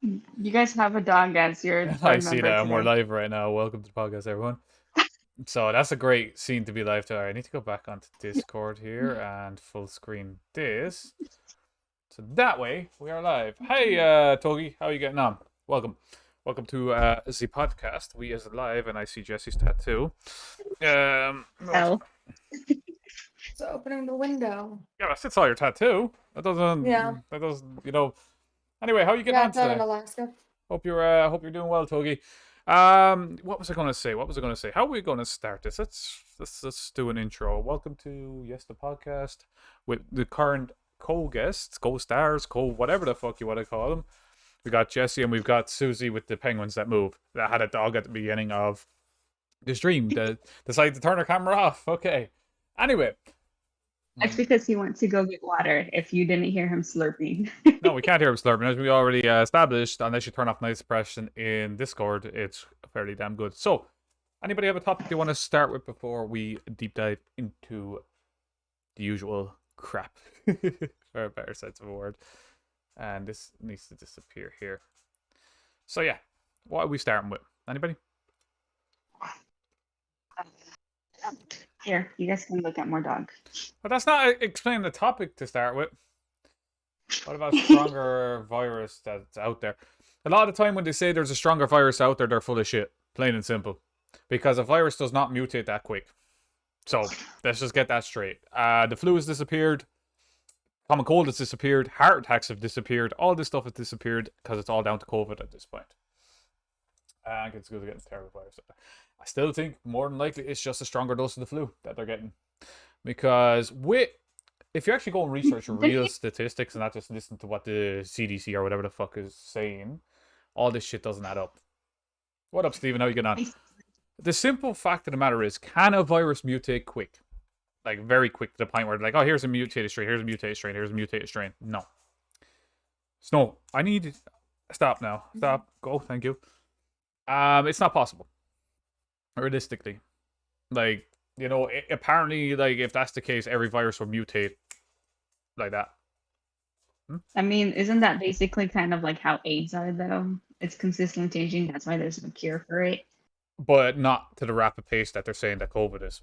You guys have a dog as your I board see member that, and we're today. live right now. Welcome to the podcast, everyone. So that's a great scene to be live to. I need to go back onto Discord here and full screen this. So that way we are live. Hey, Togi, how are you getting on? Welcome. Welcome to the podcast. We is live, and I see Jesse's tattoo. What? L. So opening the window. Yeah, that's all your tattoo. Yeah. That doesn't, Anyway, how are you getting Yeah, on it's out in today? Alaska. Hope you're doing well, Togi. What was I gonna say? What was I gonna say? How are we gonna start this? Let's do an intro. Welcome to Yes the Podcast with the current co-guests, co-stars, whatever the fuck you want to call them. We got Jesse and we've got Susie with the penguins that move. That had a dog at the beginning of the stream that decided to turn her camera off. Okay. Anyway, That's my because he went to go get water. If you didn't hear him slurping. no, we can't hear him slurping. As we already established, unless you turn off noise suppression in Discord, it's fairly damn good. So, anybody have a topic they want to start with before we deep dive into the usual crap? For a better sense of a word. And this needs to disappear here. So, yeah, what are we starting with? Anybody? Here, you guys can look at more dog. But that's not explaining the topic to start with. What about stronger virus that's out there? A lot of the time when they say there's a stronger virus out there, they're full of shit. Plain and simple. Because a virus does not mutate that quick. So, let's just get that straight. The flu has disappeared. Common cold has disappeared. Heart attacks have disappeared. All this stuff has disappeared because it's all down to COVID at this point. And it's good to get a terrible virus. I still think more than likely it's just a stronger dose of the flu that they're getting. Because if you actually go and research real statistics and not just listen to what the CDC or whatever the fuck is saying, all this shit doesn't add up. What up, Stephen? How you getting on? The simple fact of the matter is, can a virus mutate quick? Like, very quick to the point where, like, oh, here's a mutated strain, here's a mutated strain, here's a mutated strain. No. Snow, I need... Stop now. Stop. Go. Thank you. It's not possible. Realistically. Like, apparently, like, if that's the case, every virus will mutate like that. I mean, isn't that basically kind of like how AIDS are, though? It's consistently changing. That's why there's no cure for it. But not to the rapid pace that they're saying that COVID is.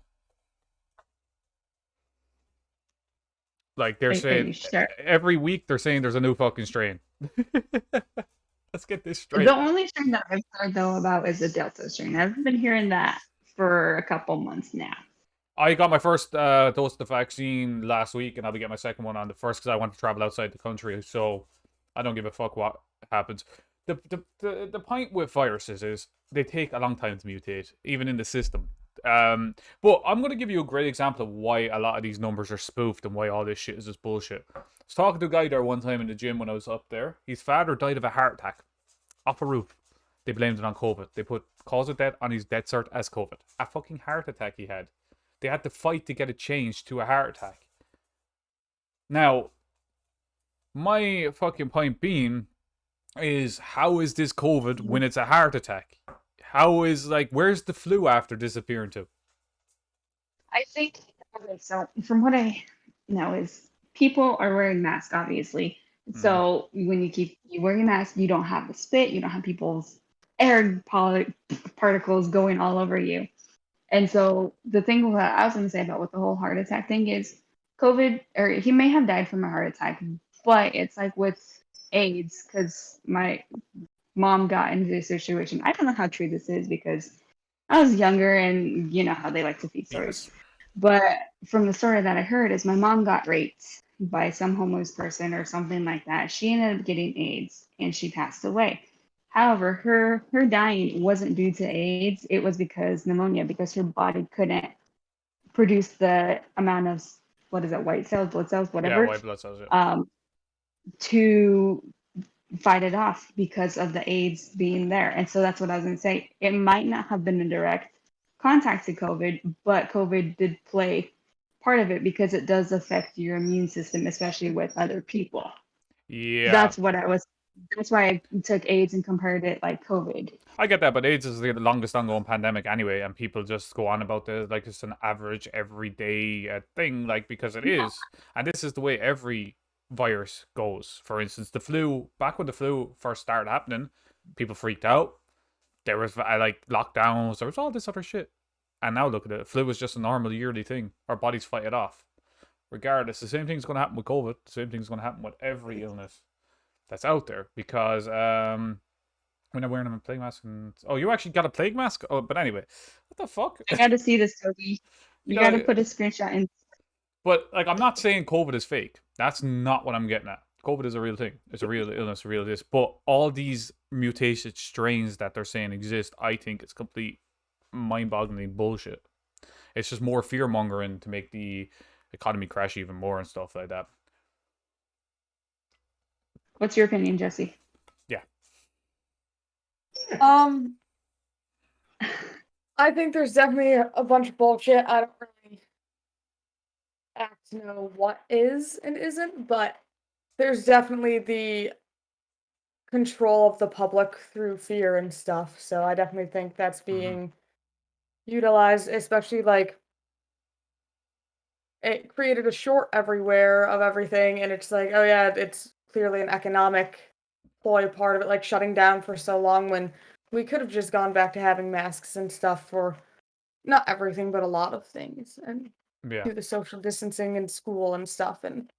Like, they're Are saying you sure? every week they're saying there's a new fucking strain. Let's get this straight. The only strain that I've heard, though, about is the Delta strain. I've been hearing that for a couple months now. I got my first dose of the vaccine last week, and I'll be getting my second one on the first because I want to travel outside the country. So I don't give a fuck what happens. The point with viruses is they take a long time to mutate, even in the system. But I'm going to give you a great example of why a lot of these numbers are spoofed and why all this shit is just bullshit. I was talking to a guy there one time in the gym when I was up there. His father died of a heart attack off a roof. They blamed it on COVID. They put cause of death on his death cert as COVID. A fucking heart attack he had. They had to fight to get it changed to a heart attack. Now, my fucking point being is, how is this COVID when it's a heart attack? How is, like, where's the flu after disappearing to? I think, okay, so from what I know is people are wearing masks, obviously. Mhm. So when you wearing a mask, you don't have the spit, you don't have people's air particles going all over you. And so the thing that I was going to say about with the whole heart attack thing is COVID, or he may have died from a heart attack, but it's like with AIDS, because my mom got into this situation. I don't know how true this is because I was younger and you know how they like to feed stories. Yes. But from the story that I heard is my mom got raped by some homeless person or something like that. She ended up getting AIDS and she passed away. However, her dying wasn't due to AIDS. It was because pneumonia, because her body couldn't produce the amount of what is it, white cells, blood cells, Yeah, whatever, white blood cells, yeah. um, to fight it off because of the AIDS being there. And so that's what I was going to say. It might not have been a direct contact to COVID, but COVID did play part of it because it does affect your immune system, especially with other people. Yeah. That's what I was. That's why I took AIDS and compared it like COVID. I get that, but AIDS is the longest ongoing pandemic anyway, and people just go on about this it's an average everyday thing, like, because it Yeah. is. And this is the way every virus goes. For instance, the flu, back when the flu first started happening, people freaked out. There was like lockdowns, there was all this other shit. And now look at it, flu is just a normal yearly thing. Our bodies fight it off. Regardless, the same thing's going to happen with COVID. The same thing's going to happen with every illness that's out there. Because when I'm wearing a plague mask, and oh, you actually got a plague mask. Oh, but anyway, what the fuck? I got to see this, Toby. You got to put a screenshot in. But like, I'm not saying COVID is fake. That's not what I'm getting at. COVID is a real thing. It's a real illness, a real this. But all these mutated strains that they're saying exist, I think it's complete mind-boggling bullshit. It's just more fear-mongering to make the economy crash even more and stuff like that. What's your opinion, Jesse? Yeah. I think there's definitely a bunch of bullshit. I don't really act to know what is and isn't, but there's definitely the control of the public through fear and stuff. So I definitely think that's being utilized, especially like it created a short everywhere of everything, and it's like, oh yeah, it's clearly an economic ploy part of it, like shutting down for so long when we could have just gone back to having masks and stuff for not everything, but a lot of things, and Yeah. do the social distancing in school and stuff, and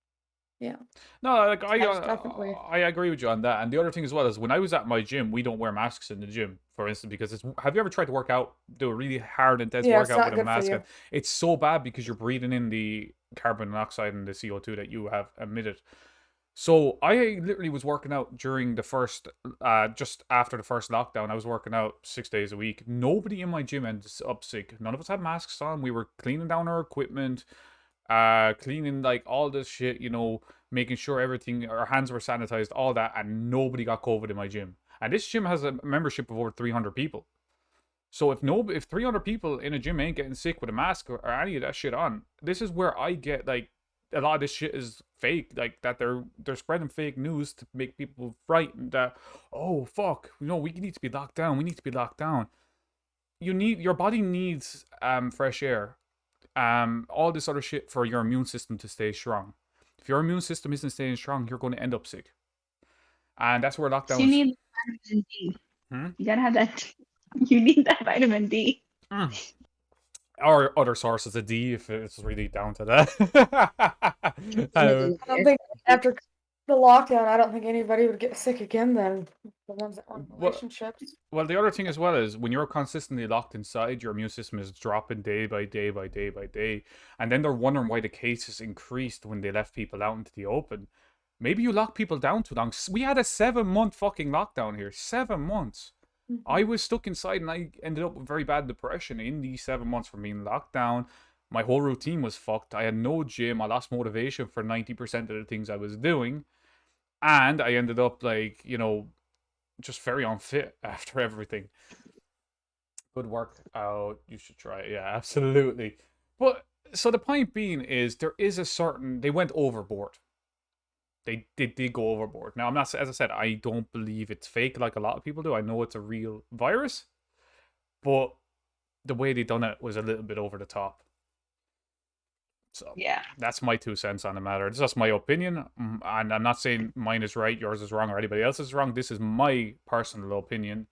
yeah. No, like definitely. I agree with you on that. And the other thing as well is when I was at my gym, we don't wear masks in the gym, for instance, because it's. Have you ever tried to work out, do a really hard, intense Yeah, it's workout not with a good for mask you. on? It's so bad because you're breathing in the carbon monoxide and the CO2 that you have emitted. So I literally was working out during the first, just after the first lockdown. I was working out 6 days a week. Nobody in my gym ended up sick. None of us had masks on. We were cleaning down our equipment, cleaning like all this shit, you know, making sure everything, our hands were sanitized, all that, and nobody got COVID in my gym. And this gym has a membership of over 300 people. So if 300 people in a gym ain't getting sick with a mask or any of that shit on, this is where I get like a lot of this shit is fake, like that they're spreading fake news to make people frightened that, oh fuck, you know, we need to be locked down. We need to be locked down. Your body needs fresh air, all this other shit for your immune system to stay strong. If your immune system isn't staying strong, you're going to end up sick. And that's where So lockdowns. you need vitamin D. Hmm? You gotta have that. You need that vitamin D. Or other sources of D if it's really down to that. I don't think after the lockdown, I don't think anybody would get sick again then. The ones that were in relationships. Well, the other thing as well is when you're consistently locked inside, your immune system is dropping day by day by day by day. And then they're wondering why the cases increased when they left people out into the open. Maybe you lock people down too long. We had a 7-month fucking lockdown here. 7 months. I was stuck inside and I ended up with very bad depression in these 7 months from being locked down. My whole routine was fucked. I had no gym. I lost motivation for 90% of the things I was doing. And I ended up like, you know, just very unfit after everything. Good workout. You should try it. Yeah, absolutely. But so the point being is there is a certain, they went overboard. They did go overboard. Now, I'm not, as I said, I don't believe it's fake like a lot of people do. I know it's a real virus, but the way they done it was a little bit over the top. So Yeah. that's my 2 cents on the matter. It's just my opinion, and I'm not saying mine is right, yours is wrong, or anybody else is wrong. This is my personal opinion,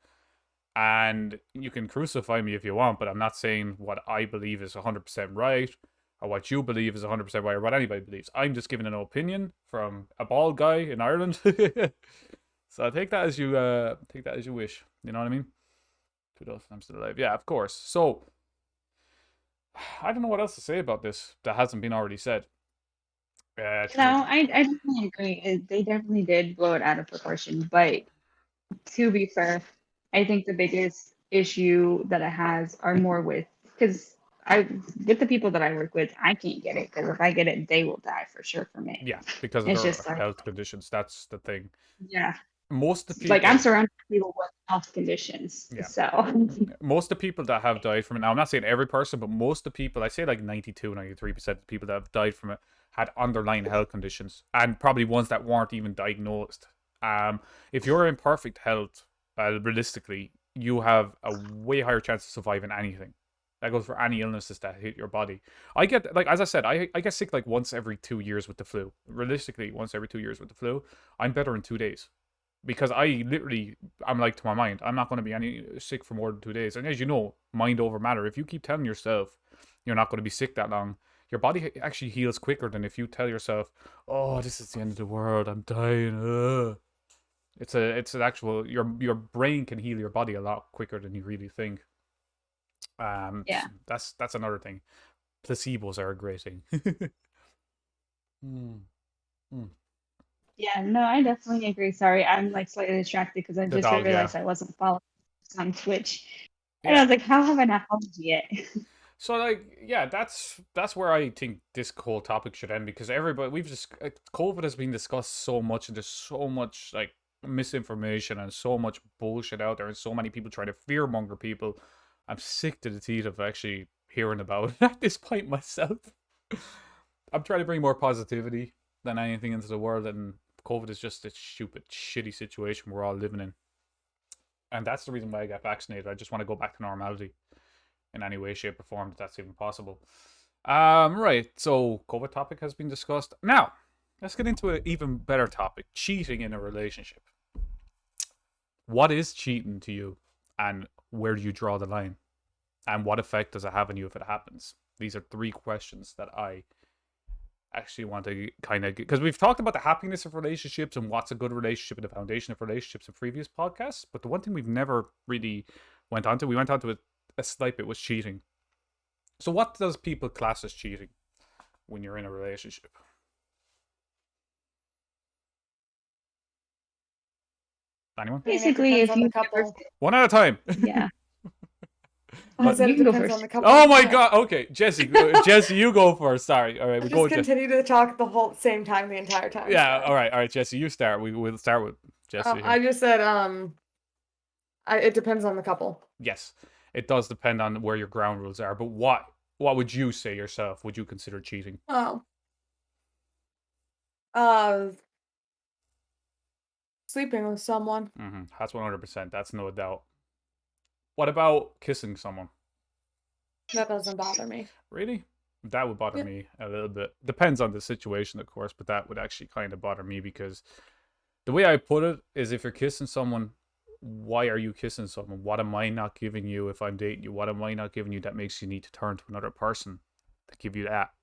and you can crucify me if you want, but I'm not saying what I believe is 100% right, or what you believe is 100% right, or what anybody believes. I'm just giving an opinion from a bald guy in Ireland. So take that as you wish. You know what I mean? 2000, I'm still alive. Yeah, of course. So I don't know what else to say about this that hasn't been already said. No, I definitely agree. They definitely did blow it out of proportion. But to be fair, I think the biggest issue that it has are more with, because with the people that I work with, I can't get it because if I get it, they will die for sure from it. Yeah, because of It's their just like, health conditions. That's the thing. yeah, Most of the like people, I'm surrounded by people with health conditions. Yeah. So most of the people that have died from it, now I'm not saying every person, but most of the people, I say like 92, 93% of the people that have died from it had underlying health conditions, and probably ones that weren't even diagnosed. If you're in perfect health, realistically, you have a way higher chance of surviving anything. That goes for any illnesses that hit your body. I get, like, as I said, I get sick like once every 2 years with the flu. Realistically, once every 2 years with the flu. I'm better in 2 days. Because I'm like, to my mind, I'm not going to be any sick for more than 2 days. And as you know, mind over matter. If you keep telling yourself you're not going to be sick that long, your body actually heals quicker than if you tell yourself, "Oh, this is the end of the world. I'm dying." Ugh. It's an actual, your brain can heal your body a lot quicker than you really think. Yeah. That's another thing. Placebos are a great thing. Mm, mm. Yeah, no, I definitely agree. Sorry, I'm like slightly distracted because I The just dog, yeah. realized I wasn't following on Twitch. And I Yeah. was like, how have I not followed you yet? So like, yeah, that's where I think this whole topic should end, because everybody, we've just, COVID has been discussed so much, and there's so much like misinformation and so much bullshit out there, and so many people trying to fearmonger people. I'm sick to the teeth of actually hearing about it at this point myself. I'm trying to bring more positivity than anything into the world, and COVID is just a stupid, shitty situation we're all living in. And that's the reason why I got vaccinated. I just want to go back to normality in any way, shape, or form that that's even possible. Right. So COVID topic has been discussed. Now, let's get into an even better topic: cheating in a relationship. What is cheating to you, and where do you draw the line, and what effect does it have on you if it happens? These are three questions that I actually want to kind of, because we've talked about the happiness of relationships and what's a good relationship and the foundation of relationships in previous podcasts, but the one thing we've never really went on to, we went on to it a slight bit, was cheating. So what does people class as cheating when you're in a relationship? Anyone? I mean, it Basically, depends if on the you never, couple. One at a time. yeah, I said you it can go depends on first. the couple. Oh my Yeah. god. Okay, Jesse. Jesse, you go first. Sorry. All right, we I go just with Jesse. continue to talk the whole same time the entire time. Yeah. so. All right. Jesse, you start. We'll start with Jesse. I just said it depends on the couple. Yes, it does depend on where your ground rules are. But what would you say yourself? Would you consider cheating? Oh. Uh, sleeping with someone. That's 100%. That's no doubt. What about kissing someone? That doesn't bother me. Really? That would bother Yeah. me a little bit. Depends on the situation, of course, but that would actually kind of bother me, because the way I put it is, if you're kissing someone, why are you kissing someone? What am I not giving you if I'm dating you? What am I not giving you that makes you need to turn to another person to give you that?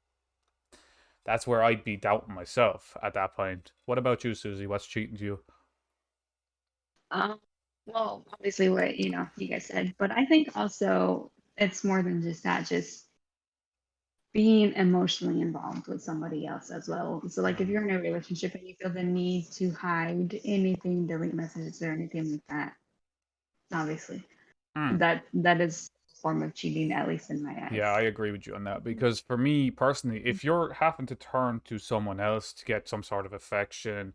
That's where I'd be doubting myself at that point. What about you, Susie? What's cheating to you? Um, well, obviously, what you guys said, but I think also it's more than just that. Just being emotionally involved with somebody else as well. So, like, if you're in a relationship and you feel the need to hide anything, delete messages or anything like that, obviously, Hmm. that is a form of cheating, at least in my eyes. Yeah, I agree with you on that, because for me personally, if you're having to turn to someone else to get some sort of affection,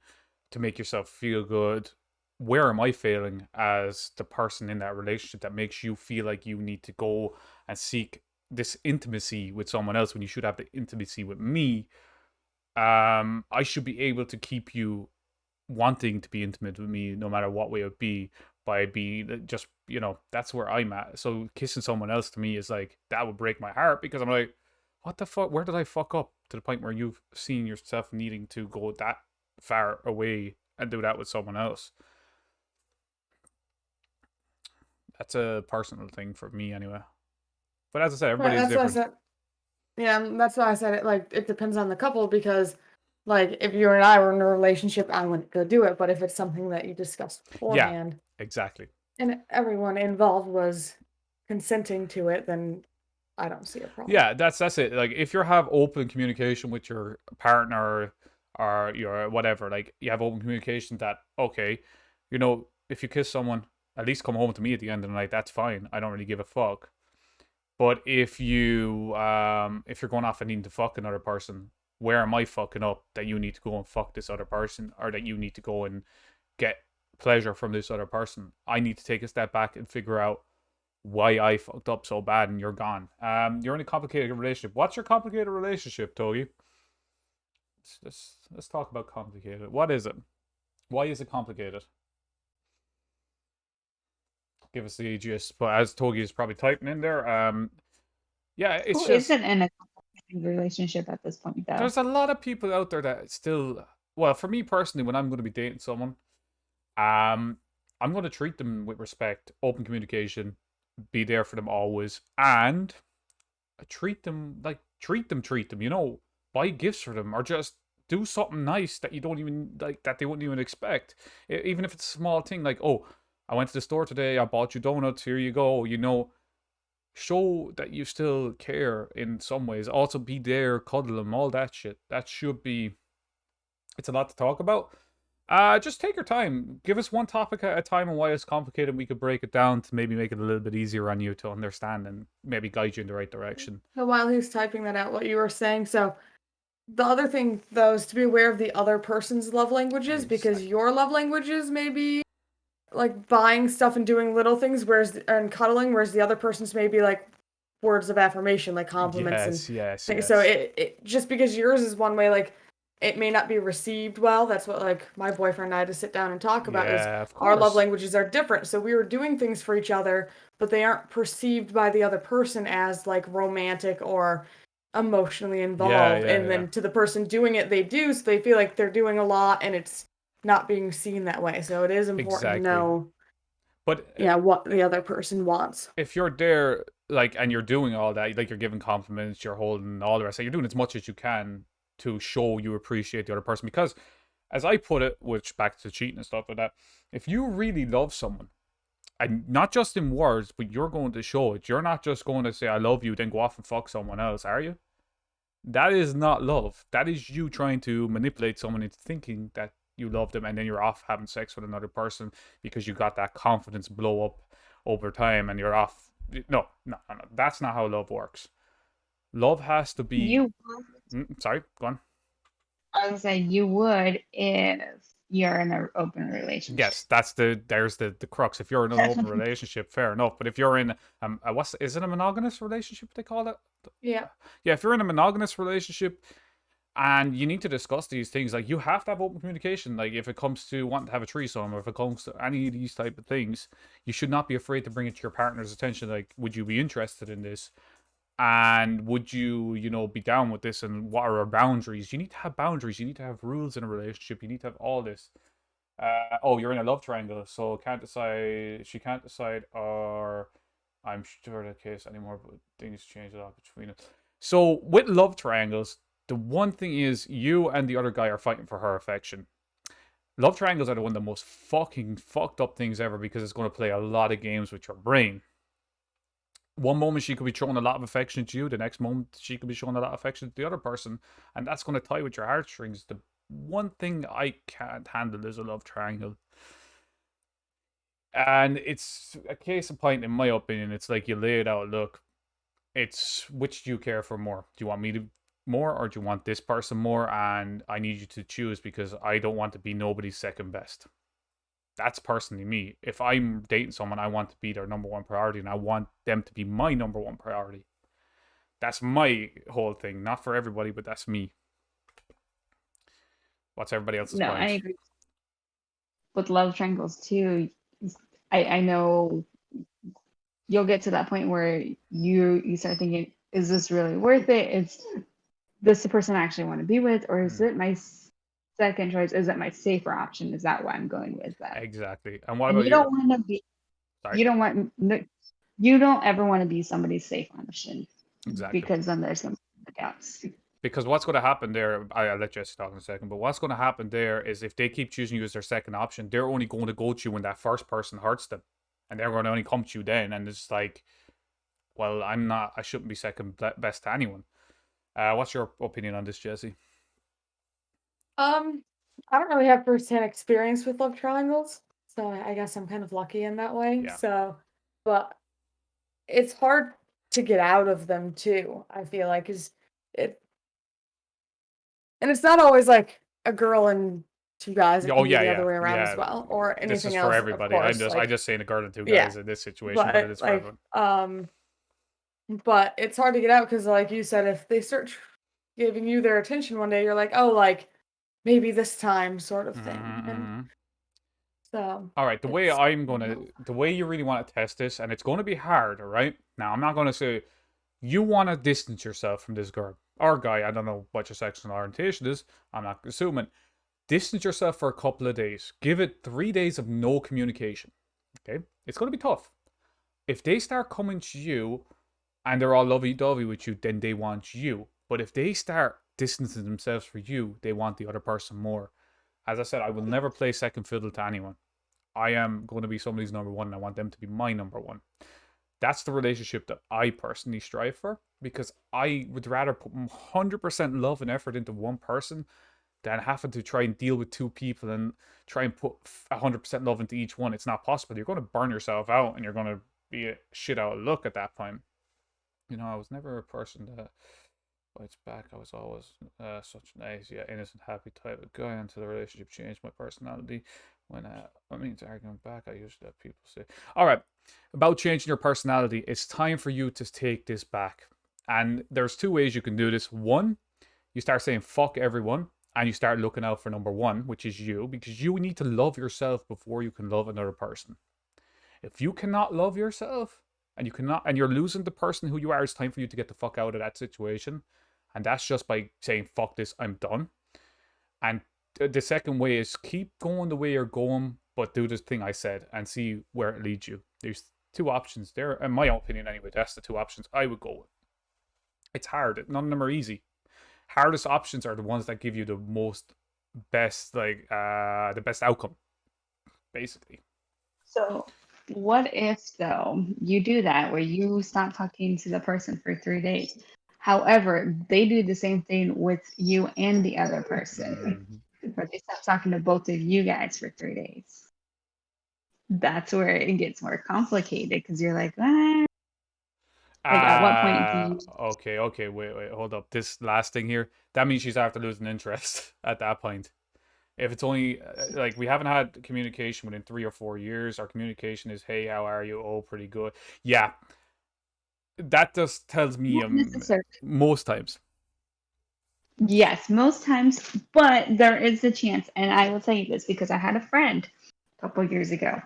to make yourself feel good, where am I failing as the person in that relationship that makes you feel like you need to go and seek this intimacy with someone else when you should have the intimacy with me? I should be able to keep you wanting to be intimate with me no matter what way it be, by being just, that's where I'm at. So kissing someone else to me is like, that would break my heart, because I'm like, what the fuck, where did I fuck up to the point where you've seen yourself needing to go that far away and do that with someone else? That's a personal thing for me anyway. But as I said, Right, everybody's that's what I different. said. Yeah, that's why I said it. Like, it depends on the couple, because, like, if you and I were in a relationship, I wouldn't go do it. But if it's something that you discussed Yeah, beforehand exactly. and everyone involved was consenting to it, then I don't see a problem. Yeah, that's it. Like, if you have open communication with your partner or your whatever, like, you have open communication that, okay, if you kiss someone, at least come home to me at the end of the night. That's fine. I don't really give a fuck. But if you're going off and needing to fuck another person, where am I fucking up that you need to go and fuck this other person, or that you need to go and get pleasure from this other person? I need to take a step back and figure out why I fucked up so bad, and you're gone. You're in a complicated relationship. What's your complicated relationship, Togi? Let's talk about complicated. What is it? Why is it complicated? Give us the gist. But as Togi is probably typing in there, Yeah, it's Who just isn't in a relationship at this point, though? there's a lot of people out there that still. Well, for me personally, when I'm going to be dating someone, um, I'm going to treat them with respect, open communication, be there for them always, and treat them like treat them. Buy gifts for them, or just do something nice that you don't even like that they wouldn't even expect. Even if it's a small thing, like, oh, I went to the store today, I bought you donuts. Here you go. Show that you still care in some ways. Also, be there, cuddle them, all that shit. That should be. It's a lot to talk about. Just take your time. Give us one topic at a time and why it's complicated. We could break it down to maybe make it a little bit easier on you to understand and maybe guide you in the right direction. So while he's typing that out, what you were saying, so the other thing though is to be aware of the other person's love languages because Exactly. your love languages may be like buying stuff and doing little things, and cuddling, whereas the other person's may be like words of affirmation, like compliments and Yes, yes, things. So yes. it just because yours is one way, like it may not be received well. That's what like my boyfriend and I had to sit down and talk about is Yeah, of our love course. languages are different. So we were doing things for each other, but they aren't perceived by the other person as like romantic or emotionally Yeah, involved. yeah, And yeah. then to the person doing it, they do, so they feel like they're doing a lot and it's not being seen that way. So it is important to Exactly. know, But yeah, what the other person wants. if you're there, like, and you're doing all that, like, you're giving compliments, you're holding all the rest, you're doing as much as you can to show you appreciate the other person. Because, as I put it, which back to cheating and stuff like that, if you really love someone, and not just in words, but you're going to show it. You're not just going to say I love you, then go off and fuck someone else, are you? That is not love. That is you trying to manipulate someone into thinking that you love them, and then you're off having sex with another person because you got that confidence blow up over time, and you're off. No, no, no, no. That's not how love works. Love has to be. You, Sorry, go on. I would say you would if you're in an open relationship. Yes, there's the crux. If you're in an open relationship, fair enough. But if you're in what's is it a monogamous relationship they call it? Yeah. Yeah, if you're in a monogamous relationship, and you need to discuss these things, like you have to have open communication. Like if it comes to wanting to have a threesome, or if it comes to any of these type of things, you should not be afraid to bring it to your partner's attention. Like, would you be interested in this? And would you, be down with this? And what are our boundaries? You need to have boundaries. You need to have rules in a relationship. You need to have all this. Oh, you're in a love triangle, so can't decide. She can't decide, or I'm sure the case anymore. But things change a lot between us. So with love triangles, the one thing is you and the other guy are fighting for her affection. Love triangles are the one of the most fucking fucked up things ever because it's going to play a lot of games with your brain. One moment she could be showing a lot of affection to you, the next moment she could be showing a lot of affection to the other person, and that's going to tie with your heartstrings. The one thing I can't handle is a love triangle. And it's a case of point, in my opinion. It's like you lay it out. Look, it's which do you care for more? Do you want me to more, or do you want this person more? And I need you to choose because I don't want to be nobody's second best. That's personally me. If I'm dating someone, I want to be their number one priority, and I want them to be my number one priority. That's my whole thing. Not for everybody, but that's me. What's everybody else's No, I point? agree with love triangles too. I know you'll get to that point where you start thinking, is this really worth it? Is this the person I actually want to be with, or is Hmm. it my second choice? Is it my safer option? Is that why I'm going with them? Exactly. And what And about you you? don't want to be, Sorry. you don't want, you don't ever want to be somebody's safe option Exactly. because then there's some gaps. Because what's going to happen there, I'll let Jesse talk in a second, but what's going to happen there is if they keep choosing you as their second option, they're only going to go to you when that first person hurts them. And they're going to only come to you then. And it's like, well, I shouldn't be second best to anyone. What's your opinion on this, Jesse? I don't really have firsthand experience with love triangles, so I guess I'm kind of lucky in that way. Yeah. So, but it's hard to get out of them too. I feel like is it, and it's not always like a girl and two guys. It Oh, can be yeah, the other yeah, way around as yeah. well, or This is anything for else, of everybody. course. I Like, just saying the guard and two yeah, guys in this situation, but it but is for like, everyone. but it's hard to get out because, like you said, if they start giving you their attention one day, you're like, oh, like maybe this time, sort of thing, and Mm-hmm. so All right, it's. the way you really want to test this, and it's going to be hard, all right? Now, I'm not going to say You want to distance yourself from this girl or guy. I don't know what your sexual orientation is. I'm not assuming. Distance yourself for a couple of days. Give it 3 days of no communication. Okay? It's going to be tough. If they start coming to you and they're all lovey-dovey with you, then they want you. But if they start distancing themselves from you, they want the other person more. As I said, I will never play second fiddle to anyone. I am going to be somebody's number one, and I want them to be my number one. That's the relationship that I personally strive for, because I would rather put 100% love and effort into one person than having to try and deal with two people and try and put 100% love into each one. It's not possible. You're going to burn yourself out, and you're going to be a shit out of luck at that point. You know, I was never a person that fights back. I was always such a nice, innocent, happy type of guy until the relationship changed my personality. When it's arguing back, I usually let people say, all right, about changing your personality, it's time for you to take this back. And there's two ways you can do this. One, you start saying fuck everyone, and you start looking out for number one, which is you, because you need to love yourself before you can love another person. If you cannot love yourself, and you're losing the person who you are, it's time for you to get the fuck out of that situation. And that's just by saying fuck this, I'm done. And the second way is keep going the way you're going, but do this thing I said and see where it leads you. There's two options there, in my opinion anyway. That's the two options I would go with. It's hard. None of them are easy. Hardest options are the ones that give you the best outcome, basically. So, what if though you do that where you stop talking to the person for 3 days? However, they do the same thing with you and the other person, but they stop talking to both of you guys for 3 days. That's where it gets more complicated because you're like, like at what point do you? Okay, wait, hold up. This last thing here, that means she's after losing interest at that point. If it's only like we haven't had communication within 3 or 4 years, our communication is, hey, how are you? Oh, pretty good. Yeah, that just tells me Not necessarily. most times. Yes, most times, but there is a chance, and I will tell you this because I had a friend a couple years ago,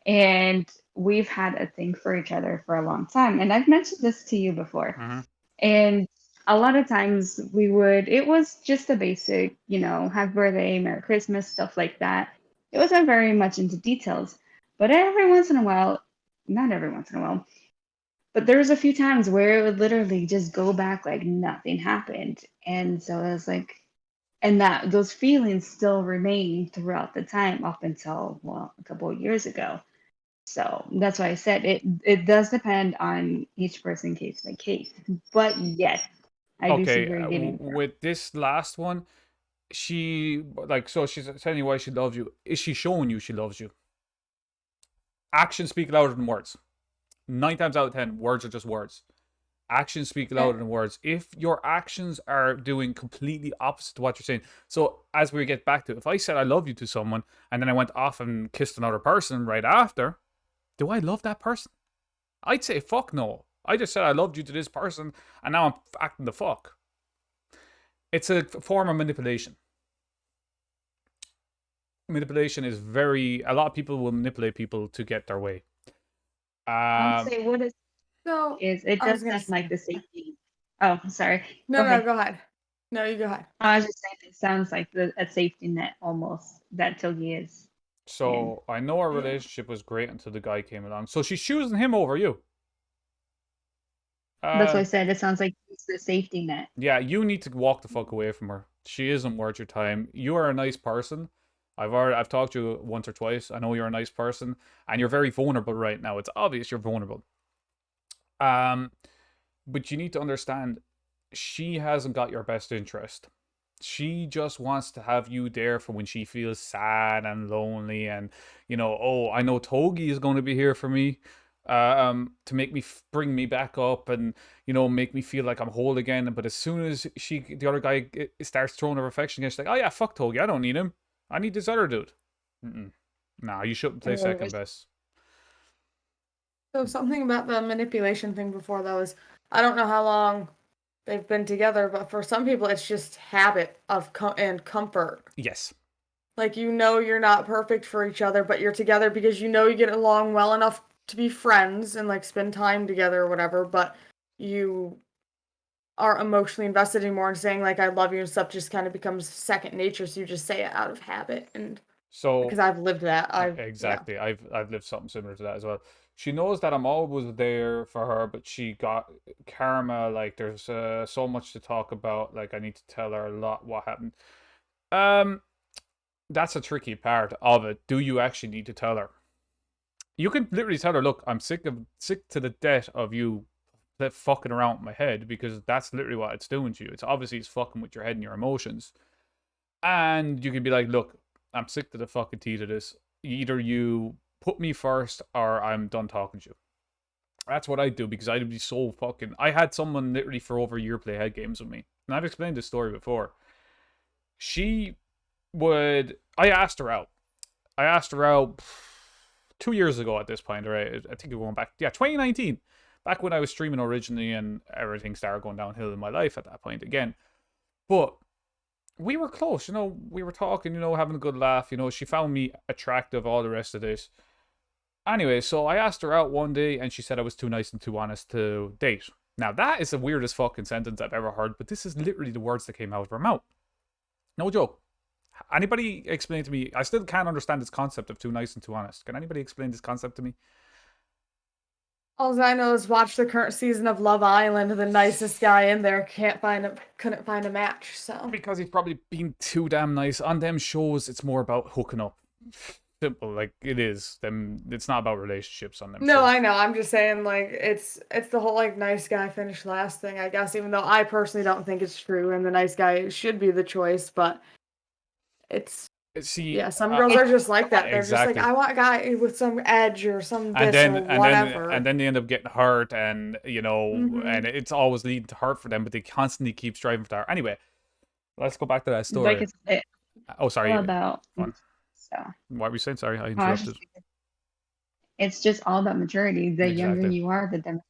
and we've had a thing for each other for a long time. And I've mentioned this to you before. And a lot of times it was just a basic, happy birthday, Merry Christmas, stuff like that. It wasn't very much into details, but every once in a while, not every once in a while, but there was a few times where it would literally just go back like nothing happened. And so it was like, and that those feelings still remain throughout the time up until, well, a couple of years ago. So that's why I said it does depend on each person case by case. But yes, I do see where you're getting from. With this last one, she's telling you why she loves you. Is she showing you she loves you? Actions speak louder than words. 9 times out of 10, words are just words. Actions speak louder than words. If your actions are doing completely opposite to what you're saying. So as we get back to it, if I said I love you to someone and then I went off and kissed another person right after, do I love that person? I'd say fuck no. I just said I loved you to this person and now I'm acting the fuck. It's a form of manipulation. Manipulation is a lot of people will manipulate people to get their way. I'll say what it it does sound like the safety. Oh, sorry. No, go ahead. No, you go ahead. I was just saying it sounds like a safety net almost that Togi is. So I know our relationship was great until the guy came along. So she's choosing him over you. That's what I said. It sounds like it's the safety net. Yeah, you need to walk the fuck away from her. She isn't worth your time. You are a nice person. I've talked to you once or twice. I know you're a nice person, and you're very vulnerable right now. It's obvious you're vulnerable. But you need to understand, she hasn't got your best interest. She just wants to have you there for when she feels sad and lonely, and oh, I know Togi is going to be here for me, to make me bring me back up, and make me feel like I'm whole again. But as soon as the other guy starts throwing her affection against, like, oh yeah, fuck Togi, I don't need him. I need this other dude. Nah, you shouldn't play second best. So something about the manipulation thing before that was, I don't know how long they've been together, but for some people it's just habit of and comfort. Yes. Like, you're not perfect for each other, but you're together because you get along well enough to be friends and like spend time together or whatever, but you aren't emotionally invested anymore, and saying like I love you and stuff just kind of becomes second nature. So you just say it out of habit, and because So I've lived that, yeah. exactly, I've lived something similar to that as well. She knows that I'm always there for her, but she got karma. Like there's so much to talk about. Like I need to tell her a lot what happened. Um, that's a tricky part of it. Do you actually need to tell her? You can literally tell her, look, I'm sick to the death of you fucking around with my head, because that's literally what it's doing to you. It's fucking with your head and your emotions. And you can be like, look, I'm sick to the fucking teeth of this. Either you put me first or I'm done talking to you. That's what I do, because I'd be so fucking. I had someone literally for over a year play head games with me. And I've explained this story before. She would. I asked her out. 2 years ago at this point, right? I think we're going back. Yeah, 2019. Back when I was streaming originally and everything started going downhill in my life at that point again. But we were close, we were talking, having a good laugh, she found me attractive, all the rest of this. Anyway, so I asked her out one day and she said I was too nice and too honest to date. Now, that is the weirdest fucking sentence I've ever heard, but this is literally the words that came out of her mouth. No joke. Anybody explain to me? I still can't understand this concept of too nice and too honest. Can anybody explain this concept to me? All I know is watch the current season of Love Island. The nicest guy in there couldn't find a match. So Because he's probably been too damn nice. On them shows, it's more about hooking up. Simple, like it is. It's not about relationships on them. no, shows. I know. I'm just saying, like it's the whole like nice guy finished last thing. I guess even though I personally don't think it's true, and the nice guy should be the choice, but it's. See, Yeah, some girls are just like that. They're exactly. just like, I want a guy with some edge or some this and or then whatever. and then they end up getting hurt, and and it's always leading to hurt for them, but they constantly keep striving for that. Anyway, let's go back to that story. Like it's Oh, sorry. all about so. What were you saying? Sorry, I I was interrupted. just- It's just all about maturity. The younger Exactly. you are, the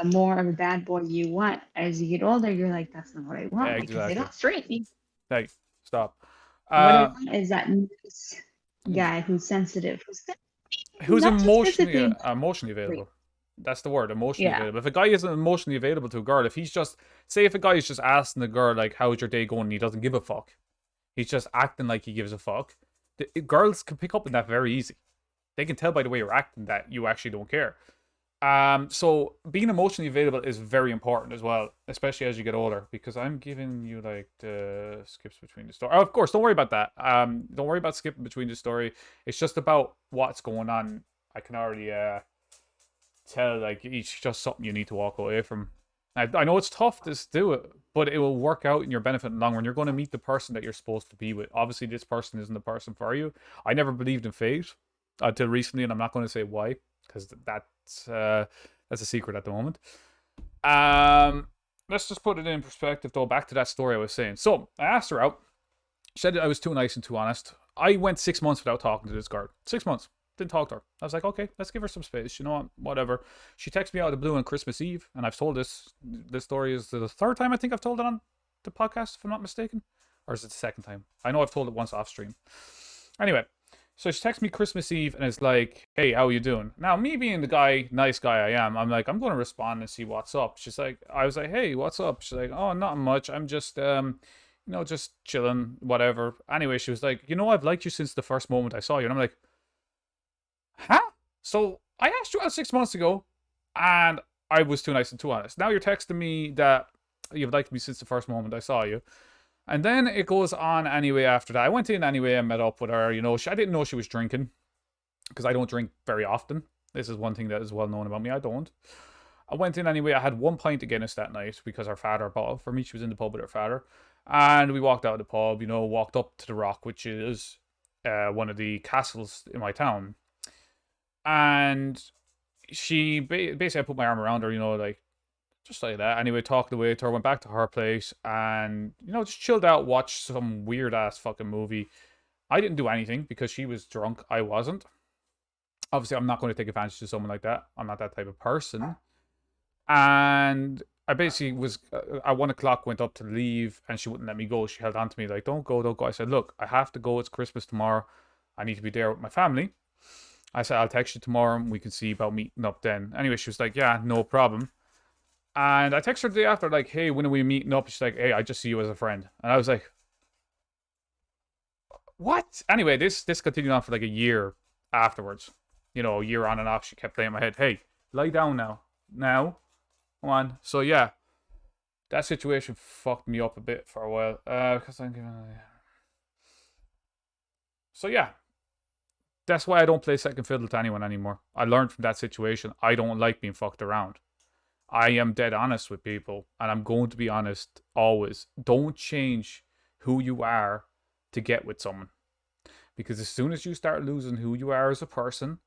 more of a bad boy you want. As you get older, you're like, that's not what I want. Like, Exactly. get off straight. Hey, stop. What I want is that nice guy who's sensitive, who's not just emotionally physically. emotionally available. That's the word, emotionally Yeah. available. If a guy isn't emotionally available to a girl, if a guy is just asking the girl like, how's your day going, and he doesn't give a fuck, he's just acting like he gives a fuck, girls can pick up on that very easy. They can tell by the way you're acting that you actually don't care. So being emotionally available is very important as well, especially as you get older, because I'm giving you like the skips between the story. Oh, of course, don't worry about that. Don't worry about skipping between the story. It's just about what's going on. I can already tell, like, it's just something you need to walk away from. I know it's tough to do it, but it will work out in your benefit in the long run. You're going to meet the person that you're supposed to be with. Obviously, this person isn't the person for you. I never believed in fate until recently, and I'm not going to say why, because that's a secret at the moment. Let's just put it in perspective, though. Back to that story I was saying. So I asked her out. She said that I was too nice and too honest. I went 6 months without talking to this girl. 6 months. Didn't talk to her. I was like, okay, let's give her some space. You know what? Whatever. She texted me out of the blue on Christmas Eve, and I've told this story is the third time I think I've told it on the podcast, if I'm not mistaken. Or is it the second time? I know I've told it once off stream. Anyway, so she texts me Christmas Eve, and it's like, hey, how you doing? Now, me being the nice guy I am, I'm like, I'm going to respond and see what's up. I was like, hey, what's up? She's like, oh, not much. I'm just, just chilling, whatever. Anyway, she was like, I've liked you since the first moment I saw you. And I'm like, huh? So I asked you out 6 months ago, and I was too nice and too honest. Now you're texting me that you've liked me since the first moment I saw you. And then it goes on anyway after that. I went in anyway and met up with her. I didn't know she was drinking, because I don't drink very often. This is one thing that is well known about me. I don't. I went in anyway. I had 1 pint of Guinness that night because her father bought it for me. She was in the pub with her father. And we walked out of the pub, walked up to the Rock, which is one of the castles in my town. And she basically, I put my arm around her, like, just like that. Anyway, talked away to her, went back to her place, and, just chilled out, watched some weird ass fucking movie. I didn't do anything because she was drunk. I wasn't. Obviously, I'm not going to take advantage of someone like that. I'm not that type of person. And I basically was, at 1 o'clock, went up to leave, and she wouldn't let me go. She held on to me like, don't go, don't go. I said, look, I have to go. It's Christmas tomorrow. I need to be there with my family. I said, I'll text you tomorrow and we can see about meeting up then. Anyway, she was like, yeah, no problem. And I texted her the day after, like, hey, when are we meeting up? She's like, hey, I just see you as a friend. And I was like, what? Anyway, this continued on for like a year afterwards. You know, a year on and off. She kept playing in my head, hey, lie down now. Now. Come on. So yeah, that situation fucked me up a bit for a while. Because I'm giving. So yeah, that's why I don't play second fiddle to anyone anymore. I learned from that situation. I don't like being fucked around. I am dead honest with people, and I'm going to be honest always. Don't change who you are to get with someone. Because as soon as you start losing who you are as a person,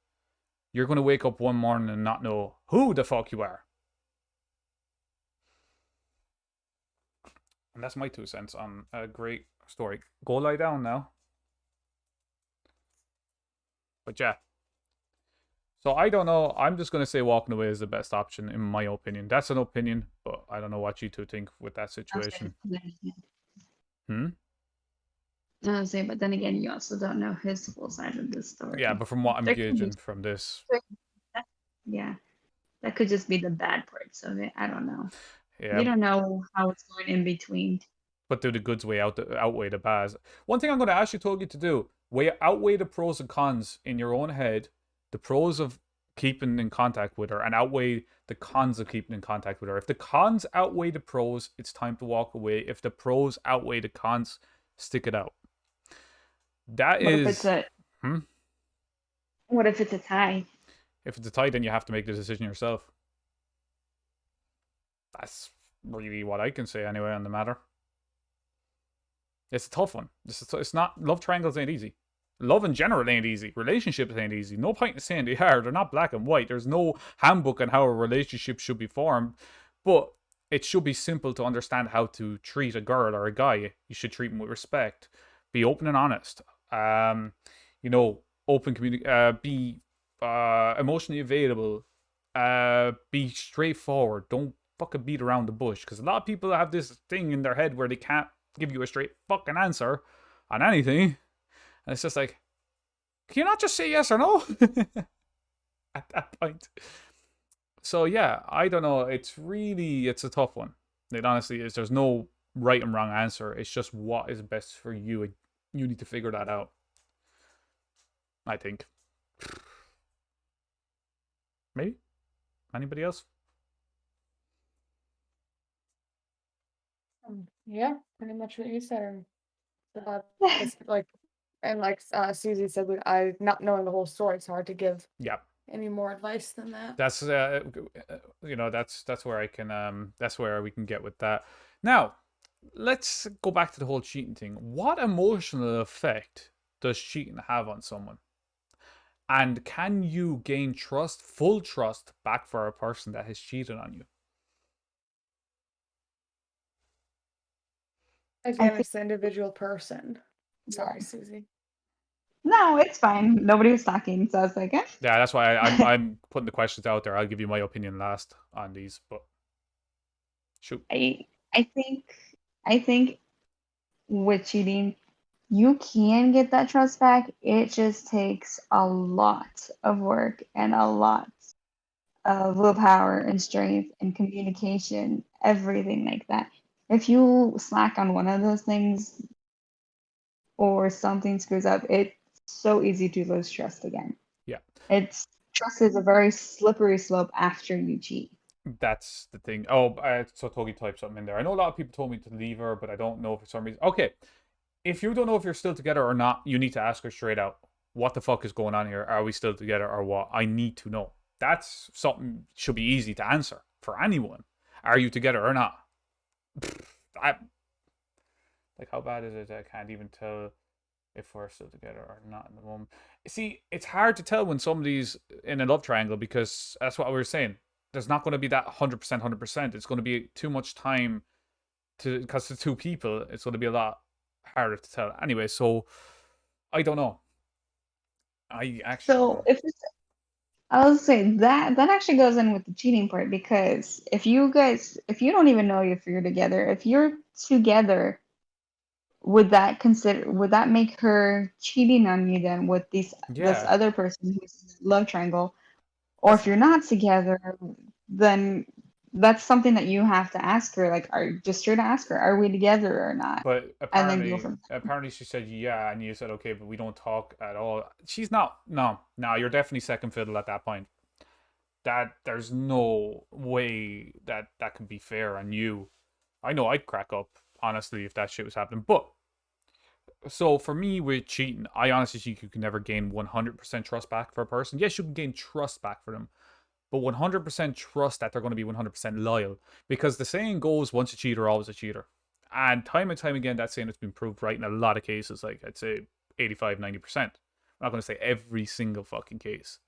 you're going to wake up one morning and not know who the fuck you are. And that's my 2 cents on a great story. Go lie down now. But yeah. So I don't know. I'm just going to say walking away is the best option in my opinion. That's an opinion, but I don't know what you two think with that situation. Hmm? I was saying, but then again, you also don't know his full side of the story. Yeah, but from what I'm There could be- gauging from this, Yeah, that could just be the bad parts of it. I don't know. yeah. You don't know how it's going in between. But do the goods outweigh the bads? One thing I'm going to ask you, Togi, to do, outweigh the pros and cons in your own head, the pros of keeping in contact with her, and outweigh the cons of keeping in contact with her. If the cons outweigh the pros, it's time to walk away. If the pros outweigh the cons, stick it out. That What is. if it's a Hmm? What if it's a tie? If it's a tie, then you have to make the decision yourself. That's really what I can say anyway on the matter. It's a tough one. It's not. Love triangles ain't easy. Love in general ain't easy. Relationships ain't easy. No point in saying they are. They're not black and white. There's no handbook on how a relationship should be formed. But it should be simple to understand how to treat a girl or a guy. You should treat them with respect. Be open and honest. You know, open be emotionally available. Be straightforward. Don't fucking beat around the bush. Because a lot of people have this thing in their head where they can't give you a straight fucking answer on anything. And it's just like, can you not just say yes or no? At that point. So yeah, I don't know. It's a tough one. It honestly is. There's no right and wrong answer. It's just what is best for you. You need to figure that out. I think. Maybe? Anybody else? Yeah, pretty much what you said. It's like, and like Susie said, I not knowing the whole story, it's hard to give Yeah. any more advice than that. That's you know, that's where I can that's where we can get with that. Now, let's go back to the whole cheating thing. What emotional effect does cheating have on someone? And can you gain trust, full trust, back for a person that has cheated on you? Again, think- it's the individual person. Sorry, Susie. No, it's fine. Nobody was talking, so I was like, eh. Yeah, that's why I'm putting the questions out there. I'll give you my opinion last on these, but shoot. I think with cheating, you can get that trust back. It just takes a lot of work and a lot of willpower and strength and communication, everything like that. If you slack on one of those things or something screws up, it's so easy to lose trust again. Yeah. Trust is a very slippery slope after you cheat. That's the thing. Oh, so Togi typed something in there. I know a lot of people told me to leave her, but I don't know for some reason. Okay, if you don't know if you're still together or not, you need to ask her straight out. What the fuck is going on here? Are we still together or what? I need to know. That's something should be easy to answer for anyone. Are you together or not? Like, how bad is it? I can't even tell if we're still together or not in the moment. See, it's hard to tell when somebody's in a love triangle because that's what we were saying. There's not going to be that 100%. It's going to be too much time because the two people, it's going to be a lot harder to tell. Anyway, so I don't know. I actually. So I was saying that actually goes in with the cheating part because if you don't even know if you're together, if you're together, would that make her cheating on you then with this other person who's in a love triangle? Or if you're not together, then that's something that you have to ask her. Like, are just straight ask her, are we together or not? But And then go from apparently she said yeah, and you said okay, but we don't talk at all. She's not. No, no, you're definitely second fiddle at that point. That there's no way that that can be fair on you. I know I'd crack up honestly if that shit was happening. But so for me with cheating, I honestly think you can never gain 100% trust back for a person. Yes, you can gain trust back for them, but 100% trust that they're going to be 100% loyal. Because the saying goes, once a cheater, always a cheater. And time again, that saying has been proved right in a lot of cases. Like, I'd say 85, 90%. I'm not going to say every single fucking case.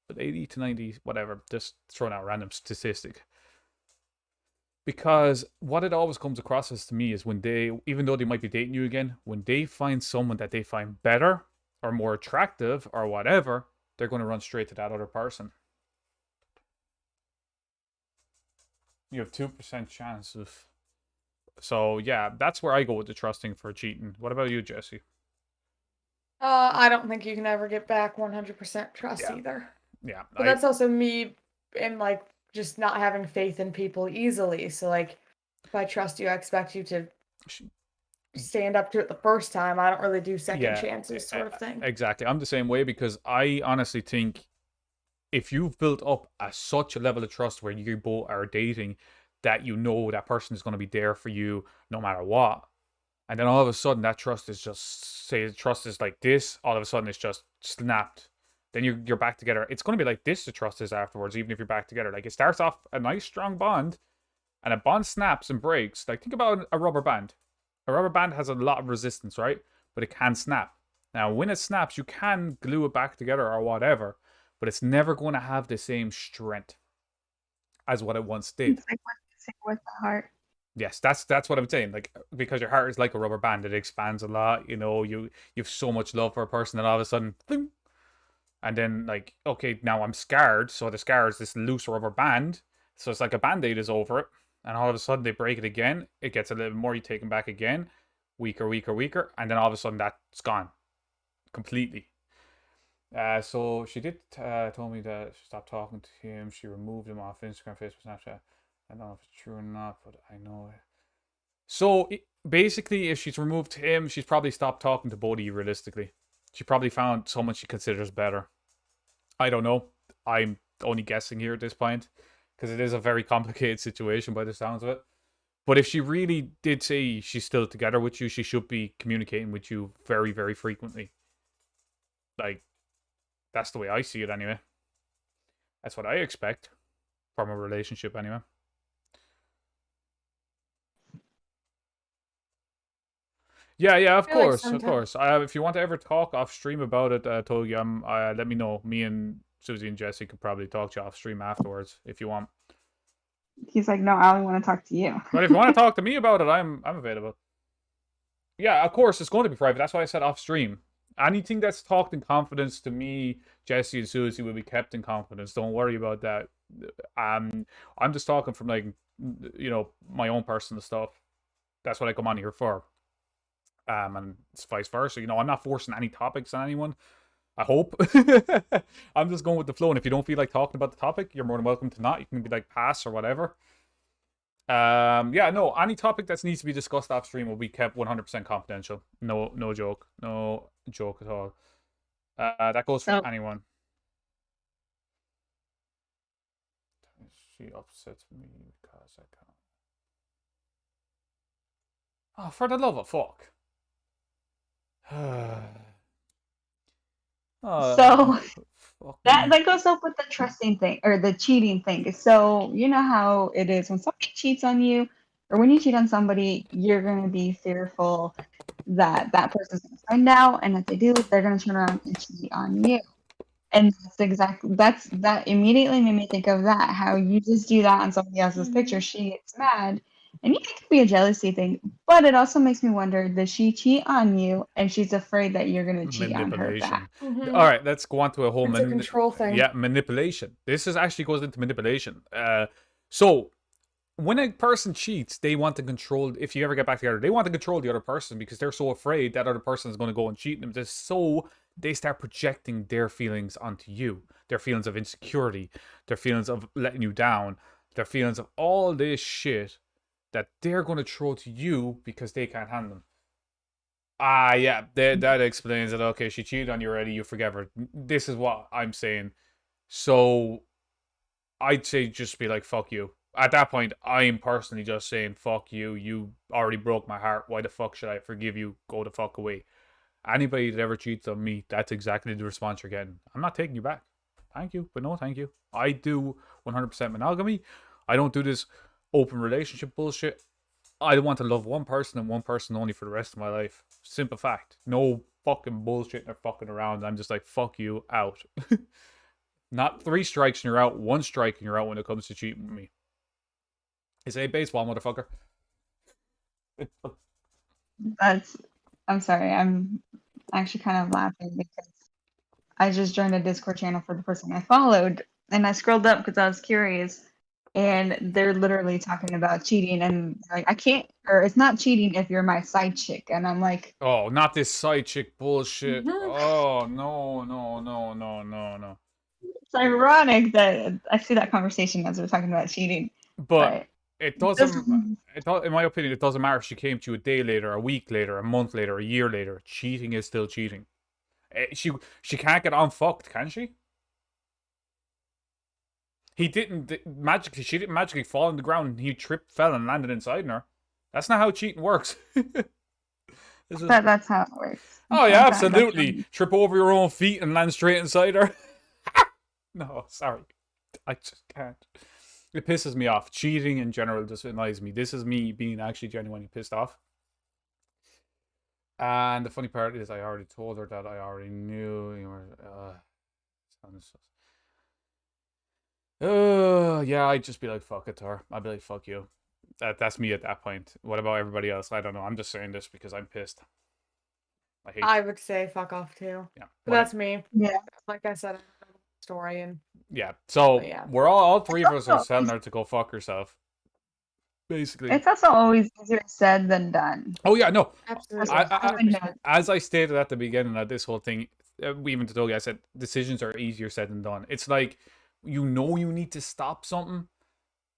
But 80 to 90, whatever. Just throwing out a random statistic. Because what it always comes across as to me is when they, even though they might be dating you again, when they find someone that they find better or more attractive or whatever, they're going to run straight to that other person. You have 2% chance of. So yeah, that's where I go with the trusting for cheating. What about you, Jesse? I don't think you can ever get back 100% trust Yeah. either. Yeah, But that's also me and like just not having faith in people easily. So like, if I trust you, I expect you to stand up to it the first time. I don't really do second chances sort of thing. Exactly. I'm the same way because I honestly think if you've built up such a level of trust where you both are dating that you know that person is going to be there for you no matter what, and then all of a sudden that trust is just, say the trust is like this, all of a sudden it's just snapped, then you're back together. It's going to be like this, the trust is afterwards, even if you're back together. Like, it starts off a nice strong bond, and a bond snaps and breaks. Like, think about a rubber band. A rubber band has a lot of resistance, right? But it can snap. Now, when it snaps, you can glue it back together or whatever, but it's never going to have the same strength as what it once did. It's like with the heart. Yes, that's what I'm saying. Like, because your heart is like a rubber band, it expands a lot. You know, you have so much love for a person, and all of a sudden, boom, and then like, okay, now I'm scarred. So the scar is this loose rubber band. So it's like a band-aid is over it, and all of a sudden they break it again. It gets a little more. You take them back again, weaker, and then all of a sudden that's gone completely. So she did told me that she stopped talking to him. She removed him off Instagram, Facebook, Snapchat. I don't know if it's true or not, but I know it. So basically, if she's removed him, she's probably stopped talking to both of you. Realistically, she probably found someone she considers better. I don't know. I'm only guessing here at this point because it is a very complicated situation by the sounds of it. But if she really did say she's still together with you, she should be communicating with you very, very frequently. Like, that's the way I see it anyway. That's what I expect from a relationship anyway. Yeah, of course. If you want to ever talk off stream about it, Togi, let me know. Me and Susie and Jesse could probably talk to you off stream afterwards if you want. He's like, no, I only want to talk to you. But if you want to talk to me about it, I'm available. Yeah, of course, it's going to be private. That's why I said off stream. Anything that's talked in confidence to me, Jesse and Susie, will be kept in confidence. Don't worry about that. I'm just talking from, like, you know, my own personal stuff. That's what I come on here for. And it's vice versa. You know, I'm not forcing any topics on anyone. I hope. I'm just going with the flow. And if you don't feel like talking about the topic, you're more than welcome to not. You can be like, pass or whatever. Yeah, no, any topic that needs to be discussed off stream will be kept 100% confidential. No joke. No joke at all. That goes for anyone. She upsets me because I can't. Oh, for the love of fuck. So that goes up with the trusting thing or the cheating thing. So you know how it is when somebody cheats on you, or when you cheat on somebody, you're gonna be fearful that that person's gonna find out, and if they do, they're gonna turn around and cheat on you. And that immediately made me think of that. How you just do that on somebody else's picture, she gets mad. And yeah, it could be a jealousy thing, but it also makes me wonder, does she cheat on you and she's afraid that you're going to cheat on her back? Mm-hmm. All right, let's go on to a whole control thing. Yeah, manipulation. This is actually goes into manipulation. So when a person cheats, they want to control, if you ever get back together, they want to control the other person because they're so afraid that other person is going to go and cheat them. So they start projecting their feelings onto you, their feelings of insecurity, their feelings of letting you down. their feelings of all this shit that they're going to throw to you because they can't handle them. Ah, yeah, that explains it. Okay, she cheated on you already. You forgive her. This is what I'm saying. So I'd say just be like, fuck you. At that point, I'm personally just saying, fuck you. You already broke my heart. Why the fuck should I forgive you? Go the fuck away. Anybody that ever cheats on me, that's exactly the response you're getting. I'm not taking you back. Thank you, but no thank you. I do 100% monogamy. I don't do this open relationship bullshit. I want to love one person and one person only for the rest of my life. Simple fact. No fucking bullshit or fucking around. I'm just like, fuck you, out. Not 3 strikes and you're out, 1 strike and you're out when it comes to cheating with me. It's a baseball, motherfucker. I'm sorry. I'm actually kind of laughing because I just joined a Discord channel for the person I followed, and I scrolled up because I was curious, and they're literally talking about cheating, and like I can't, or it's not cheating if you're my side chick, and I'm like, Oh, not this side chick bullshit. Mhm. Oh, no. it's ironic that I see that conversation as we're talking about cheating, But it doesn't, this- in my opinion, it doesn't matter if she came to you a day later, a week later, a month later, a year later. Cheating is still cheating. She can't get unfucked, can she? He didn't magically. She didn't magically fall on the ground. And he tripped, fell, and landed inside her. That's not how cheating works. that's how it works. Oh yeah, That's absolutely. Trip over your own feet and land straight inside her. No, sorry, I just can't. It pisses me off. Cheating in general just annoys me. This is me being actually genuinely pissed off. And the funny part is, I already told her that I already knew. Yeah, I'd just be like, fuck it to her. I'd be like, fuck you. That's me at that point. What about everybody else? I don't know. I'm just saying this because I'm pissed. I hate. I would say fuck off too. Yeah. But that's me. Yeah. Like I said, I don't know the story and Yeah. So yeah. we're all 3 of us are also- telling her to go fuck herself. Basically. It's also always easier said than done. Oh yeah, no. Absolutely. I- 100%. As I stated at the beginning of this whole thing, even to Dougie, I said decisions are easier said than done. It's like you need to stop something,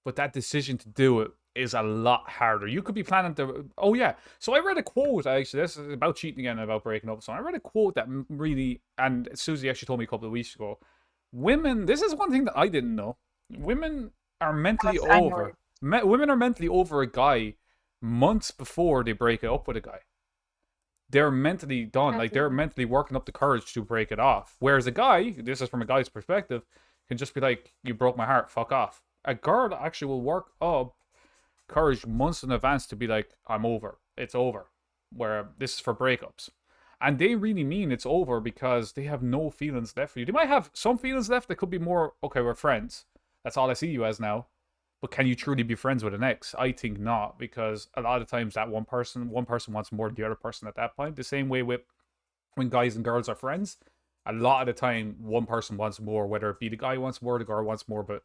but that decision to do it is a lot harder. You could be planning to. Oh yeah. So I read a quote actually. This is about cheating again, about breaking up. So I read a quote that really, and Susie actually told me a couple of weeks ago. Women. This is one thing that I didn't know. Women are mentally Yes, I know over. Women are mentally over a guy months before they break it up with a guy. They're mentally done. Like they're Absolutely. mentally working up the courage to break it off. Whereas a guy, this is from a guy's perspective, can just be like, "You broke my heart. Fuck off." A girl actually will work up courage months in advance to be like, "I'm over. It's over." Where this is for breakups. And they really mean it's over because they have no feelings left for you. They might have some feelings left. They could be more, okay, we're friends. That's all I see you as now. But can you truly be friends with an ex? I think not, because a lot of times that one person wants more than the other person at that point. The same way with when guys and girls are friends. A lot of the time, one person wants more, whether it be the guy wants more, the girl wants more, but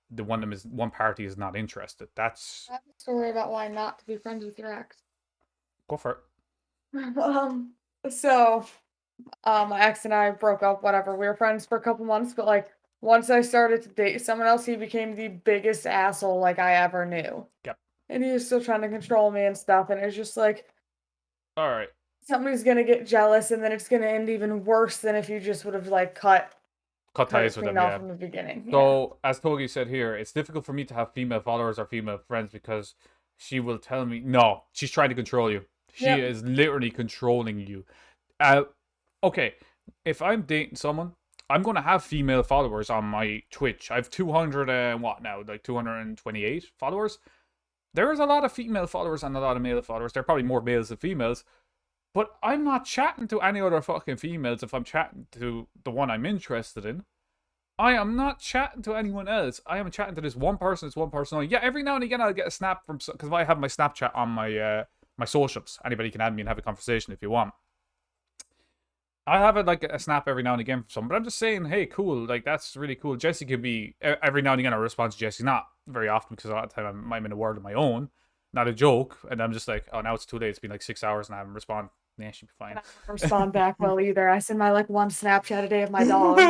one party is not interested. That's I have a story about why not to be friends with your ex. go for it. So my ex and I broke up, whatever. We were friends for a couple months, but like once I started to date someone else, he became the biggest asshole like I ever knew. Yep. And he was still trying to control me and stuff, and it was just like All right. somebody's gonna get jealous, and then it's gonna end even worse than if you just would have like cut Cut it ties with clean them, off yeah. from the beginning. Yeah. So, as Togi said here, it's difficult for me to have female followers or female friends because she will tell me, no, she's trying to control you. She Yep. is literally controlling you. Okay, if I'm dating someone, I'm going to have female followers on my Twitch. I have 200 and what now? Like 228 followers. There's a lot of female followers and a lot of male followers. There are probably more males than females. But I'm not chatting to any other fucking females if I'm chatting to the one I'm interested in. I am not chatting to anyone else. I am chatting to this one person. It's one person only. Yeah, every now and again I'll get a snap from, because I have my Snapchat on my my socials. Anybody can add me and have a conversation if you want. I have a snap every now and again from someone, but I'm just saying, hey, cool, like that's really cool. Jesse could be every now and again I respond to Jesse, not very often because a lot of the time I'm in a world of my own, not a joke, and I'm just like, oh, now it's too late. It's been like 6 hours and I haven't responded. Yeah, she'll be fine. And I don't respond back well either. I send my like one Snapchat a day of my dogs,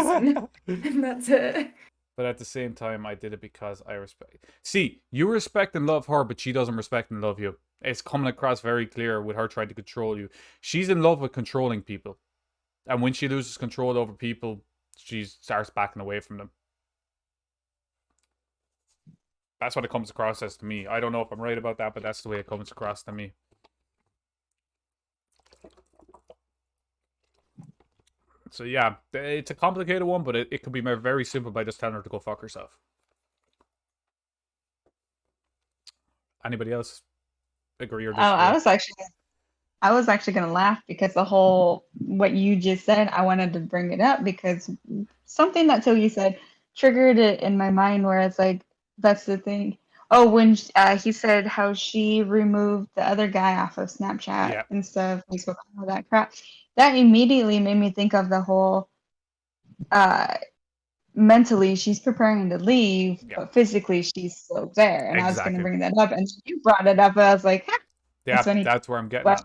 and that's it. But at the same time, I did it because I respect. See, you respect and love her, but she doesn't respect and love you. It's coming across very clear with her trying to control you. She's in love with controlling people. And when she loses control over people, she starts backing away from them. That's what it comes across as to me. I don't know if I'm right about that, but that's the way it comes across to me. So yeah, it's a complicated one, but it could be made very simple by just telling her to go fuck herself. Anybody else agree or Oh, disagree? I was actually gonna laugh because the whole what you just said, I wanted to bring it up because something that Togi said triggered it in my mind where it's like that's the thing. Oh, when he said how she removed the other guy off of Snapchat Yeah, instead of Facebook, all that crap, that immediately made me think of the whole uh mentally she's preparing to leave, yeah, but physically she's still there. And I was gonna exactly. bring that up, and you brought it up, and I was like, "Huh, that's Yeah, funny." that's where I'm getting But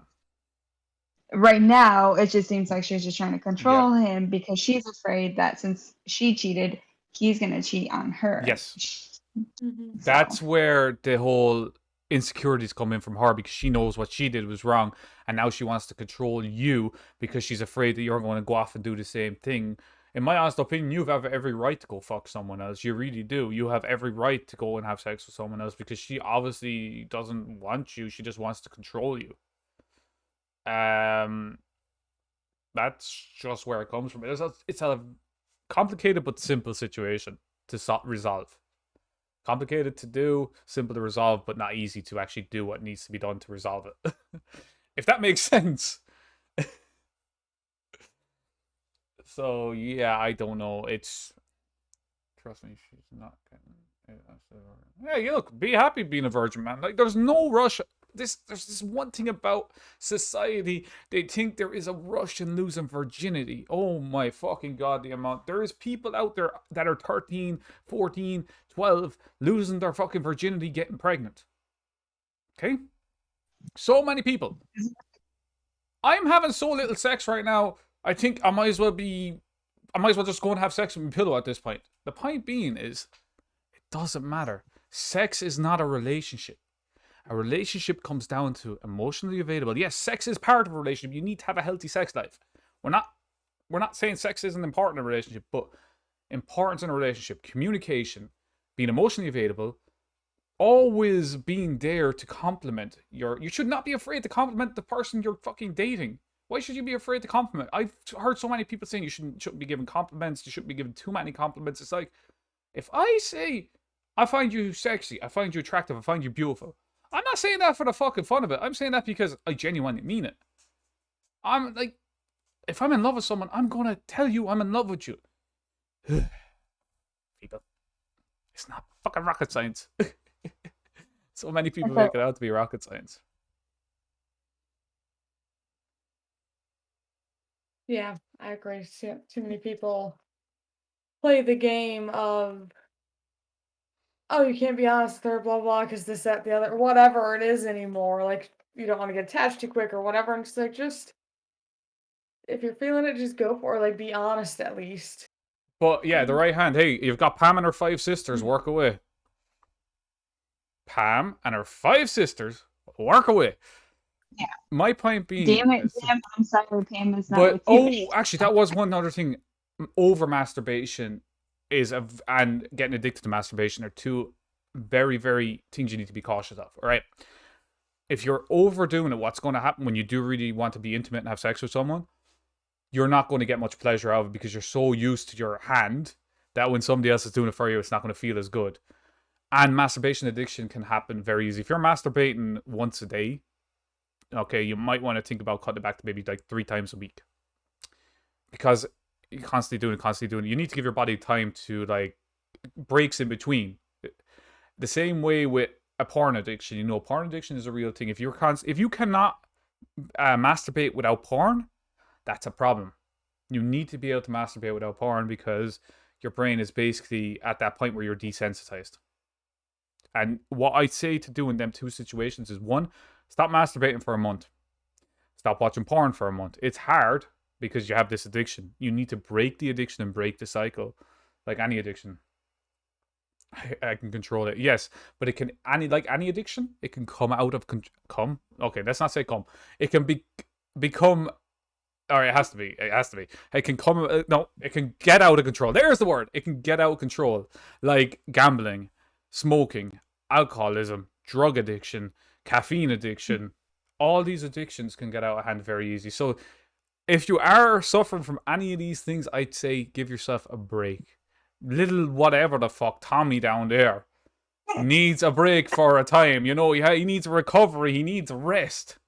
at. right now it just seems like she's just trying to Yeah. control him because she's afraid that since she cheated he's going to cheat on her. Yes. Mm-hmm. So That's where the whole insecurities come in from her because she knows what she did was wrong and now she wants to control you because she's afraid that you're going to go off and do the same thing. In my honest opinion, you have every right to go fuck someone else. You really do. You have every right to go and have sex with someone else because she obviously doesn't want you. She just wants to control you. Um, that's just where it comes from. It's a complicated but simple situation to resolve. Complicated to do, simple to resolve, but not easy to actually do what needs to be done to resolve it. If that makes sense. So yeah, I don't know. It's trust me, she's not getting. Yeah, you look. Be happy being a virgin, man. Like, there's no rush. There's this one thing about society. They think there is a rush in losing virginity. Oh my fucking god, the amount. There is people out there that are 13, 14, 12, losing their fucking virginity, getting pregnant. Okay? So many people. I'm having so little sex right now. I think I might as well just go and have sex with my pillow at this point. The point being is, it doesn't matter. Sex is not a relationship. A relationship comes down to emotionally available. Yes, sex is part of a relationship. You need to have a healthy sex life. We're not saying sex isn't important in a relationship, but importance in a relationship, communication, being emotionally available, always being there to compliment you should not be afraid to compliment the person you're fucking dating. Why should you be afraid to compliment? I've heard so many people saying you shouldn't be giving compliments, you shouldn't be giving too many compliments. It's like, if I say I find you sexy, I find you attractive, I find you beautiful, I'm not saying that for the fucking fun of it. I'm saying that because I genuinely mean it. I'm like, if I'm in love with someone, I'm gonna tell you I'm in love with you. People, it's not fucking rocket science. So many people make it out to be rocket science. Yeah, I agree. Too many people play the game of, oh, you can't be honest with her, blah blah, because this, that, the other, whatever it is anymore. Like, you don't want to get attached too quick or whatever. And it's like, just if you're feeling it, just go for it. Like, be honest at least. But yeah, the right hand. Hey, you've got Pam and her 5 sisters. Work away. Pam and her 5 sisters. Work away. yeah, My point being damn it, is, damn, I'm sorry Pam is not but with you. actually, that was one other thing. Over masturbation and getting addicted to masturbation are two very, very things you need to be cautious of. All right. If you're overdoing it, what's going to happen when you do really want to be intimate and have sex with someone? You're not going to get much pleasure out of it because you're so used to your hand that when somebody else is doing it for you, it's not going to feel as good. And masturbation addiction can happen very easy. If you're masturbating once a day, okay, you might want to think about cutting it back to maybe like 3 times a week. Because you're constantly doing it. You need to give your body time to, like, breaks in between. The same way with a porn addiction. You know, porn addiction is a real thing. If you cannot masturbate without porn, that's a problem. You need to be able to masturbate without porn because your brain is basically at that point where you're desensitized. And what I say to do in them 2 situations is, 1, stop masturbating for a month. Stop watching porn for a month. It's hard because you have this addiction. You need to break the addiction and break the cycle, like any addiction. I can control it. Yes, but it can like any addiction, it can come out of come. Okay, let's not say come. It can become. All right, it has to be. It has to be. It can come. No, it can get out of control. There's the word. It can get out of control, like gambling, smoking, alcoholism, drug addiction, caffeine addiction. All these addictions can get out of hand very easy. So, if you are suffering from any of these things, I'd say give yourself a break. Little whatever the fuck Tommy down there needs a break for a time. You know, he needs a recovery. He needs a rest.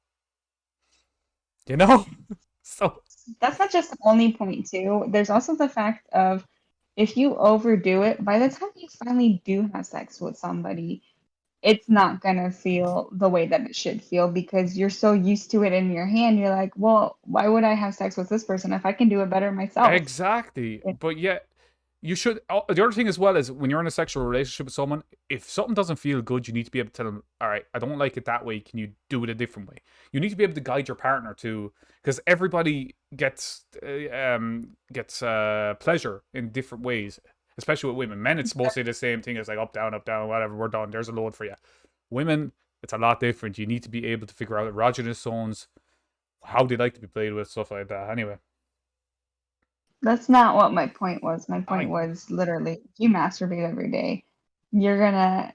You know? So That's not just the only point too. There's also the fact of if you overdo it, by the time you finally do have sex with somebody, it's not gonna feel the way that it should feel because you're so used to it in your hand. You're like, well, why would I have sex with this person if I can do it better myself? exactly. But yet you should. The other thing as well is when you're in a sexual relationship with someone, if something doesn't feel good, you need to be able to tell them, all right, I don't like it that way. Can you do it a different way? You need to be able to guide your partner to, because everybody gets pleasure in different ways, especially with women. Men, it's mostly the same thing as like up, down, whatever. We're done. There's a load for you. Women, it's a lot different. You need to be able to figure out erogenous zones, how they like to be played with, stuff like that. Anyway, That's not what my point was. My I point was literally, if you masturbate every day, you're gonna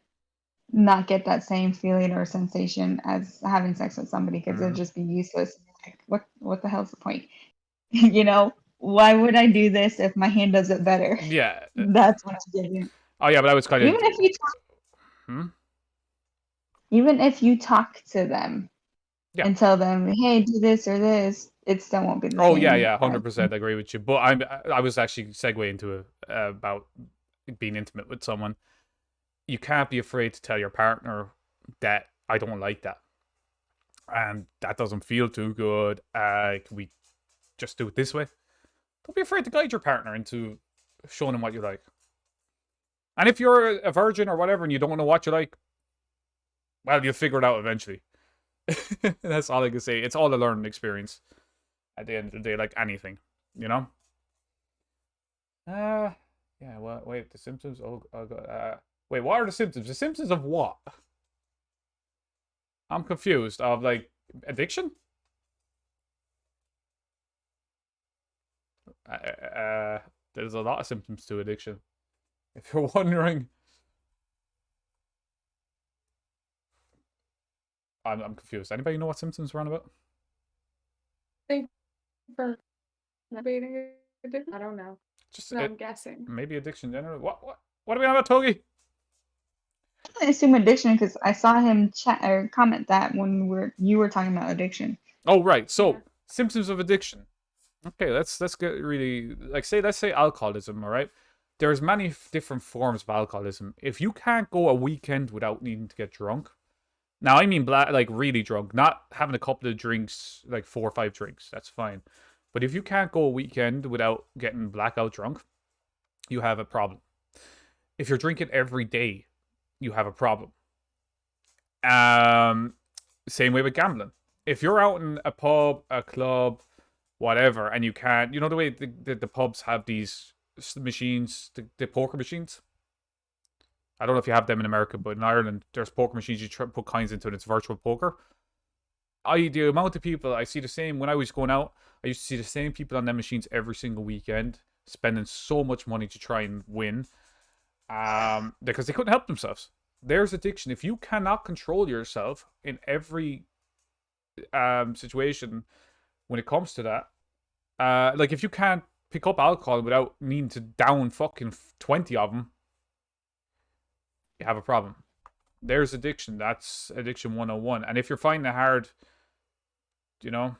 not get that same feeling or sensation as having sex with somebody because it'll Mhm. just be useless. Like, what the hell's the point? You know, why would I do this if my hand does it better? Yeah. That's what I'm getting. Oh yeah, but I was kind of. Even if you talk, Hmm? even if you talk to them Yeah. and tell them, hey, do this or this, it still won't be the Oh same. yeah, 100% agree with you. But I was actually segueing into about being intimate with someone. You can't be afraid to tell your partner that I don't like that, and that doesn't feel too good. Can we just do it this way? Don't be afraid to guide your partner into showing them what you like. And if you're a virgin or whatever and you don't know what you like, well, you'll figure it out eventually. That's all I can say. It's all a learning experience at the end of the day, like anything, you know? Yeah, well, wait, the symptoms? Oh, God, wait, what are the symptoms? The symptoms of what? I'm confused. Of, like, addiction? There's a lot of symptoms to addiction. If you're wondering, I'm confused. Anybody know what symptoms we're on about? For masturbating addiction? I don't know. Just No, I'm guessing. maybe addiction generally. What are we on about, Togi? I assume addiction because I saw him chat or comment that when you were talking about addiction. Oh, right. So, Yeah. symptoms of addiction. Okay, let's get really like let's say alcoholism, all right? There's many different forms of alcoholism. If you can't go a weekend without needing to get drunk, now I mean like really drunk, not having a couple of drinks, like 4 or 5 drinks, that's fine. But if you can't go a weekend without getting blackout drunk, you have a problem. If you're drinking every day, you have a problem. Same way with gambling. If you're out in a pub, a club, whatever, and you can't, you know the way the pubs have these machines, the poker machines. I don't know if you have them in America, but in Ireland, there's poker machines. You put coins into it. It's virtual poker. The amount of people I see the same when I was going out. I used to see the same people on them machines every single weekend, spending so much money to try and win, because they couldn't help themselves. There's addiction. If you cannot control yourself in every situation when it comes to that, like if you can't pick up alcohol without needing to down fucking 20 of them, you have a problem. There's addiction. That's addiction 101. And if you're finding it hard, you know.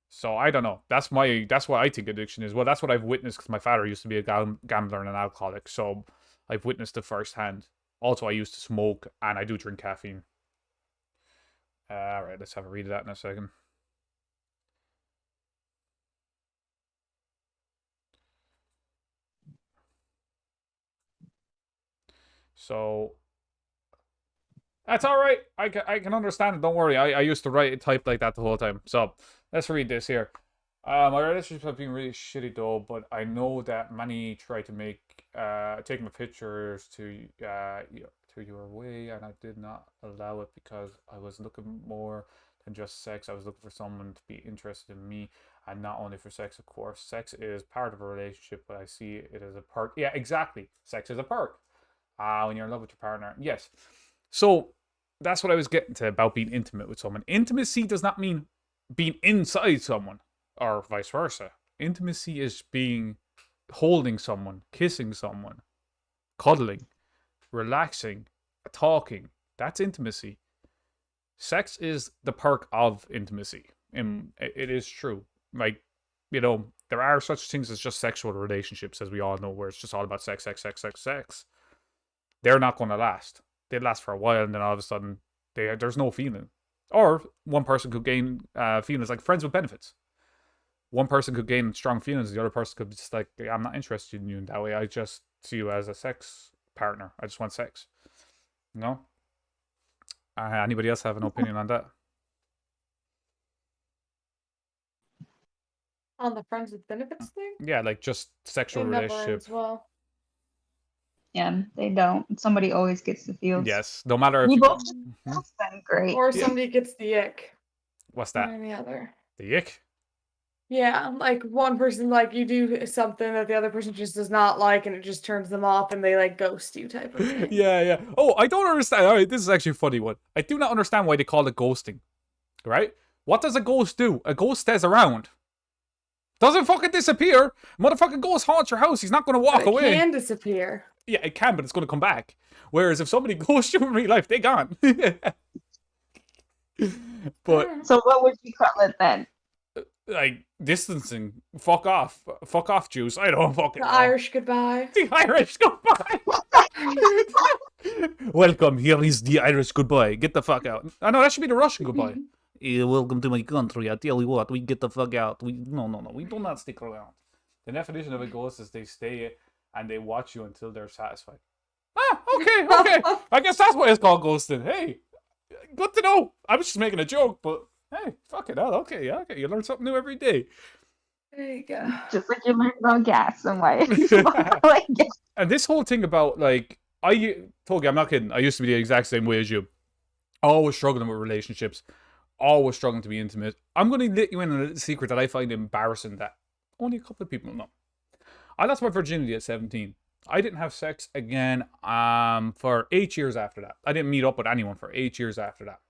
So I don't know. That's what I think addiction is. Well, that's what I've witnessed because my father used to be a gambler and an alcoholic. So I've witnessed it firsthand. Also, I used to smoke and I do drink caffeine. All right, let's have a read of that in a second. So that's all right. I can understand it. Don't worry. I used to type like that the whole time. So let's read this here. My relationships have been really shitty though, but I know that many try to make take my pictures to your way, and I did not allow it because I was looking more than just sex. I was looking for someone to be interested in me, and not only for sex, of course. Sex is part of a relationship, but I see it as a part. Yeah, exactly. Sex is a part. When you're in love with your partner, yes. So that's what I was getting to about being intimate with someone. Intimacy does not mean being inside someone or vice versa. Intimacy is being holding someone, kissing someone, cuddling, relaxing, talking. That's intimacy. Sex is the perk of intimacy. And it is true. Like, there are such things as just sexual relationships, as we all know, where it's just all about sex, sex, sex, sex, sex. They're not going to last. They last for a while, and then all of a sudden, there's no feeling. Or one person could gain feelings like friends with benefits. One person could gain strong feelings, the other person could be just like, I'm not interested in you in that way. I just see you as a sex partner. I just want sex. No? Anybody else have an opinion on that? On the friends with benefits thing? Yeah, like just sexual It never relationship. ends well. Yeah, they don't. Somebody always gets the feels. Yes, no matter if We you. both Mhm. that's been great. Or Yeah. somebody gets the ick. What's One that? or the other. The ick? Yeah, like one person, like you do something that the other person just does not like, and it just turns them off, and they like ghost you type of thing. Yeah. Oh, I don't understand. All right, this is actually a funny one. I do not understand why they call it ghosting. Right? What does a ghost do? A ghost stays around. Doesn't fucking disappear. Motherfucking ghost haunts your house. He's not going to walk But it away. can disappear. Yeah, it can, but it's going to come back. Whereas if somebody ghosts you in real life, they gone. But So what would you call it then? like distancing, fuck off, Jews. I don't fucking The know. Irish goodbye. The Irish goodbye. Welcome. Here is the Irish goodbye. Get the fuck out. I know that should be the Russian goodbye. Welcome to my country. I tell you what, we get the fuck out. No. We do not stick around. The definition of a ghost is they stay and they watch you until they're satisfied. Okay. I guess that's why it's called ghosting. Hey, good to know. I was just making a joke, but hey, fuck it out. Okay. You learn something new every day. There you go. Just like you learned about gas and why. And this whole thing about like, I told you, I'm not kidding. I used to be the exact same way as you. Always struggling with relationships. Always struggling to be intimate. I'm going to let you in on a little secret that I find embarrassing that only a couple of people know. I lost my virginity at 17. I didn't have sex again for 8 years after that. I didn't meet up with anyone for 8 years after that.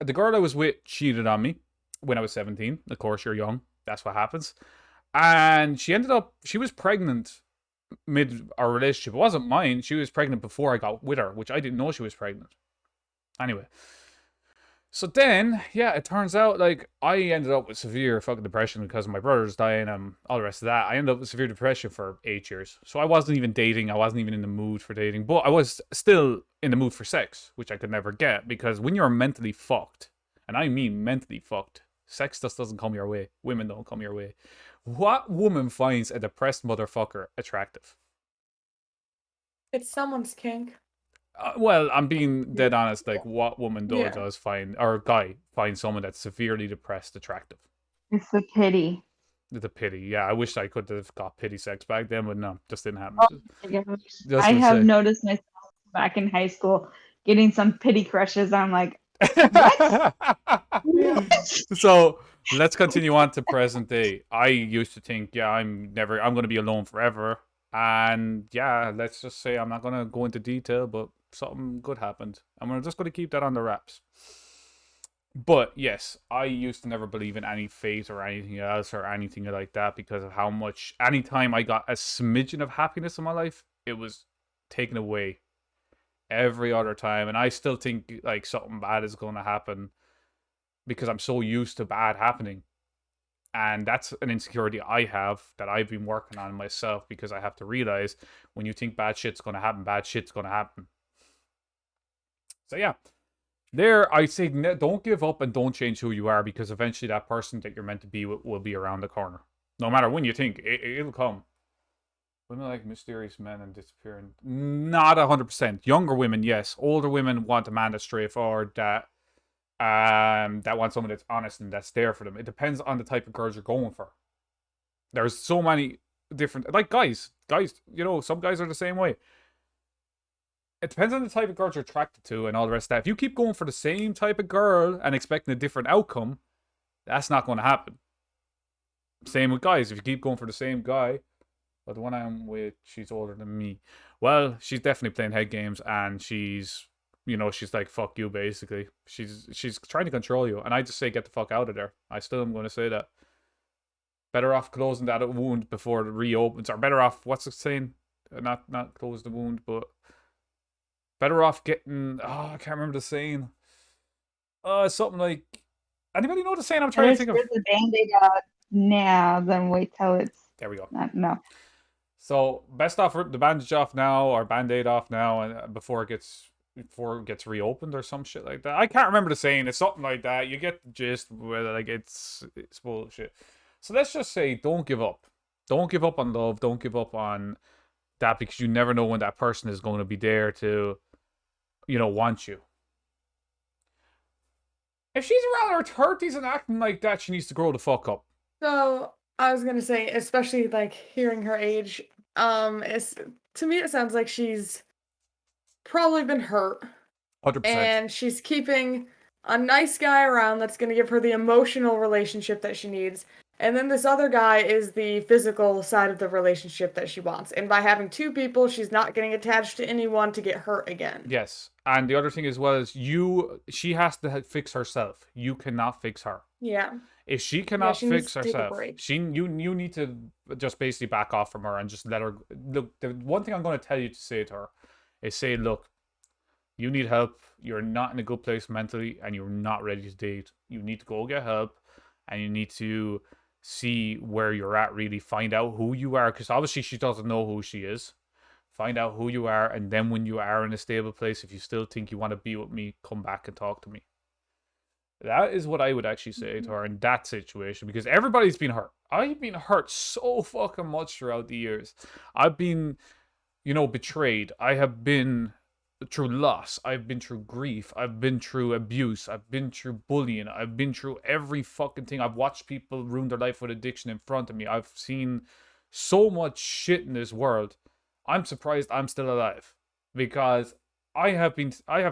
The girl I was with cheated on me when I was 17. Of course, you're young. That's what happens. And she was pregnant mid our relationship. It wasn't mine. She was pregnant before I got with her, which I didn't know she was pregnant. Anyway. So then, yeah, it turns out, like, I ended up with severe fucking depression because my brother's dying and all the rest of that. I ended up with severe depression for 8 years. So I wasn't even dating. I wasn't even in the mood for dating. But I was still in the mood for sex, which I could never get. Because when you're mentally fucked, and I mean mentally fucked, sex just doesn't come your way. Women don't come your way. What woman finds a depressed motherfucker attractive? It's someone's kink. Well, I'm being dead honest. Like, what woman Yeah. does find, or guy finds someone that's severely depressed attractive? It's the pity. The pity. Yeah, I wish I could have got pity sex back then, but no, just didn't happen. I have noticed myself back in high school getting some pity crushes. I'm like, So let's continue on to present day. I used to think, yeah, I'm going to be alone forever. And yeah, let's just say I'm not going to go into detail, but something good happened. And we're just going to keep that on the wraps. But yes, I used to never believe in any fate or anything else or anything like that because of how much, anytime I got a smidgen of happiness in my life, it was taken away every other time. And I still think like something bad is going to happen because I'm so used to bad happening. And that's an insecurity I have that I've been working on myself because I have to realize when you think bad shit's going to happen, bad shit's going to happen. So yeah, there I say don't give up and don't change who you are because eventually that person that you're meant to be will be around the corner. No matter when you think, it'll come. Women like mysterious men and disappearing. Not 100%. Younger women, yes. Older women want a man that's straightforward, that that want someone that's honest and that's there for them. It depends on the type of girls you're going for. There's so many different, like guys, some guys are the same way. It depends on the type of girls you're attracted to and all the rest of that. If you keep going for the same type of girl and expecting a different outcome, that's not going to happen. Same with guys. If you keep going for the same guy, but the one I'm with, she's older than me. Well, she's definitely playing head games, and she's like, fuck you, basically. She's trying to control you, and I just say, get the fuck out of there. I still am going to say that. Better off closing that wound before it reopens, or better off, what's it saying? Not close the wound, but better off getting, I can't remember the saying. Something like, anybody know the saying I'm trying to think of? Rip the Band-Aid out now, then wait till it's There we go. no. So best off rip the bandage off now, or Band-Aid off now, and before it gets reopened or some shit like that. I can't remember the saying. It's something like that. You get the gist. Where like it's bullshit. So let's just say, don't give up. Don't give up on love. Don't give up on that, because you never know when that person is going to be there to, want you. If she's around her 30s and acting like that, she needs to grow the fuck up. So I was gonna say, especially like hearing her age, to me it sounds like she's probably been hurt, 100%. and she's keeping a nice guy around that's gonna give her the emotional relationship that she needs. And then this other guy is the physical side of the relationship that she wants. And by having two people, she's not getting attached to anyone to get hurt again. Yes. And the other thing as well is she has to fix herself. You cannot fix her. Yeah. If she cannot she needs fix to take a herself, break. you need to just basically back off from her and just let her. Look, the one thing I'm going to tell you to say to her is say, look, you need help. You're not in a good place mentally, and you're not ready to date. You need to go get help, and you need to see where you're at, really find out who you are, because obviously she doesn't know who she is. Find out who you are, and then when you are in a stable place, if you still think you want to be with me, come back and talk to me. That is what I would actually say to her in that situation, because everybody's been hurt. I've been hurt so fucking much throughout the years. I've been, betrayed. I have been through loss. I've been through grief. I've been through abuse. I've been through bullying. I've been through every fucking thing. I've watched people ruin their life with addiction in front of me. I've seen so much shit in this world. I'm surprised I'm still alive, because I have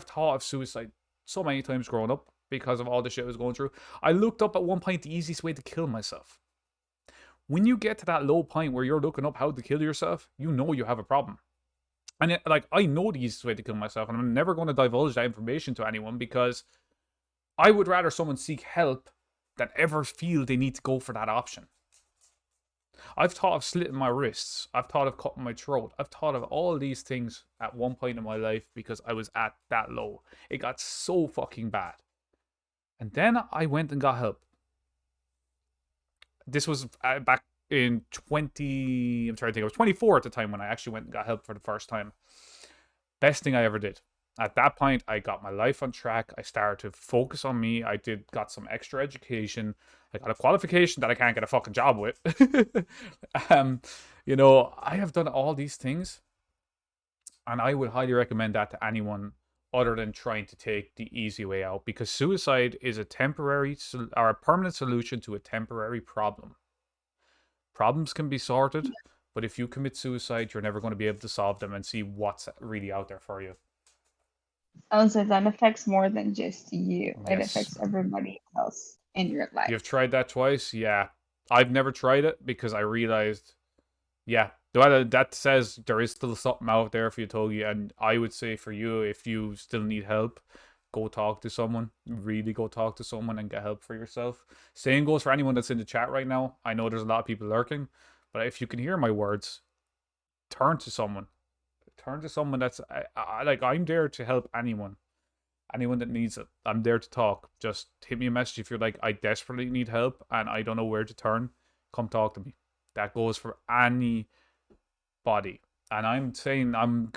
thought of suicide so many times growing up because of all the shit I was going through. I looked up at one point the easiest way to kill myself. When you get to that low point where you're looking up how to kill yourself, you know you have a problem. And I know the easiest way to kill myself, and I'm never going to divulge that information to anyone, because I would rather someone seek help than ever feel they need to go for that option. I've thought of slitting my wrists. I've thought of cutting my throat. I've thought of all these things at one point in my life because I was at that low. It got so fucking bad. And then I went and got help. This was back in I'm trying to think, I was 24 at the time when I actually went and got help for the first time. Best thing I ever did. At that point, I got my life on track. I started to focus on me. I got some extra education. I got a qualification that I can't get a fucking job with. I have done all these things, and I would highly recommend that to anyone other than trying to take the easy way out, because suicide is a temporary or a permanent solution to a temporary problem. Problems can be sorted, but if you commit suicide, you're never going to be able to solve them and see what's really out there for you. So that affects more than just you. It Yes. affects everybody else in your life. You've tried that twice? Yeah. I've never tried it because I realized, yeah, that says there is still something out there for you, Togi. And I would say for you, if you still need help, go talk to someone. Really go talk to someone and get help for yourself. Same goes for anyone that's in the chat right now. I know there's a lot of people lurking, but if you can hear my words, turn to someone. Turn to someone that's I'm there to help anyone that needs it. I'm there to talk. Just hit me a message if you're like, I desperately need help and I don't know where to turn. Come talk to me. That goes for anybody. And I'm saying I'm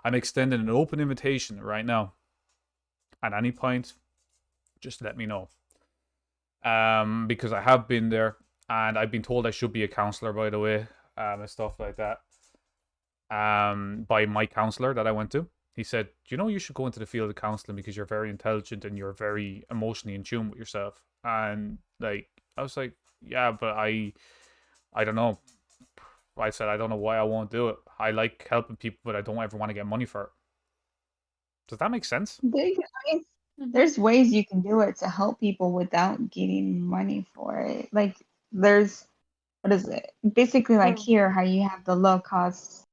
extending an open invitation right now. At any point, just let me know. Because I have been there, and I've been told I should be a counselor, by the way, and stuff like that. By my counselor that I went to. He said, "You know, you should go into the field of counseling because you're very intelligent and you're very emotionally in tune with yourself." And like, I was like, "Yeah, but I don't know." I said, "I don't know why I won't do it. I like helping people, but I don't ever want to get money for it." Does that make sense? I mean, Mhm. there's ways you can do it to help people without getting money for it. Like there's what is it? Basically like Oh, here how you have the low cost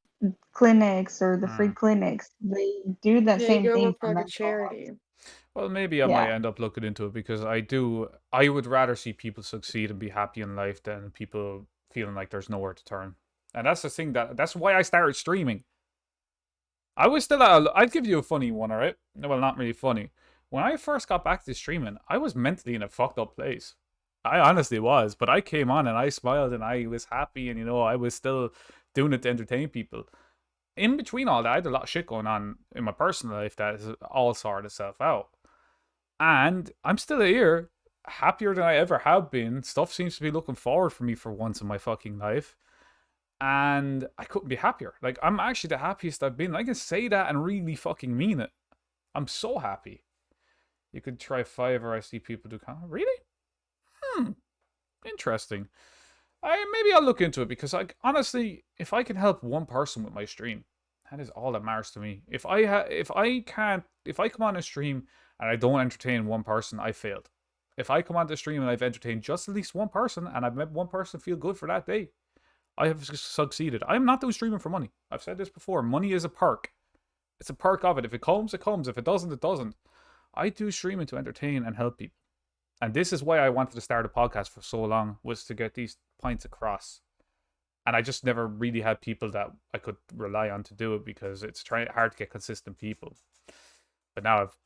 clinics or the free Hmm. clinics. They do the yeah, you same go thing work for for like a mental health. charity. Well, maybe I might Yeah. end up looking into it because I would rather see people succeed and be happy in life than people feeling like there's nowhere to turn. And that's the thing that's why I started streaming. I was still I'd give you a funny one, alright? Well, not really funny. When I first got back to streaming, I was mentally in a fucked up place. I honestly was, but I came on and I smiled and I was happy and I was still doing it to entertain people. In between all that, I had a lot of shit going on in my personal life that has all sorted itself out. And I'm still here, happier than I ever have been. Stuff seems to be looking forward for me for once in my fucking life. And I couldn't be happier. Like, I'm actually the happiest I've been. I can say that and really fucking mean it. I'm so happy. You could try Fiverr. I see people do. Really? Hmm. Interesting. Maybe I'll look into it because, like, honestly, if I can help one person with my stream, that is all that matters to me. If I come on a stream and I don't entertain one person, I failed. If I come on the stream and I've entertained just at least one person and I've made one person feel good for that day, I have succeeded. I'm not doing streaming for money. I've said this before. Money is a perk. It's a perk of it. If it comes, it comes. If it doesn't, it doesn't. I do streaming to entertain and help people. And this is why I wanted to start a podcast for so long, was to get these points across. And I just never really had people that I could rely on to do it because it's hard to get consistent people. But now I've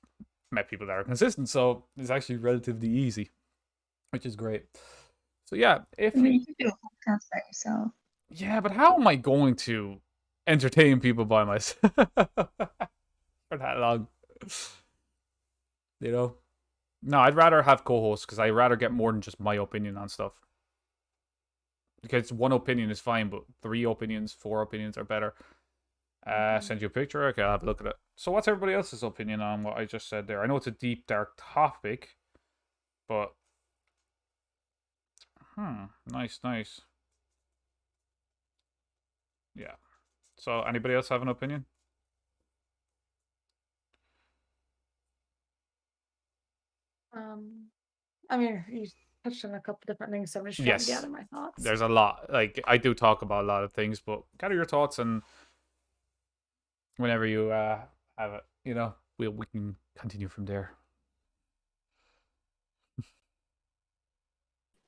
met people that are consistent, so it's actually relatively easy, which is great. So yeah, if I mean, you you can do a podcast by yourself. yeah, but how am I going to entertain people by myself for that long? You know? No, I'd rather have co-hosts because I'd rather get more than just my opinion on stuff. Because one opinion is fine, but 3 opinions, 4 opinions are better. Send you a picture. Okay, I'll have a look at it. So, what's everybody else's opinion on what I just said there? I know it's a deep, dark topic, but nice, nice. Yeah. So, anybody else have an opinion? I mean, you touched on a couple different things, so I'm just trying to Yes. gather my thoughts. There's a lot. Like I do talk about a lot of things, but gather your thoughts and whenever you have it, we can continue from there.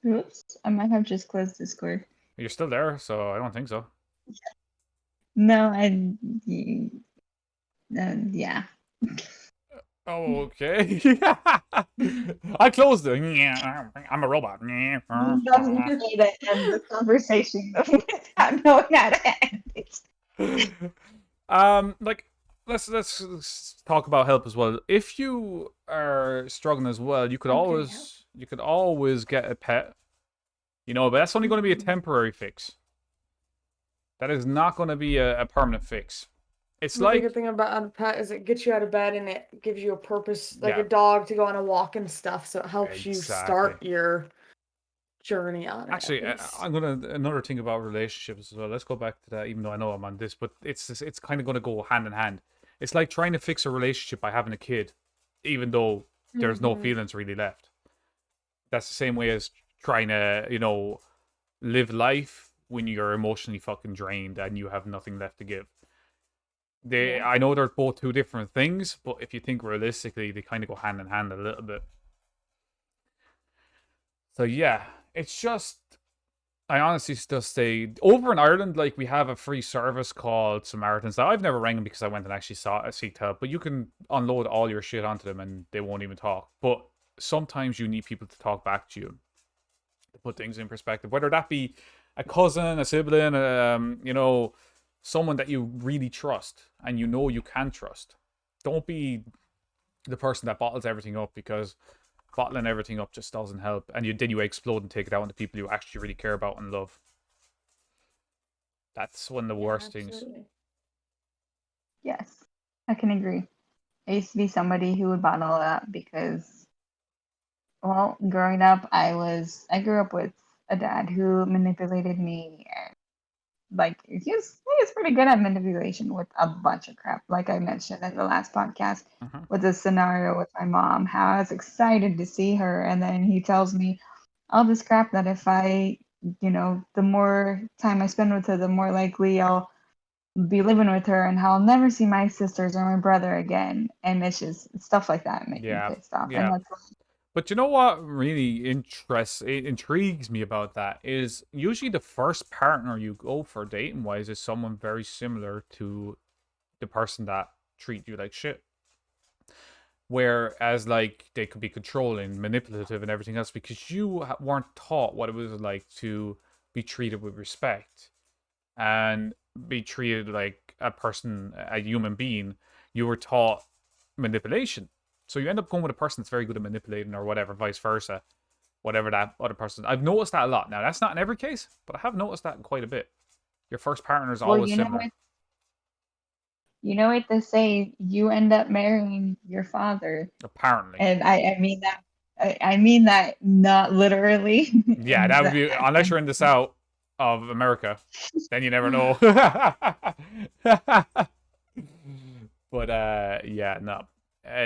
Oops, I might have just closed Discord. You're still there, so I don't think so. No, yeah. Oh, okay. I closed it. I'm a robot. You don't need to end the conversation without knowing how to end it. Like let's talk about help as well. If you are struggling as well, Okay, you could always get a pet. But that's only going to be a Mhm. temporary fix. That is not going to be a permanent fix. It's The good like thing about a pet is it gets you out of bed and it gives you a purpose, like yeah, a dog to go on a walk and stuff. So it helps you exactly. start your journey on it Actually, at least. I'm gonna another thing about relationships as well. Let's go back to that, even though I know I'm on this, but it's kind of gonna go hand in hand. It's like trying to fix a relationship by having a kid, even though there's no Mhm. feelings really left. That's the same way as trying to, live life when you're emotionally fucking drained and you have nothing left to give. Yeah. I know they're both two different things, but if you think realistically, they kind of go hand in hand a little bit. So yeah, it's just I honestly still say over in Ireland, like we have a free service called Samaritans. Now I've never rang them because I went and actually seeked help, but you can unload all your shit onto them and they won't even talk. But sometimes you need people to talk back to you to put things in perspective, whether that be a cousin, a sibling, someone that you really trust and you can trust. Don't be the person that bottles everything up because bottling everything up just doesn't help, and then you explode and take it out on the people you actually really care about and love. That's one of the Yeah, worst things. absolutely. Yes. I can agree. I used to be somebody who would bottle it up because, well, growing up, I grew up with a dad who manipulated me, and like he was pretty good at manipulation with a bunch of crap. Like I mentioned in the last podcast Mhm. with the scenario with my mom, how I was excited to see her, and then he tells me all this crap that if I, the more time I spend with her, the more likely I'll be living with her, and how I'll never see my sisters or my brother again. And it's just stuff like that make me Yeah, pissed off. And yeah. that's But you know what really intrigues me about that is usually the first partner you go for dating wise is someone very similar to the person that treat you like shit. Whereas like they could be controlling, manipulative, and everything else because you weren't taught what it was like to be treated with respect and be treated like a person, a human being. You were taught manipulation. So you end up going with a person that's very good at manipulating or whatever, vice versa. Whatever that other person. I've noticed that a lot. Now, that's not in every case, but I have noticed that quite a bit. Your first partner is well, always similar. what they say, you end up marrying your father. Apparently. And I mean that I mean that not literally. Yeah, And that would be, unless you're in the south of America, then you never know. But yeah, no.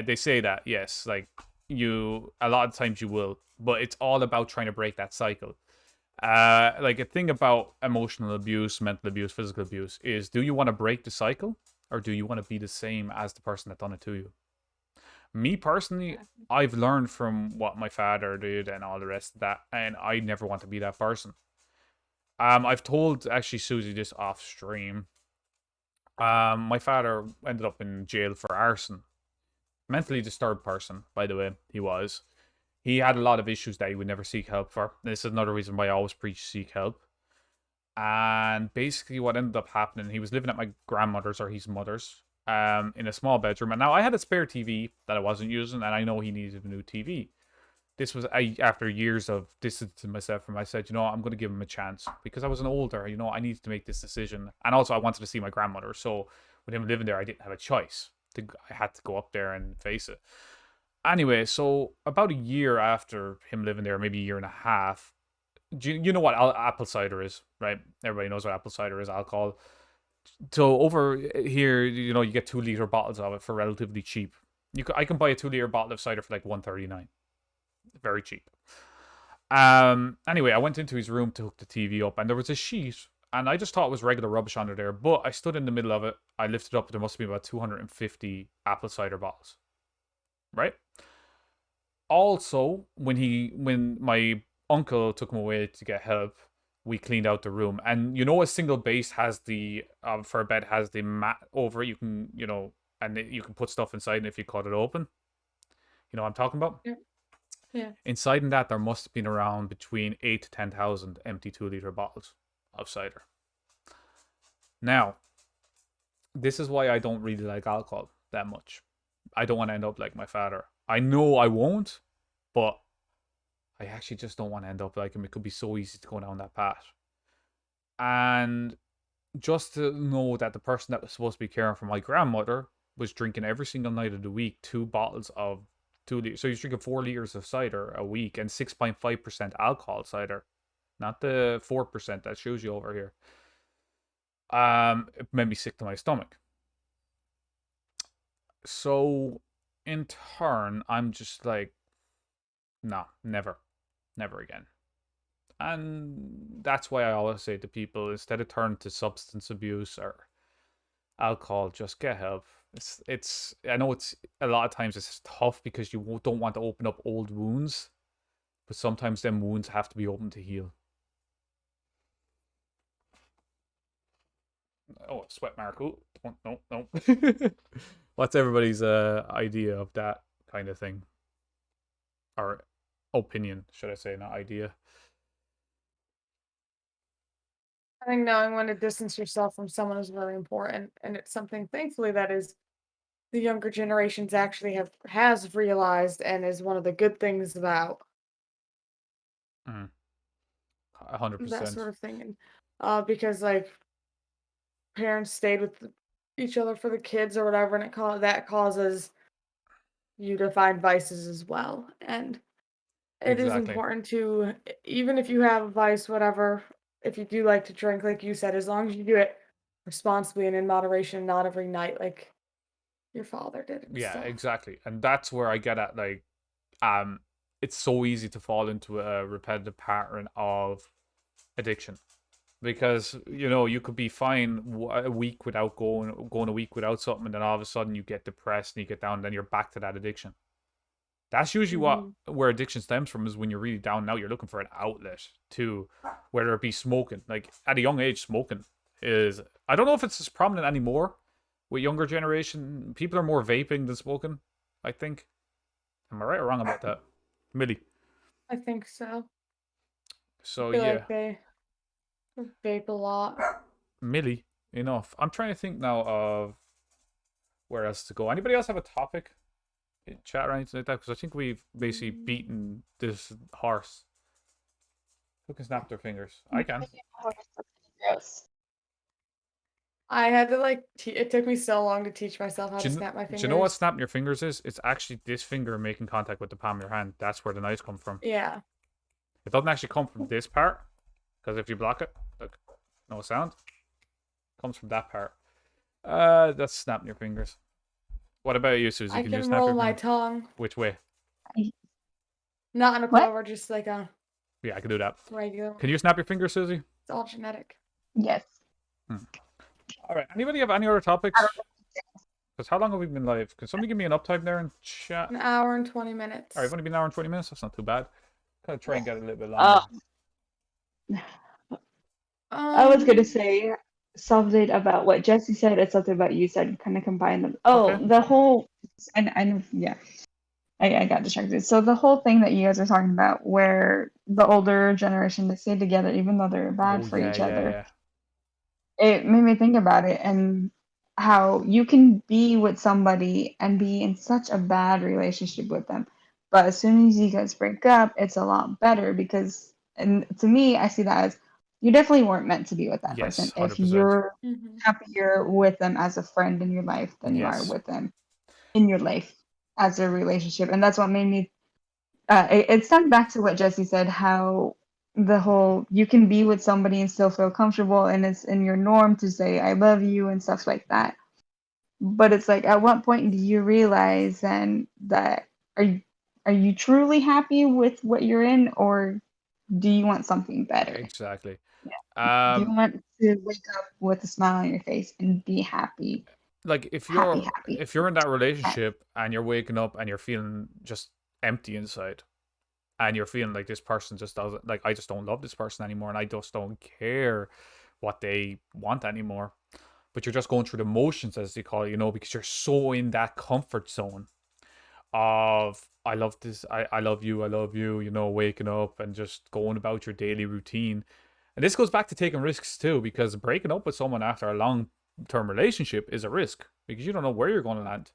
They say that, yes, like a lot of times you will, but it's all about trying to break that cycle. Like a thing about emotional abuse, mental abuse, physical abuse is, do you want to break the cycle or do you want to be the same as the person that done it to you? Me personally, I've learned from what my father did and all the rest of that, and I never want to be that person. I've told actually Susie this off stream. My father ended up in jail for arson. Mentally disturbed person, by the way, he was. He had a lot of issues that he would never seek help for. This is another reason why I always preach seek help. And basically, what ended up happening, he was living at my grandmother's or his mother's, in a small bedroom. And now I had a spare TV that I wasn't using, and I know he needed a new TV. This was after years of distancing myself from. I said, I'm going to give him a chance because I was an older. I needed to make this decision, and also I wanted to see my grandmother. So with him living there, I didn't have a choice. I had to go up there and face it. Anyway, so about a year after him living there, maybe a year and a half, you know what apple cider is, right? Everybody knows what apple cider is, alcohol. So over here, you get 2 liter bottles of it for relatively cheap. I can buy a 2 liter bottle of cider for like $1.39, very cheap. Anyway, I went into his room to hook the TV up, and there was a sheet, and I just thought it was regular rubbish under there. But I stood in the middle of it. I lifted up. There must be about 250 apple cider bottles, right? Also, when my uncle took him away to get help, we cleaned out the room. And a single base has the for a bed has the mat over it. You can and you can put stuff inside, and if you cut it open, you know what I'm talking about. Yeah. Yeah. Inside in that, there must have been around between 8 to 10,000 empty 2 liter bottles of cider. Now, this is why I don't really like alcohol that much. I don't want to end up like my father. I know I won't, but I actually just don't want to end up like him. It could be so easy to go down that path. And just to know that the person that was supposed to be caring for my grandmother was drinking every single night of the week 2 bottles of 2 liters. So he's drinking 4 liters of cider a week and 6.5% alcohol cider, not the 4% that shows you over here. It made me sick to my stomach. So in turn, I'm just like, nah, never again. And that's why I always say to people, instead of turning to substance abuse or alcohol, just get help. It's I know it's a lot of times it's tough because you don't want to open up old wounds, but sometimes them wounds have to be open to heal. Oh, sweat mark. Oh, no. What's everybody's idea of that kind of thing? Or opinion, should I say, not idea. I think knowing when to distance yourself from someone is really important, and it's something, thankfully, that is the younger generations actually has realized, and is one of the good things about 100%. that sort of thing. And because like parents stayed with each other for the kids or whatever, and that causes you to find vices as well. And it is Exactly. important to, even if you have a vice, whatever, if you do like to drink, like you said, as long as you do it responsibly and in moderation, not every night like your father did and Yeah, stuff. exactly. And that's where I get at, like, it's so easy to fall into a repetitive pattern of addiction. Because, you know, you could be fine a week without going a week without something, and then all of a sudden you get depressed and you get down, and then you're back to that addiction. That's usually Mhm. where addiction stems from, is when you're really down. Now you're looking for an outlet to, whether it be smoking. Like at a young age, smoking is, I don't know if it's as prominent anymore with younger generation. People are more vaping than smoking, I think. Am I right or wrong about that, Millie? I think so. I So feel yeah, like they vape a lot. Millie. Enough. I'm trying to think now of where else to go. Anybody else have a topic in chat or anything like that? Because I think we've basically beaten this horse. Who can snap their fingers? I can. Gross. I had to like, it took me so long to teach myself how Do to you, snap my do you know what fingers. snapping your fingers is? It's actually this finger making contact with the palm of your hand. That's where the knives come from. Yeah. It doesn't actually come from this part, because if you block it, look, no sound. It comes from that part. That's snapping your fingers. What about you, Susie? I Can you can snap roll your my fingers? tongue. Which way? Not in a What? clover, just like a Yeah, I can do that. regular. Can you snap your fingers, Susie? It's all genetic. Yes. All right. Anybody have any other topics? Because how long have we been live? Can somebody give me an uptime there in chat? An hour and 20 minutes. All right, I've only been an hour and 20 minutes. That's not too bad. Kind of try and get it a little bit longer. I was gonna Um, say something about what Jesse said and something about you said, kind of combine them. Oh, Okay. the whole, I know, yeah, I got distracted. So the whole thing that you guys are talking about, where the older generation, they stay together even though they're bad Oh for yeah, each yeah, other. yeah. It made me think about it and how you can be with somebody and be in such a bad relationship with them, but as soon as you guys break up, it's a lot better because, and to me, I see that as you definitely weren't meant to be with that person Yes, if 100%. you're mhm. happier with them as a friend in your life than you are Yes. with them in your life as a relationship. And that's what made me it stems back to what Jesse said, how the whole you can be with somebody and still feel comfortable and it's in your norm to say I love you and stuff like that. But it's like at what point do you realize then that are you truly happy with what you're in, or do you want something better? Exactly. Do you want to wake up with a smile on your face and be happy, Like if happy, you're happy? if you're in that happy. relationship and you're waking up and you're feeling just empty inside, and you're feeling like this person just doesn't, like, I just don't love this person anymore, and I just don't care what they want anymore. But you're just going through the motions, as they call it, because you're so in that comfort zone of I love this, I love you, waking up and just going about your daily routine. And this goes back to taking risks too, because breaking up with someone after a long term relationship is a risk because you don't know where you're going to land.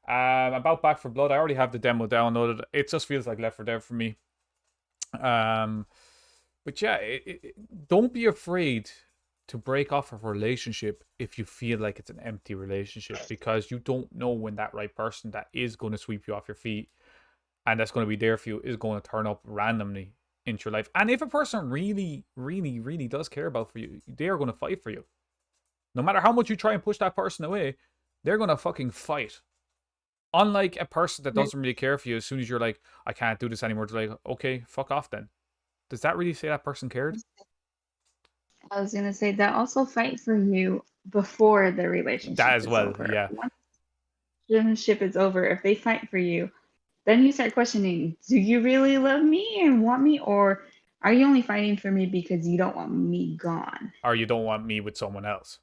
About Back for Blood, I already have the demo downloaded. It just feels like Left 4 Dead for me. But yeah, don't be afraid to break off a relationship if you feel like it's an empty relationship, because you don't know when that right person that is going to sweep you off your feet and that's going to be there for you is going to turn up randomly into your life. And if a person really, really, really does care about for you, they are going to fight for you. No matter how much you try and push that person away, they're going to fucking fight. Unlike a person that doesn't really care for you, as soon as you're like, I can't do this anymore, they're like, okay, fuck off then. Does that really say that person cared? I was gonna say that also fight for you before the That relationship as is well, over. yeah. Once the relationship is over, if they fight for you, then you start questioning, do you really love me and want me, or are you only fighting for me because you don't want me gone? Or you don't want me with someone else.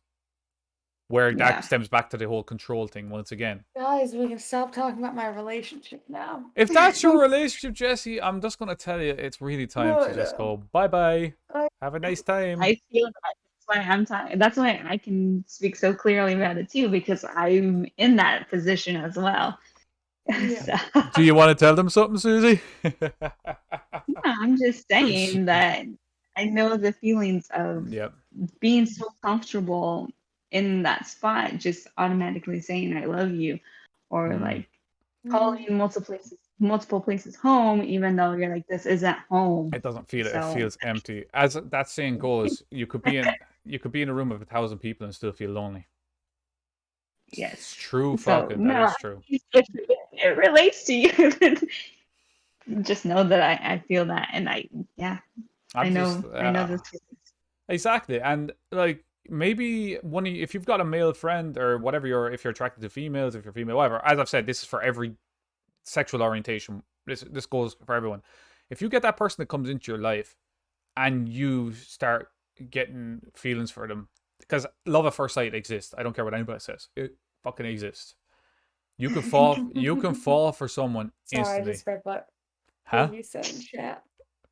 Where that Yeah. stems back to the whole control thing once again. Guys, we can stop talking about my relationship now. If that's your relationship, Jesse, I'm just going to tell you it's really time to just go bye-bye. Have a nice time. I feel that. That's why I'm talking. That's why I can speak so clearly about it too, because I'm in that position as well. Yeah. So, Do you want to tell them something, Susie? yeah, I'm just saying that I know the feelings of Yep. being so comfortable in that spot just automatically saying I love you, or Mm. like calling you multiple places home, even though you're like, this isn't home. It doesn't feel it. It So feels empty. As that saying goes, you could be in a room of 1,000 people and still feel lonely. It's yes. true, So fucking. That no, is true. it relates to you. Just know that I feel that, and I I'm know just I know this. exactly, and like maybe if you've got a male friend or whatever, if you're attracted to females, if you're female, whatever. As I've said, this is for every sexual orientation. This goes for everyone. If you get that person that comes into your life and you start getting feelings for them, because love at first sight exists. I don't care what anybody says. It fucking exists. You can fall for someone Sorry, I instantly. just read what Huh? you said in chat.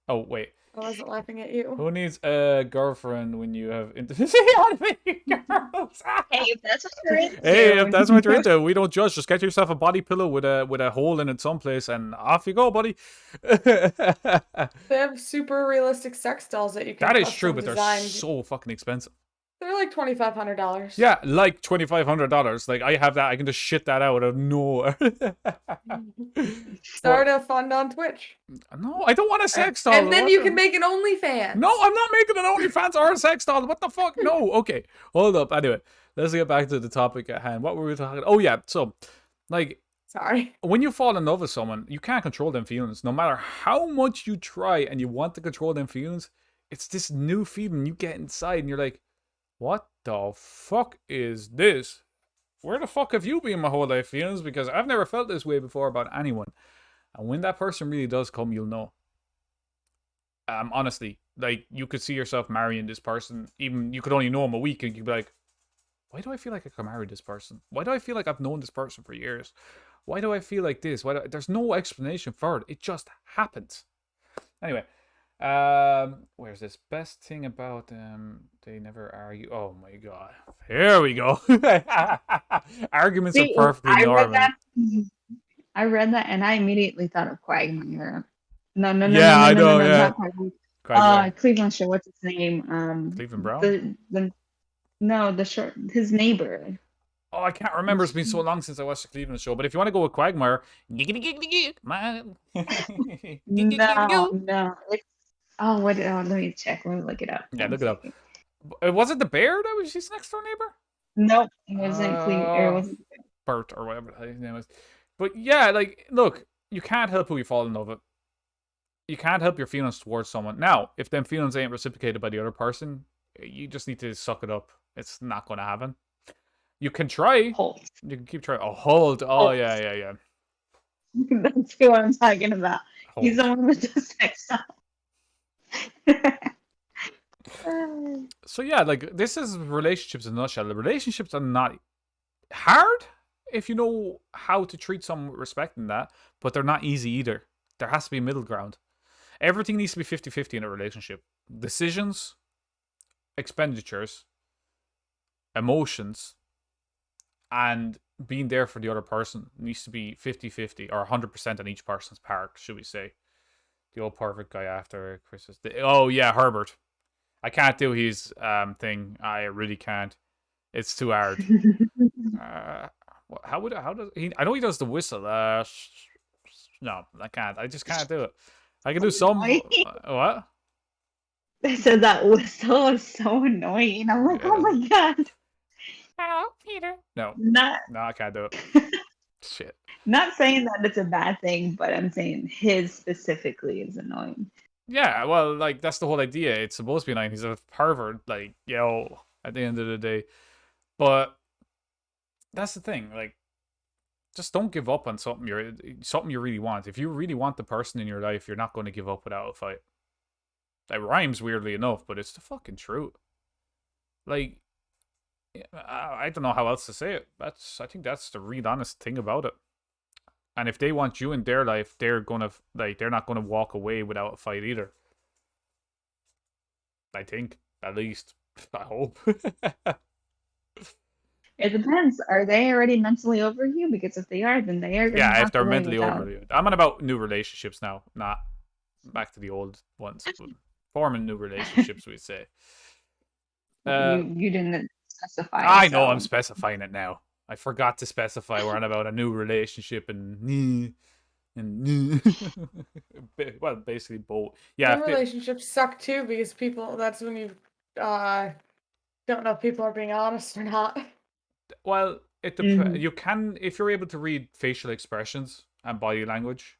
Oh wait. I wasn't laughing at you. Who needs a girlfriend when you have intimacy on me, girls? Hey, if that's what you're into. Hey, if that's what you're into, we don't judge. Just get yourself a body pillow with a hole in it someplace, and off you go, buddy. They have super realistic sex dolls that you can. That is true, but they're design. so fucking expensive. They're like $2,500. Yeah, like $2,500. Like I have that, I can just shit that out of nowhere. Start a fund on Twitch. No, I don't want a sex doll. And then What you the- can make an OnlyFans. No, I'm not making an OnlyFans or a sex doll. What the fuck? No. Okay, hold up. Anyway, let's get back to the topic at hand. What were we talking? Oh yeah, so like Sorry. when you fall in love with someone, you can't control them feelings. No matter how much you try and you want to control them feelings, it's this new feeling you get inside, and you're like, "What the fuck is this? Where the fuck have you been my whole life, feelings? Because I've never felt this way before about anyone." And when that person really does come, you'll know. Honestly, like you could see yourself marrying this person. Even you could only know him a week, and you'd be like, "Why do I feel like I could marry this person? Why do I feel like I've known this person for years? Why do I feel like this? There's no explanation for it. It just happens." Anyway, where's this? Best thing about them, they never argue. Oh my god, here we go. Arguments See, are perfectly normal. I read that and I immediately thought of Quagmire. No, Yeah, I know, yeah. not Quagmire. Quagmire. Cleveland show. What's his name? Cleveland Brown? His neighbor. Oh, I can't remember. It's been so long since I watched the Cleveland show. But if you want to go with Quagmire, man. No. Let me check. Let me look it up. Yeah, look it up. Was it the bear that was his next door neighbor? Nope, it wasn't Cleveland. It wasn't. Bert or whatever his name was. But yeah, like, look, you can't help who you fall in love with. You can't help your feelings towards someone. Now, if them feelings ain't reciprocated by the other person, you just need to suck it up. It's not going to happen. You can try. Holt. You can keep trying. Oh, Holt. Oh, yeah. That's who I'm talking about. Holt. He's the one with the sex doll. So yeah, like this is relationships in a nutshell. The relationships are not hard if you know how to treat someone with respect in that, but they're not easy either. There has to be a middle ground. Everything needs to be 50-50 in a relationship. Decisions, expenditures, emotions, and being there for the other person needs to be 50-50 or 100% on each person's part, should we say. The old perfect guy after Christmas. Oh yeah, Herbert. I can't do his thing. I really can't. It's too hard. How does he? I know he does the whistle. No, I can't. I just can't do it. I can do some. What? They said that whistle is so annoying. I'm like, oh my god. Hello, Peter. No, I can't do it. Shit. Not saying that it's a bad thing, but I'm saying his specifically is annoying. Yeah, well, like that's the whole idea. It's supposed to be annoying. He's a pervert, like, at the end of the day. But that's the thing, like, just don't give up on something you really want. If you really want the person in your life, you're not going to give up without a fight. It rhymes weirdly enough, but it's the fucking truth. Like, I don't know how else to say it. I think that's the real honest thing about it. And if they want you in their life, they're not gonna walk away without a fight either. I think, at least. I hope. It depends. Are they already mentally over you? Because if they are, then they are. Yeah, if they're mentally over you. I'm on about new relationships now, not back to the old ones. But forming new relationships, we'd say. You didn't specify. I know I'm So specifying it now. I forgot to specify we're on about a new relationship and well, basically both. Yeah, Some relationships suck too because that's when you don't know if people are being honest or not. well, it mhm. you can, if you're able to read facial expressions and body language,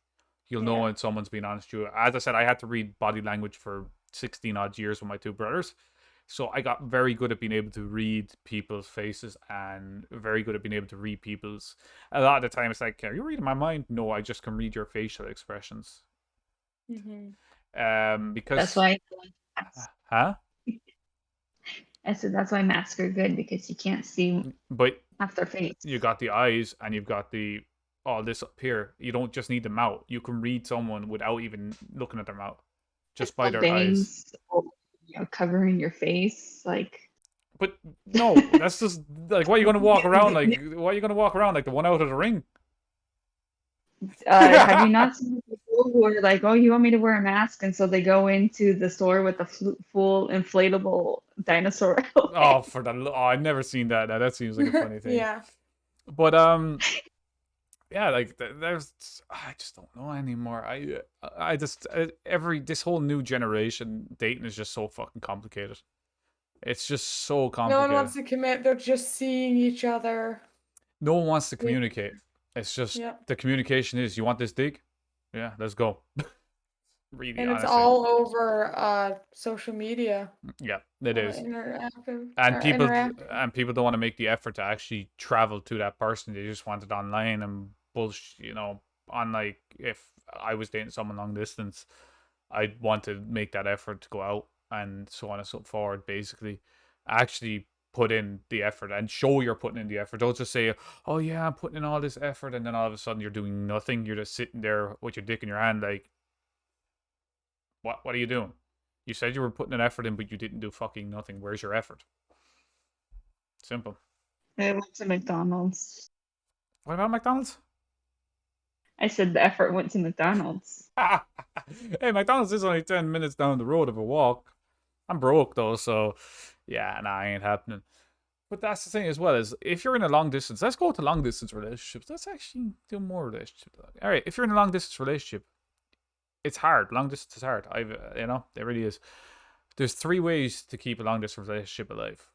you'll know Yeah. when someone's being honest with you. As I said, I had to read body language for 16 odd years with my two brothers. So I got very good at being able to read people's faces and very good at being able to read people's. A lot of the time, it's like, are you reading my mind? No, I just can read your facial expressions. Mm-hmm. That's Because, why huh? I said that's why masks are good because you can't see But half their face. you got the eyes and you've got the all this up here. You don't just need the mouth. You can read someone without even looking at their mouth, just by Little their eyes. bangs, or, covering your face, like. But no, that's just like, why are you gonna walk around like? Why are you gonna walk around like the one out of the ring? Have you not seen people who are like, "Oh, you want me to wear a mask?" And so they go into the store with a full inflatable dinosaur. Oh, I've never seen that. Now that seems like a funny thing. Yeah. But yeah, like there's, I just don't know anymore. I just this whole new generation dating is just so fucking complicated. It's just so No one complicated. wants to commit. They're just seeing each other. No one wants to communicate. It's just Yep. the communication is, you want this dig? Yeah, let's go. Really, And it's honestly. all over social media. Yeah, it is. Interactive And or people interactive. don't want to make the effort to actually travel to that person. They just want it online and bullshit, on, like, if I was dating someone long distance, I'd want to make that effort to go out and so on and so forth. Basically, actually put in the effort and show you're putting in the effort. Don't just say, "Oh yeah, I'm putting in all this effort," and then all of a sudden you're doing nothing. You're just sitting there with your dick in your hand, like, what are you doing? You said you were putting an effort in, but you didn't do fucking nothing. Where's your effort? Simple. I went to McDonald's. What about McDonald's? I said the effort went to McDonald's. Hey, McDonald's is only 10 minutes down the road of a walk. I'm broke though, so yeah, nah, ain't happening. But that's the thing as well, is if you're in a long distance, let's go to long distance relationships. Let's actually do more relationships. All right, if you're in a long distance relationship, it's hard. Long distance is hard. It really is. There's 3 ways to keep a long distance relationship alive.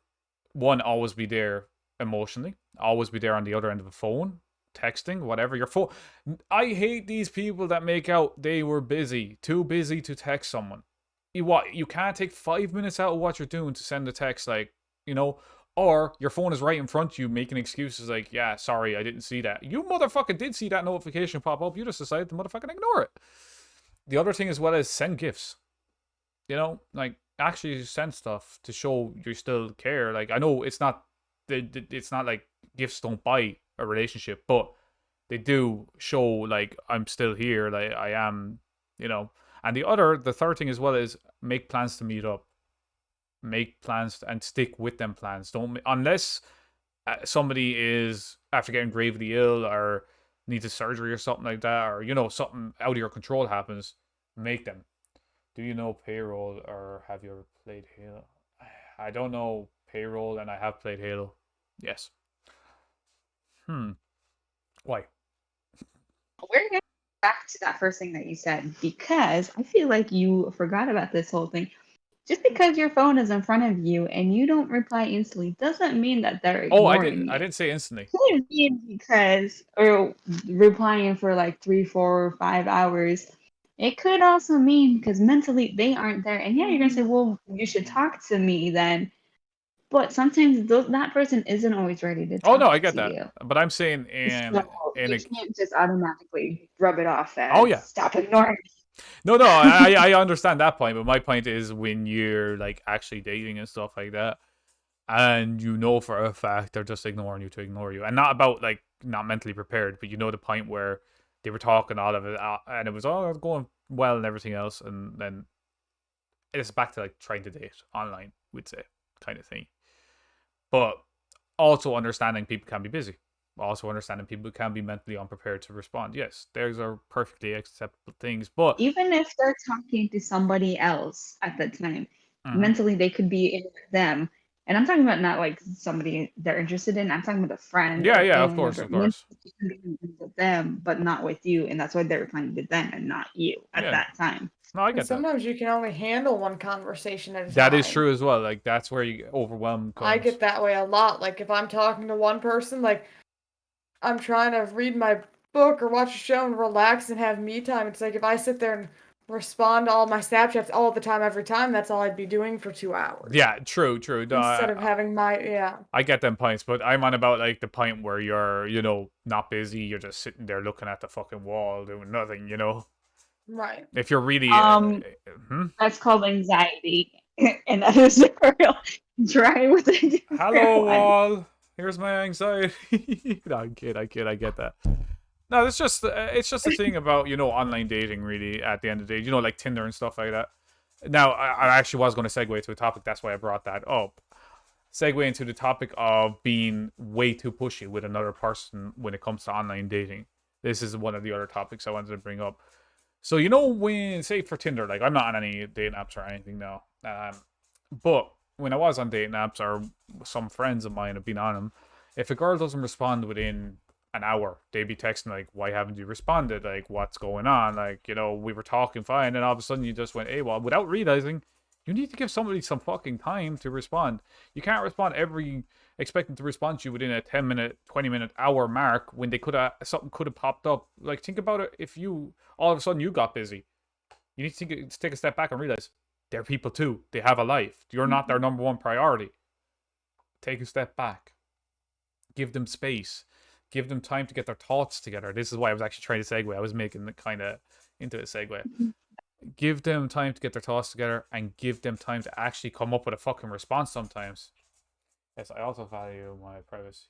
One, always be there emotionally. Always be there on the other end of the phone, texting, whatever. Your phone. I hate these people that make out they were busy, too busy to text someone. You can't take 5 minutes out of what you're doing to send a text, like, or your phone is right in front of you making excuses like, yeah, sorry, I didn't see that. You motherfucker did see that notification pop up. You just decided to motherfucking ignore it. The other thing as well is send gifts. Like, actually send stuff to show you still care. Like, I know it's not like gifts don't buy a relationship, but they do show, like, I'm still here, like I am, And the third thing as well is make plans to meet up. Make plans and stick with them plans. Don't, unless somebody is after getting gravely ill or needs a surgery or something like that, or something out of your control happens, make them. Do you know Payroll, or have you ever played Halo? I don't know Payroll, and I have played Halo. Yes. Why? We're going back to that first thing that you said because I feel like you forgot about this whole thing. Just because your phone is in front of you and you don't reply instantly doesn't mean that they're ignoring you. I didn't say instantly. It could mean because, or replying for like 3, 4, or 5 hours. It could also mean because mentally they aren't there. And yeah, you're gonna say, well, you should talk to me then. But sometimes that person isn't always ready to talk Oh no, I get to that. you. But I'm saying So you can't just automatically rub it off as, oh yeah, stop ignoring me. No, I understand that point, but my point is when you're like actually dating and stuff like that, and for a fact they're just ignoring you to ignore you, and not about like not mentally prepared, but the point where they were talking all of it, and it was all going well and everything else, and then it's back to like trying to date online, we'd say, kind of thing. But also understanding people can be busy. Also understanding people can be mentally unprepared to respond. Yes, those are perfectly acceptable things. But even if they're talking to somebody else at the time, mentally they could be in them, And I'm talking about not like somebody they're interested in. I'm talking about a friend Yeah, or yeah, of family course, member. of Maybe course. you can be with them, but not with you, and that's why they're replying to them and not you at Yeah, that time. no, I And get that. sometimes you can only handle one conversation at a That is time. true as well. Like that's where you overwhelm I comes. get that way a lot. Like if I'm talking to one person, like I'm trying to read my book or watch a show and relax and have me time. It's like if I sit there and respond to all my Snapchats all the time, every time, that's all I'd be doing for 2 hours. Yeah, true, true. No, Instead of having I get them points, but I'm on about like the point where you're, not busy. You're just sitting there looking at the fucking wall doing nothing. right. If you're really, That's called anxiety, and that is a real try with a different hello one. wall. Here's my anxiety. No, I'm kidding. I kid. I get that. No, it's just a thing about online dating. Really, at the end of the day, like Tinder and stuff like that. Now, I actually was going to segue to a topic. That's why I brought that up. Segue into the topic of being way too pushy with another person when it comes to online dating. This is one of the other topics I wanted to bring up. So when, say for Tinder, like I'm not on any dating apps or anything now, but when I was on dating apps or some friends of mine have been on them, if a girl doesn't respond within an hour, they'd be texting like, "Why haven't you responded? Like, what's going on? Like, we were talking fine, and all of a sudden you just went AWOL," without realizing you need to give somebody some fucking time to respond. You can't respond expecting to respond to you within a 10-minute, 20-minute, hour mark when something could have popped up. Like, think about it. If you all of a sudden you got busy, you need to take a step back and realize they're people too. They have a life. You're not their number one priority. Take a step back. Give them space. Give them time to get their thoughts together. This is why I was actually trying to segue. I was making it kind of into a segue. Give them time to get their thoughts together and give them time to actually come up with a fucking response sometimes. Yes, I also value my privacy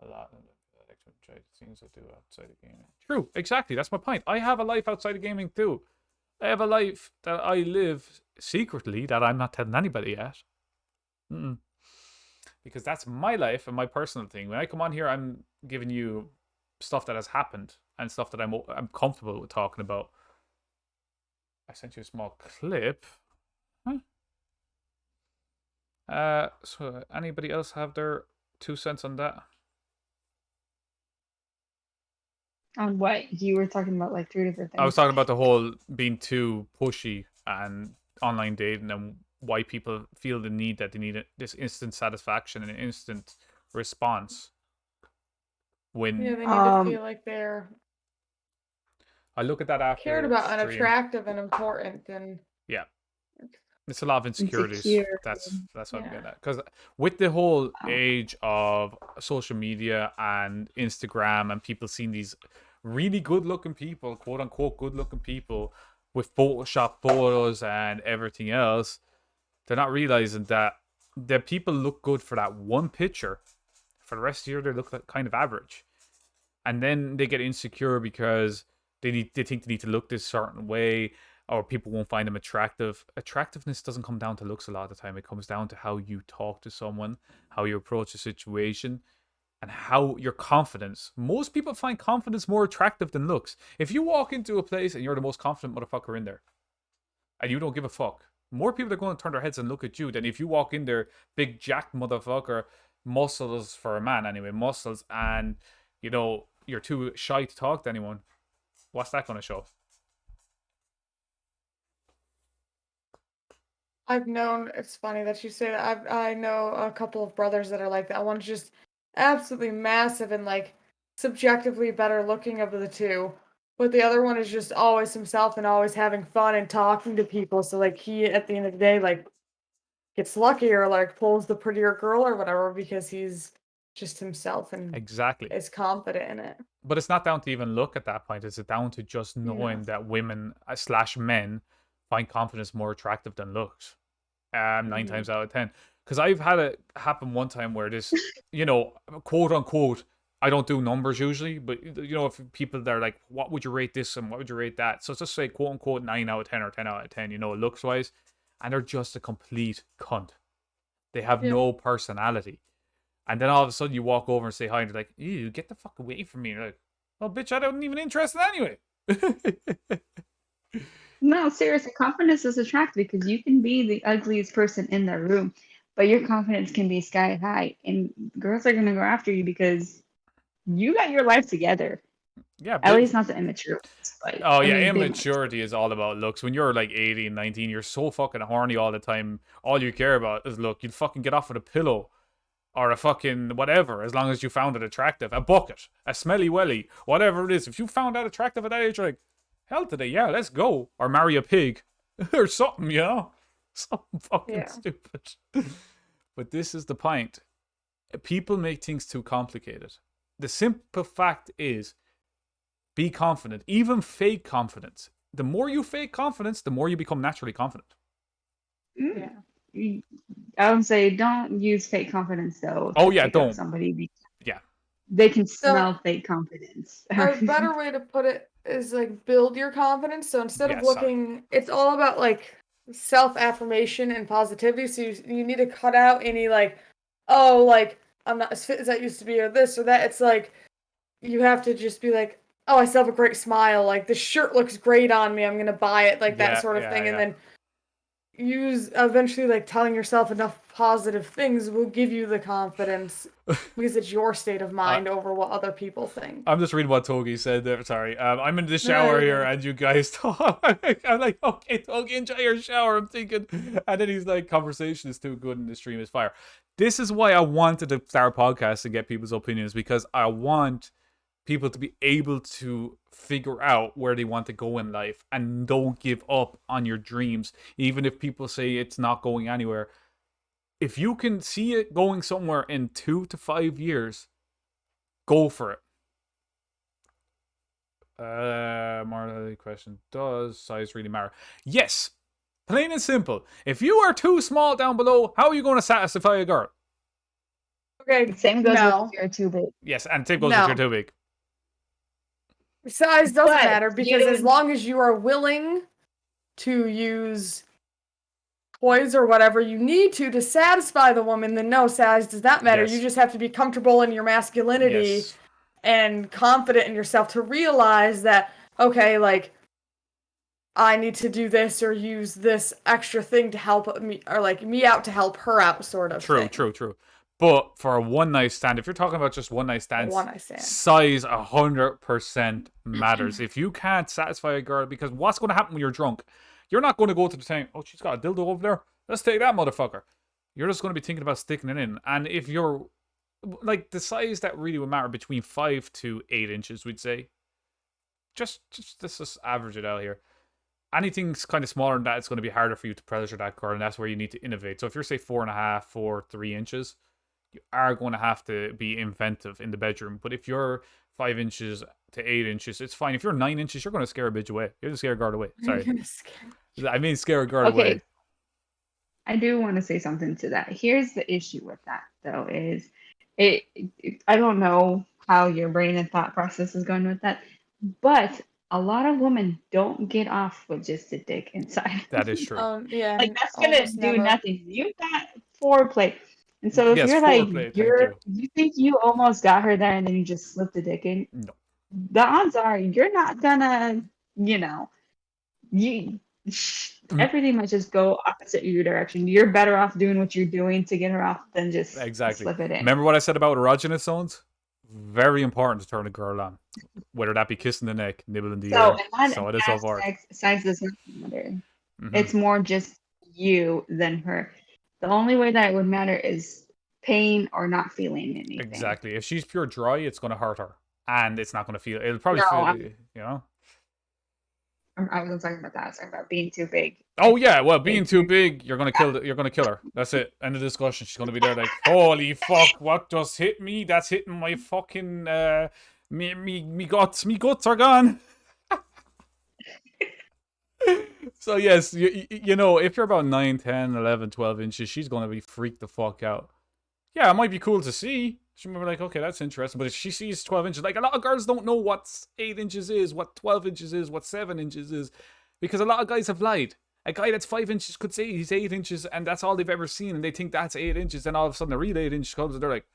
a lot. I like to enjoy the things I do outside of gaming. True, exactly. That's my point. I have a life outside of gaming too. I have a life that I live secretly that I'm not telling anybody yet. Because that's my life and my personal thing. When I come on here, I'm giving you stuff that has happened and stuff that I'm comfortable with talking about. I sent you a small clip. So anybody else have their 2 cents on that? On what you were talking about, like 3 different things. I was talking about the whole being too pushy and online dating and why people feel the need that they need this instant satisfaction and an instant response. When Yeah, they need to feel like they're I look at that after cared about and stream. attractive and important, and yeah, it's a lot of insecurities. Insecure. That's what I'm Yeah. getting at. Because with the whole age of social media and Instagram and people seeing these really good-looking people, quote-unquote good-looking people, with Photoshop photos and everything else, they're not realizing that the people look good for that one picture. For the rest of the year, they look like kind of average. And then they get insecure because they think they need to look this certain way, or people won't find them attractive. Attractiveness doesn't come down to looks a lot of the time. It comes down to how you talk to someone, how you approach a situation, and how your confidence. Most people find confidence more attractive than looks. If you walk into a place and you're the most confident motherfucker in there, and you don't give a fuck, more people are going to turn their heads and look at you than if you walk in there, big jacked motherfucker, muscles for a man anyway, muscles, and you're too shy to talk to anyone. What's that going to show? It's funny that you say that. I know a couple of brothers that are like that. One's just absolutely massive and like subjectively better looking of the two. But the other one is just always himself and always having fun and talking to people. So like he at the end of the day like gets lucky or like pulls the prettier girl or whatever because he's just himself and Exactly. is confident in it. But it's not down to even look at that point. It's down to just knowing that women / men find confidence more attractive than looks. 9 times out of 10. Because I've had it happen one time where this, quote unquote, I don't do numbers usually, but if people that are like, what would you rate this and what would you rate that? So it's just say quote unquote 9 out of 10 or 10 out of 10, looks wise. And they're just a complete cunt. They have no personality. And then all of a sudden you walk over and say hi and they're like, ew, get the fuck away from me. And you're like, well, bitch, I don't even interested anyway. No, seriously, confidence is attractive because you can be the ugliest person in the room, but your confidence can be sky high, and girls are gonna go after you because you got your life together. Yeah, At least not the immature ones, but oh I yeah, mean, they might. immaturity is all about looks. When you're like 18, 19, you're so fucking horny all the time. All you care about is look. You'd fucking get off with a pillow or a fucking whatever, as long as you found it attractive. A bucket, a smelly welly, whatever it is. If you found that attractive at that age, you're like, hell today, yeah, let's go. Or marry a pig. Or something, you know? Something fucking Yeah. stupid. But this is the point. People make things too complicated. The simple fact is, be confident. Even fake confidence. The more you fake confidence, the more you become naturally confident. Yeah. I would say don't use fake confidence though Oh to yeah, pick up don't. somebody because Yeah. they can So smell fake confidence. a better way to put it is like build your confidence. So instead of Yes, sorry. looking, it's all about like self-affirmation and positivity. So you need to cut out any like, oh, like I'm not as fit as I used to be or this or that. It's like you have to just be like, oh, I still have a great smile. Like this shirt looks great on me. I'm gonna buy it. Like that Yeah, sort of yeah, thing. And yeah. then use eventually like telling yourself enough positive things will give you the confidence because it's your state of mind over what other people think. I'm just reading what Togi said there. Sorry. I'm in the No, shower you're here, good. and you guys talk. I'm like, okay, Togi, enjoy your shower. I'm thinking. And then he's like, conversation is too good and the stream is fire. This is why I wanted to start a podcast and get people's opinions, because I want people to be able to figure out where they want to go in life and don't give up on your dreams, even if people say it's not going anywhere. If you can see it going somewhere in 2 to 5 years, go for it. More question. Does size really matter? Yes. Plain and simple. If you are too small down below, how are you going to satisfy a girl? Okay, Same goes no. with if you're too big. Yes, and same goes if you're too big. Size doesn't But matter because as long as you are willing to use toys or whatever you need to satisfy the woman, then no, size does not matter. Yes. You just have to be comfortable in your masculinity Yes. and confident in yourself to realize that, okay, like, I need to do this or use this extra thing to help me, or like me out to help her out, sort of True, thing. true. But for a one night stand, if you're talking about just one night stands, One night stand. size 100% matters. If you can't satisfy a girl, because what's going to happen when you're drunk? You're not going to go to the tank. Oh, she's got a dildo over there. Let's take that motherfucker. You're just going to be thinking about sticking it in. And if you're like the size that really would matter between 5 to 8 inches, we'd say. Just let's just average it out here. Anything's kind of smaller than that, it's going to be harder for you to pleasure that girl, and that's where you need to innovate. So if you're say 4.5 or 3 inches, you are going to have to be inventive in the bedroom. But if you're 5 inches to 8 inches, it's fine. If you're 9 inches, you're going to scare a bitch away. You're going to scare a girl away. Sorry, I mean scare a girl away. Okay. I do want to say something to that. Here's the issue with that, though, is I don't know how your brain and thought process is going with that, but a lot of women don't get off with just a dick inside. That is true. Yeah. Like that's gonna almost do never. nothing. You've got foreplay. And so if Yes, you're foreplay, like thank you think you almost got her there and then you just slipped the dick in, No. the odds are you're not gonna, you everything might just go opposite your direction. You're better off doing what you're doing to get her off than just Exactly. slip it in. Remember what I said about erogenous zones? Very important to turn a girl on. Whether that be kissing the neck, nibbling the So ear, in that so it is so forth. aspect, size does not matter. Mhm. It's more just you than her. The only way that it would matter is pain or not feeling anything. Exactly. If she's pure dry, it's going to hurt her, and it's not going to feel. It'll probably No, feel. You know. I wasn't talking about that. I was talking about being too big. Oh yeah, well, being too big, you're gonna kill. You're gonna kill her. That's it. End of discussion. She's gonna be there like, holy fuck, what just hit me? That's hitting my fucking me guts are gone. So yes, you know, if you're about 9, 10, 11, 12 inches, she's gonna be freaked the fuck out. Yeah, it might be cool to see. She might be like, okay, that's interesting. But if she sees 12 inches, like a lot of girls don't know what 8 inches is, what 12 inches is, what 7 inches is, because a lot of guys have lied. A guy that's 5 inches could say he's 8 inches and that's all they've ever seen, and they think that's 8 inches. Then all of a sudden, a real 8 inch comes and they're like,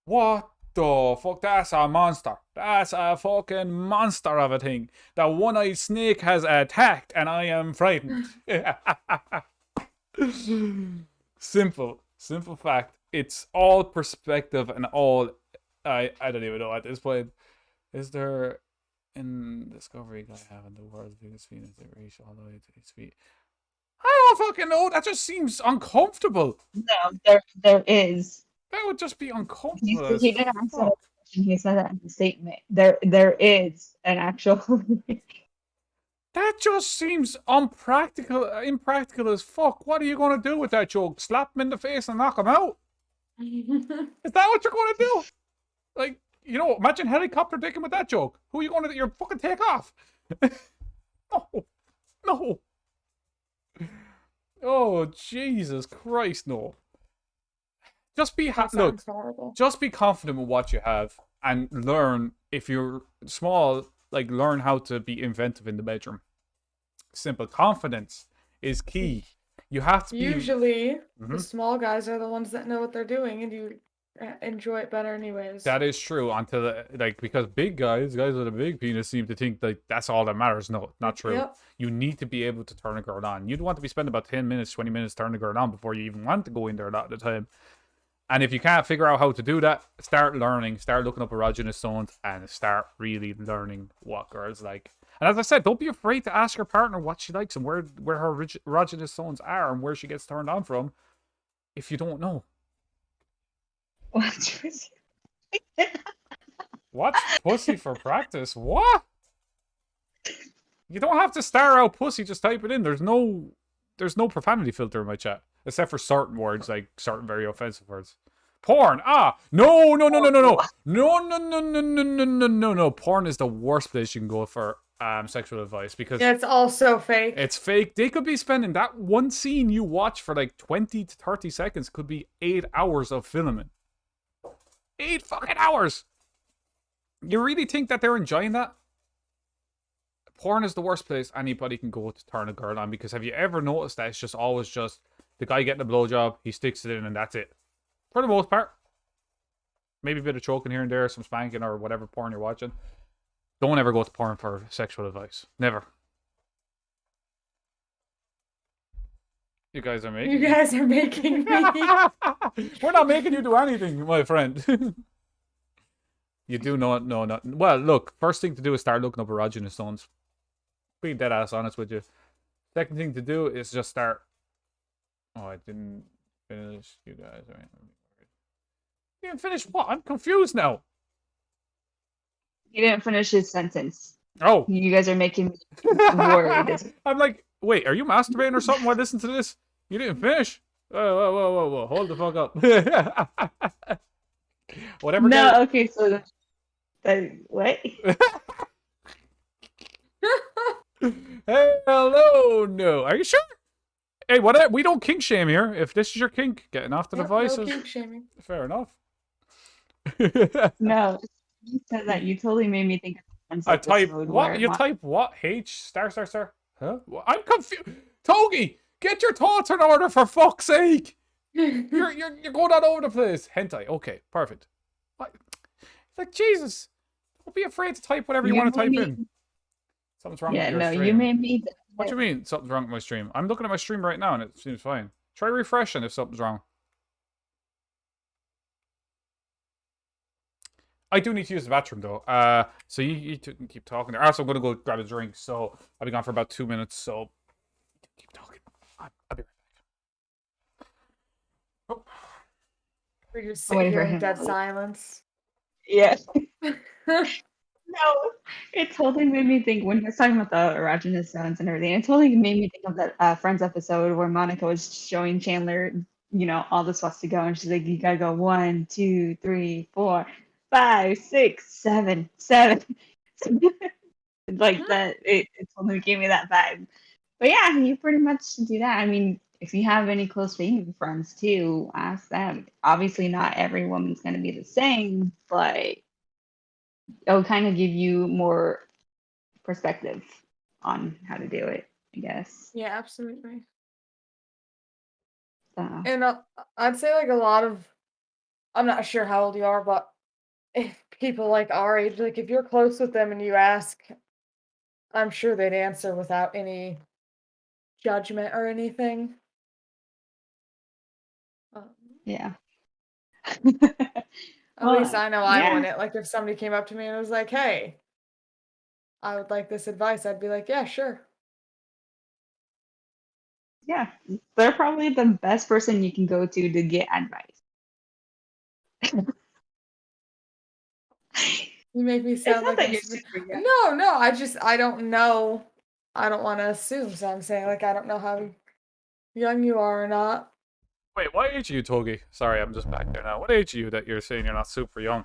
what the fuck? That's a monster. That's a fucking monster of a thing. The one-eyed snake has attacked and I am frightened. Simple fact. It's all perspective and all. I don't even know at this point. Is there in Discovery guy having the world's biggest penis that reach all the way to his feet? I don't fucking know. That just seems uncomfortable. No, there is. That would just be He, uncomfortable he as didn't answer the fuck. question. He said that in the statement. There is an actual. That just seems impractical as fuck. What are you gonna do with that joke? Slap him in the face and knock him out? Is that what you're gonna do? Like, imagine helicopter dicking with that joke. Who are you gonna? You're fucking take off. No, no. Oh Jesus Christ, no. Just be That look. sounds horrible. Just be confident with what you have and learn. If you're small, like learn how to be inventive in the bedroom. Simple. Confidence is key. You have to be. Usually, the Mhm. small guys are the ones that know what they're doing, and you enjoy it better anyways. That is true. Until because big guys with a big penis, seem to think like that's all that matters. No, not true. Yep. You need to be able to turn a girl on. You'd want to be spending about 10 minutes, 20 minutes turning a girl on before you even want to go in there a lot of the time. And if you can't figure out how to do that, start learning, start looking up erogenous zones, and start really learning what girls like. And as I said, don't be afraid to ask your partner what she likes and where her erogenous zones are and where she gets turned on from if you don't know. What was Watch pussy for practice. What? You don't have to star out pussy, just type it in. There's no profanity filter in my chat. Except for certain words, like certain very offensive words. Porn. No. No. Porn is the worst place you can go for sexual advice because Yeah, it's also fake. it's fake. They could be spending that one scene you watch for like 20 to 30 seconds could be 8 hours of filming. 8 fucking hours. You really think that they're enjoying that? Porn is the worst place anybody can go to turn a girl on because have you ever noticed that it's just always just the guy getting a blowjob, he sticks it in and that's it. For the most part. Maybe a bit of choking here and there, some spanking or whatever porn you're watching. Don't ever go to porn for sexual advice. Never. You guys are making You guys are making me. We're not making you do anything, my friend. You do not know nothing. Well, look, first thing to do is start looking up erogenous zones. Be dead ass honest with you. Second thing to do is just start. Oh, I didn't finish. You guys are. You didn't finish what? I'm confused now. He didn't finish his sentence. Oh, You guys are making me worried. I'm like, wait, are you masturbating or something while listening to this? You didn't finish. Whoa. Hold the fuck up. Whatever. No, okay, so what? Hello, no. Are you sure? Hey, what? We don't kink shame here. If this is your kink, getting off the Yep, devices. no kink shaming. Fair enough. No, you said that. You totally made me think of I type episode what? where You type what? H star. Huh? I'm confused. Togi, get your thoughts in order for fuck's sake. You're going all over the place. Hentai. Okay, perfect. What? Like Jesus. Don't be afraid to type whatever you want to type in. Something's wrong Yeah, with your no, stream. you made me. What do you mean something's wrong with my stream? I'm looking at my stream right now and it seems fine. Try refreshing if something's wrong. I do need to use the bathroom though. So you two can keep talking there. Also, I'm gonna go grab a drink, so I'll be gone for about 2 minutes. So keep talking. I'll be right back. Oh. We just I'm sit waiting here for in him. dead silence. Yeah. No, it totally made me think when he was talking about the erogenous zones and everything. It totally made me think of that Friends episode where Monica was showing Chandler, all the spots to go, and she's like, "You gotta go 1, 2, 3, 4, 5, 6, 7, 7." Like that, it totally gave me that vibe. But yeah, you pretty much do that. I mean, if you have any close female friends too, ask them. Obviously, not every woman's gonna be the same, but it'll kind of give you more perspective on how to do it, I guess. Yeah, absolutely. So, And I'd say like a lot of, I'm not sure how old you are, but if people like our age, like if you're close with them and you ask, I'm sure they'd answer without any judgment or anything. Yeah. At least I know I yeah, wouldn't. Like if somebody came up to me and was like, "Hey, I would like this advice," I'd be like, "Yeah, sure." yeah. They're probably the best person you can go to get advice. You make me It's sound not like that I'm you're super. super young. No, I don't know. I don't want to assume, so I'm saying like I don't know how young you are or not. Wait, what age are you, Togi? Sorry, I'm just back there now. What age are you that you're saying you're not super young?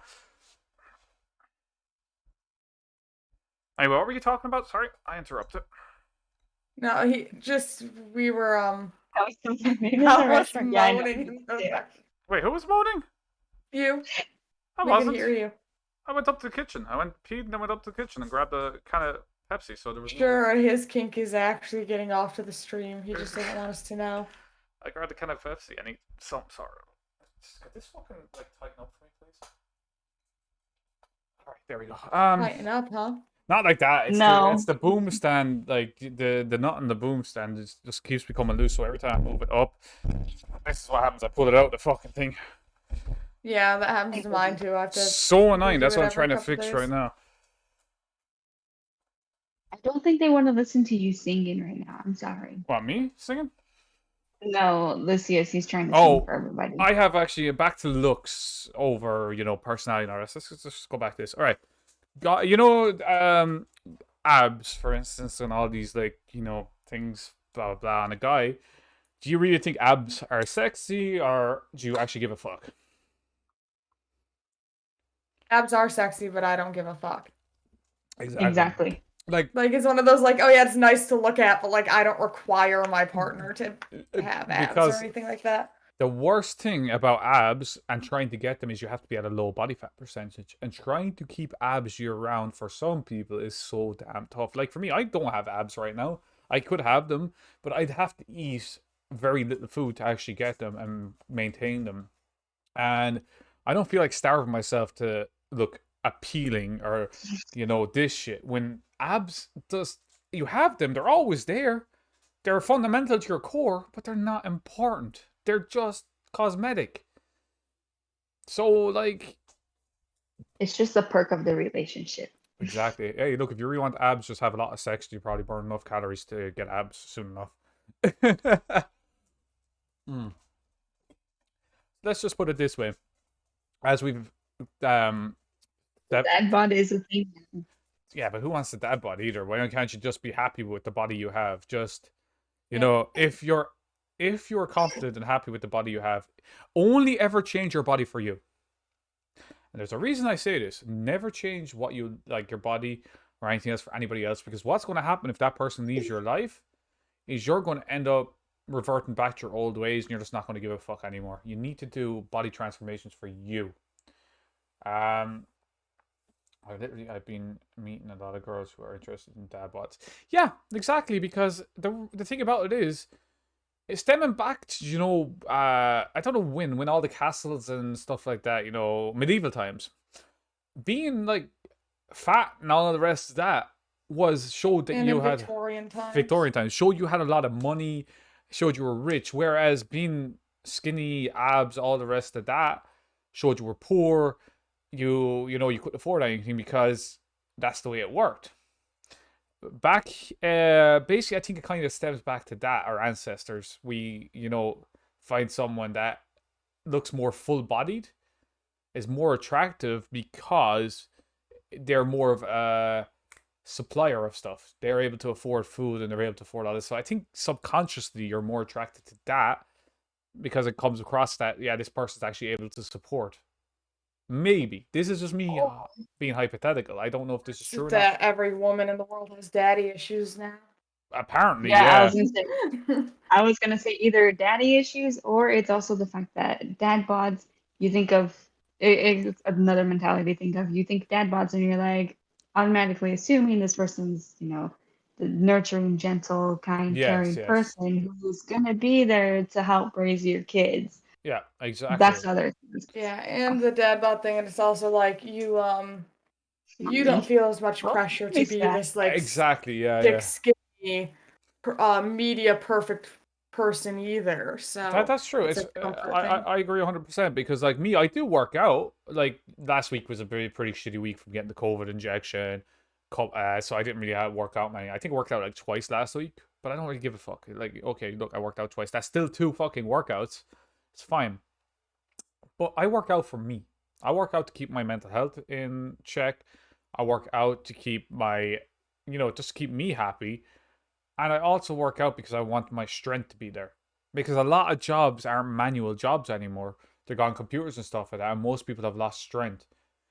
Anyway, what were you talking about? Sorry, I interrupted. No, he just we were I was maybe in the I was restaurant. Yeah, I know. moaning in the Yeah. back. Wait, who was moaning? You, I we can wasn't. hear you. I went up to the kitchen. I went peed and then went up to the kitchen and grabbed a can of Pepsi. So there was no. Sure, his kink is actually getting off to the stream. He just doesn't want us to know. I grabbed a can of Pepsi and he. Sorry. Could this fucking like tighten up for me, please? All right, there we go. Tighten up, huh? Not like that. It's No. the boom stand. Like the nut in the boom stand just keeps becoming loose. So every time I move it up, this is what happens. I pull it out the fucking thing. Yeah, that happens to mine too. I have to So annoying. redo That's it what I'm every trying to couple fix days. right now. I don't think they want to listen to you singing right now. I'm sorry. What, me singing? No, Lucius, he's trying to Oh, sing for everybody. I have actually back to looks over, personality and all that. Let's just go back to this. All right. Got abs, for instance, and all these things, blah blah blah. And a guy, do you really think abs are sexy, or do you actually give a fuck? Abs are sexy, but I don't give a fuck. Exactly. Like it's one of those like, oh yeah, it's nice to look at, but like I don't require my partner to have abs or because anything like that. the worst thing about abs and trying to get them is you have to be at a low body fat percentage. And trying to keep abs year round for some people is so damn tough. Like for me, I don't have abs right now. I could have them, but I'd have to eat very little food to actually get them and maintain them. And I don't feel like starving myself to look appealing or, this shit. When abs you have them, they're always there. They're fundamental to your core, but they're not important. They're just cosmetic. So, like... It's just a perk of the relationship. Exactly. Hey, look, if you really want abs, just have a lot of sex. You probably burn enough calories to get abs soon enough. Let's just put it this way. As we've... Dad bod is a thing. Yeah, but who wants a dad bod either? Why can't you just be happy with the body you have? Just... Yeah. if you're confident and happy with the body you have, only ever change your body for you. And there's a reason I say this. Never change what you like, your body or anything else for anybody else, because what's going to happen if that person leaves your life is you're going to end up reverting back to your old ways and you're just not going to give a fuck anymore. You need to do body transformations for you. I've been meeting a lot of girls who are interested in dad bods. Yeah, exactly, because the thing about it is, it's stemming back to, I don't know when all the castles and stuff like that, medieval times. Being, like, fat and all of the rest of that showed that And you in had... Victorian times. Showed you had a lot of money, showed you were rich, whereas being skinny, abs, all the rest of that, showed you were poor, you couldn't afford anything because that's the way it worked. Back, basically, I think it kind of stems back to that. Our ancestors, we, find someone that looks more full-bodied, is more attractive because they're more of a supplier of stuff. They're able to afford food and they're able to afford all this. So I think subconsciously you're more attracted to that because it comes across that, yeah, this person's actually able to support. Maybe. This is just me being hypothetical. I don't know if this is true or not. That every woman in the world has daddy issues now. Apparently, Yeah, yeah. I was gonna say either daddy issues or it's also the fact that dad bods, you think of it's another mentality to think of. You think dad bods and you're like automatically assuming this person's, the nurturing, gentle, kind, caring Yes. person who's gonna be there to help raise your kids. Yeah, exactly. That's the other thing. Yeah, and the dad bod thing, and it's also like you don't feel as much pressure to be this like Exactly, yeah, thick, skinny, media perfect person either. So That's true. it's It's a comfort I thing. I agree 100% because like me, I do work out. Like last week was a pretty shitty week from getting the COVID injection. So I didn't really work out many. I think I worked out like twice last week, but I don't really give a fuck. Like okay, look, I worked out twice. That's still 2 fucking workouts. It's fine. But I work out for me. I work out to keep my mental health in check. I work out to keep my, just keep me happy. And I also work out because I want my strength to be there. Because a lot of jobs aren't manual jobs anymore. They're gone computers and stuff like that. And most people have lost strength.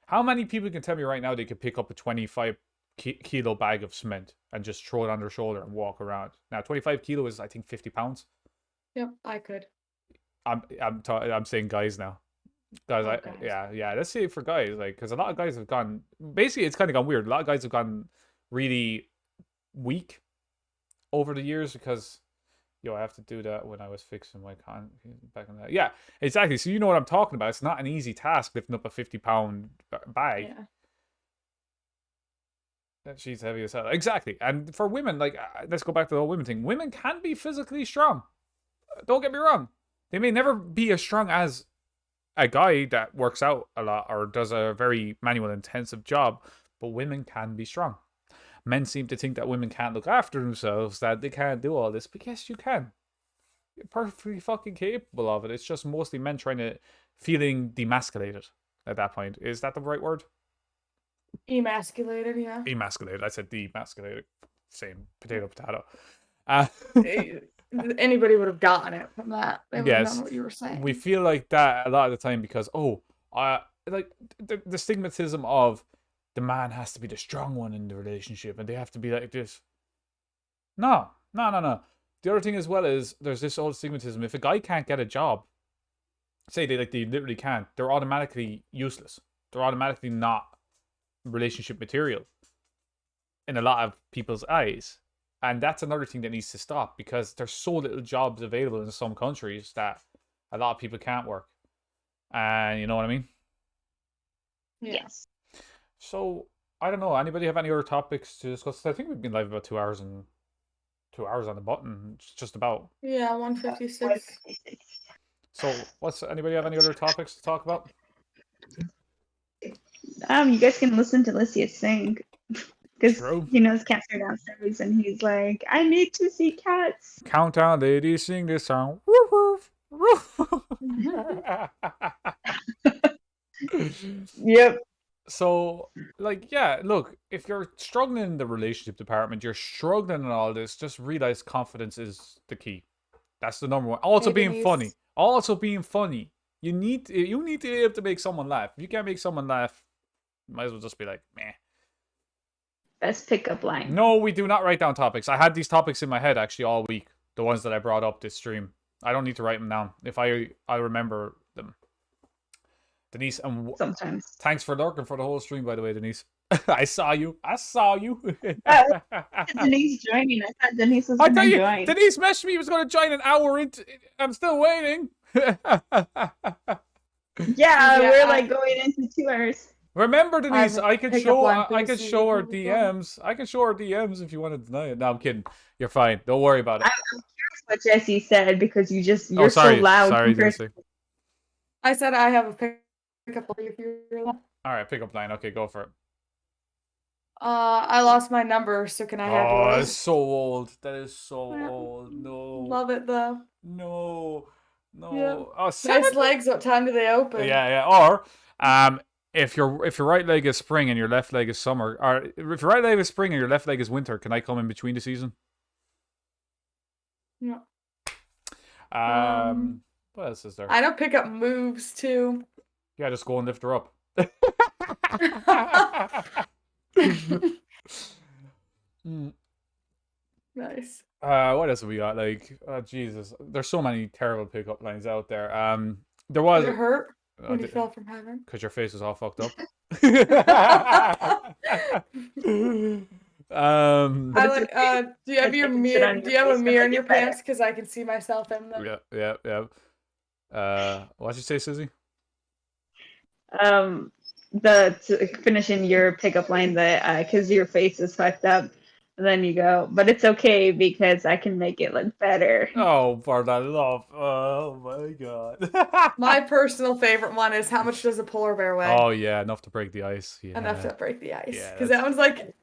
How many people can tell me right now they could pick up a 25 kilo bag of cement and just throw it on their shoulder and walk around? Now, 25 kilo is, I think, 50 pounds. Yep, I could. I'm saying guys now. Guys, Oh, guys. yeah. Let's say for guys, like, because a lot of guys have gone. Basically, it's kind of gone weird. A lot of guys have gone really weak over the years because, I have to do that when I was fixing my back in that. Yeah, exactly. So you know what I'm talking about. It's not an easy task lifting up a 50-pound bag. Yeah. That she's heavy as hell. Exactly. And for women, like, let's go back to the whole women thing. Women can be physically strong. Don't get me wrong. They may never be as strong as a guy that works out a lot or does a very manual intensive job, but women can be strong. Men seem to think that women can't look after themselves, that they can't do all this, but yes, you can. You're perfectly fucking capable of it. It's just mostly men feeling demasculated at that point. Is that the right word? Emasculated, yeah. Emasculated. I said demasculated. Same potato. Anybody would have gotten it from that. They would have known what you were saying. We feel like that a lot of the time because like the stigmatism of the man has to be the strong one in the relationship and they have to be like this. No. The other thing as well is there's this old stigmatism. If a guy can't get a job, say they literally can't, they're automatically useless. They're automatically not relationship material in a lot of people's eyes. And that's another thing that needs to stop because there's so little jobs available in some countries that a lot of people can't work. And you know what I mean? Yeah. Yes. So, I don't know. Anybody have any other topics to discuss? I think we've been live about 2 hours and 2 hours on the button. Just about. Yeah, 156. So, anybody have any other topics to talk about? You guys can listen to Lysias sing. Because True. he knows cats are downstairs and he's like, I need to see cats. Countdown, ladies, sing this song. Woof, woof, woof. Yep. So, like, yeah, look, if you're struggling in the relationship department, you're struggling in all this, just realize confidence is the key. That's the number one. Also being funny. You need to be able to make someone laugh. If you can't make someone laugh, you might as well just be like, meh. Best pickup line. No, we do not write down topics. I had these topics in my head actually all week. The ones that I brought up this stream. I don't need to write them down. If I remember them. Denise, Sometimes. Thanks for lurking for the whole stream, by the way, Denise. I saw you. Denise joining. I thought Denise was going to join. Denise messaged me he was going to join an hour into. I'm still waiting. Yeah, we're like going into 2 hours. Remember, Denise, I could show her DMs. I can show her DMs if you want to deny it. No, I'm kidding. You're fine. Don't worry about it. I'm curious what Jesse said because you're so loud. Sorry, Jesse. I said I have a pickup line if you're loud. All right, pickup line. Okay, go for it. I lost my number, so can I have Oh, yours? that's so old. That is so old. No. Love it though. No. Yeah. Oh, Nice legs. What time do they open? Yeah. Or if your right leg is spring and your left leg is summer, or if your right leg is spring and your left leg is winter, can I come in between the season? Yeah. What else is there? I know pickup moves too. Yeah, just go and lift her up. Nice. What else have we got? Like, Jesus, there's so many terrible pickup lines out there. There was. Did it hurt when you fell from heaven? Because your face is all fucked up. I like. Do you have your mirror? Do you have a mirror in your pants? Because I can see myself in them. Yeah. What'd you say, Susie? Finishing your pickup line that because your face is fucked up. then you go, but it's okay because I can make it look better. Oh, for the love. Oh my god. My personal favorite one is how much does a polar bear weigh? Oh yeah, enough to break the ice. Enough Yeah. to break the ice. Yeah, Because that one's like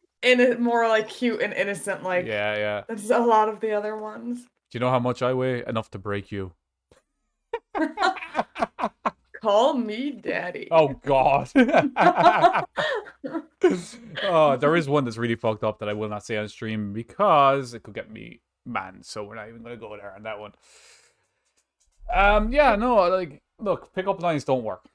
more like cute and innocent. Like yeah. that's a lot of the other ones. Do you know how much I weigh? Enough to break you. Call me daddy. Oh god. Oh, there is one that's really fucked up that I will not say on stream because it could get me banned. So we're not even gonna go there on that one. Yeah, no, like, look, pickup lines don't work.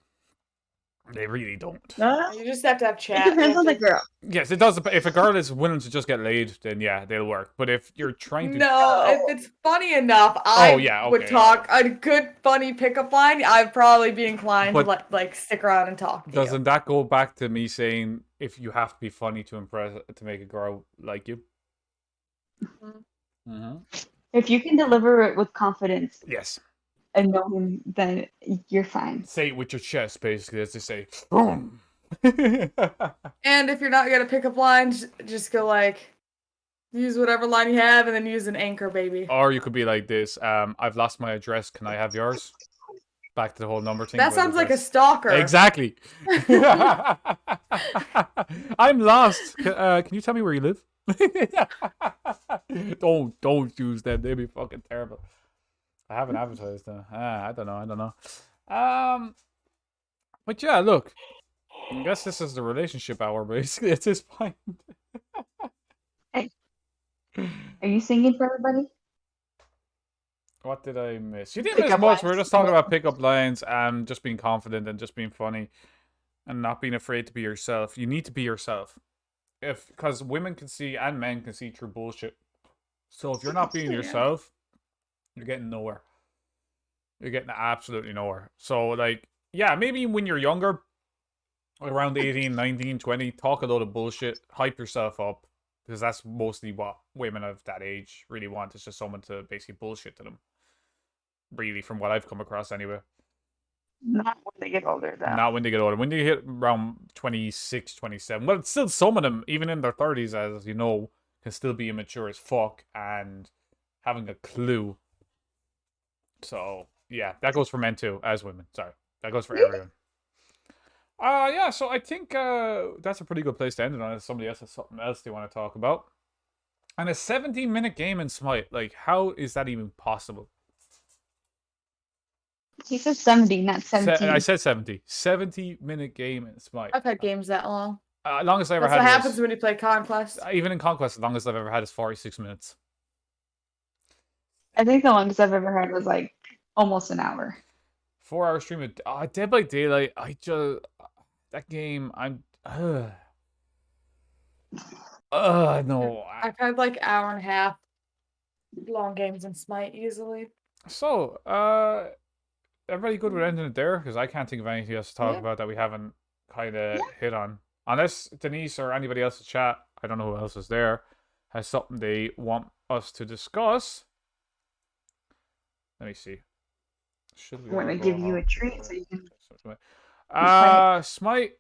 They really don't. No, You just have to have it chat. depends on the girl. Yes, it does. If a girl is willing to just get laid, then yeah, they'll work. But if you're trying to, No, if it's funny enough, Oh, yeah, would okay, talk a good funny pickup line. I'd probably be inclined But- to like stick around and talk to you. doesn't that go back to me saying if you have to be funny to impress to make a girl like you? Mm-hmm. If you can deliver it with confidence Yes. and know him, then you're fine. Say it with your chest, basically, as they say. Boom. And if you're not good at pickup lines, just go like use whatever line you have and then use an anchor, baby. Or you could be like this. I've lost my address. Can I have yours? Back to the whole number thing. That with sounds like a address. stalker. Exactly. I'm lost. Can you tell me where you live? Don't use them. They'd be fucking terrible. I haven't advertised them. I don't know. But yeah, look. I guess this is the relationship hour, basically, at this point. Are you singing for everybody? What did I miss? You didn't Pickup miss much. We lines. were just talking about pickup lines and just being confident and just being funny and not being afraid to be yourself. You need to be yourself. Because women can see and men can see through bullshit. So if you're not being yourself, you're getting nowhere. You're getting absolutely nowhere. So like, yeah, maybe when you're younger, around 18, 19, 20, talk a load of bullshit, hype yourself up. Because that's mostly what women of that age really want. It's just someone to basically bullshit to them. Really, from what I've come across anyway. Not when they get older, though. Not when they get older. When they hit around 26, 27. Well, it's still some of them, even in their 30s, as you know, can still be immature as fuck and having a clue. So, yeah, that goes for men too, as women. Sorry. That goes for everyone. Yeah, so I think that's a pretty good place to end it on. If somebody else has something else they want to talk about. And a 17-minute game in Smite. Like, how is that even possible? He said 70, not 17. I said 70. 70-minute game in Smite. I've had games that long. Longest I ever That's had what was, happens when you play Conquest. even in Conquest, the longest I've ever had is 46 minutes. I think the longest I've ever had was like almost an hour. 4-hour stream of Dead by Daylight. That game, no. I've had like hour and a half long games in Smite easily. So, everybody good with ending it there? Because I can't think of anything else to talk Yeah. about that we haven't kind of hit on. Unless Denise or anybody else in chat, I don't know who else is there, has something they want us to discuss. Let me see. Should we I'm gonna all go give you a home? treat so you can. Smite.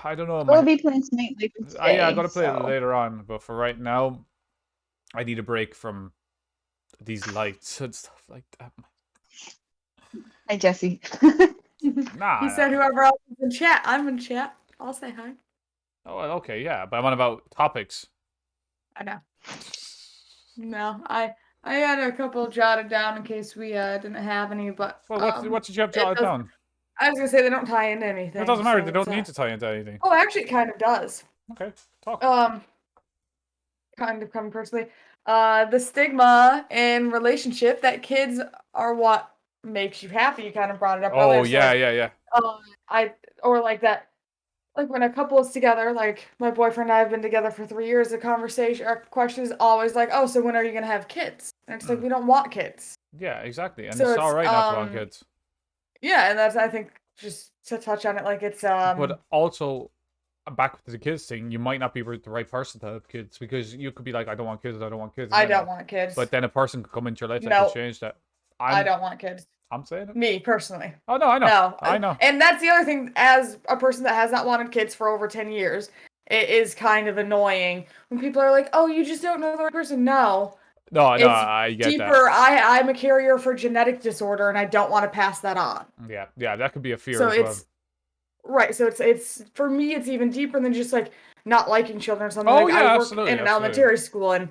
I don't know. We'll be playing Smite later today. Yeah, I gotta play it so- later on. But for right now, I need a break from these lights and stuff like that. Hi, Jesse. Nah. He said whoever else is in chat. I'm in chat. I'll say hi. Oh, okay, yeah, but I'm on about topics. I know. No, I had a couple jotted down in case we didn't have any, but Well, what did you have jotted doesn't- down? I was gonna say they don't tie into anything. It doesn't matter. so They don't it's, need to tie into anything. Oh, actually, it kind of does. Okay, talk. Kind of coming personally. The stigma in relationship that kids are what makes you happy. You kind of brought it up earlier. Oh so, yeah, like, yeah. or like that, like when a couple is together, like my boyfriend and I have been together for 3 years, the conversation or question is always like, oh, so when are you gonna have kids? And it's like, we don't want kids. Yeah, exactly. And So it's all it's, right not to want kids. Yeah, and that's, I think, just to touch on it, like it's But also, back to the kids thing, you might not be the right person to have kids because you could be like, I don't want kids, I don't want kids. I and then- don't want kids. But then a person could come into your life that No. could change that. I don't want kids. I'm saying it. Me personally. Oh no, I know. No, I know. And that's the other thing. As a person that has not wanted kids for over 10 years, it is kind of annoying when people are like, "Oh, you just don't know the right person." No, No, it's I get that. deeper. I'm a carrier for genetic disorder, and I don't want to pass that on. Yeah, that could be a fear So as well. it's right. So it's for me, it's even deeper than just like not liking children or something. Oh Like I yeah, work in absolutely, an absolutely. elementary school, and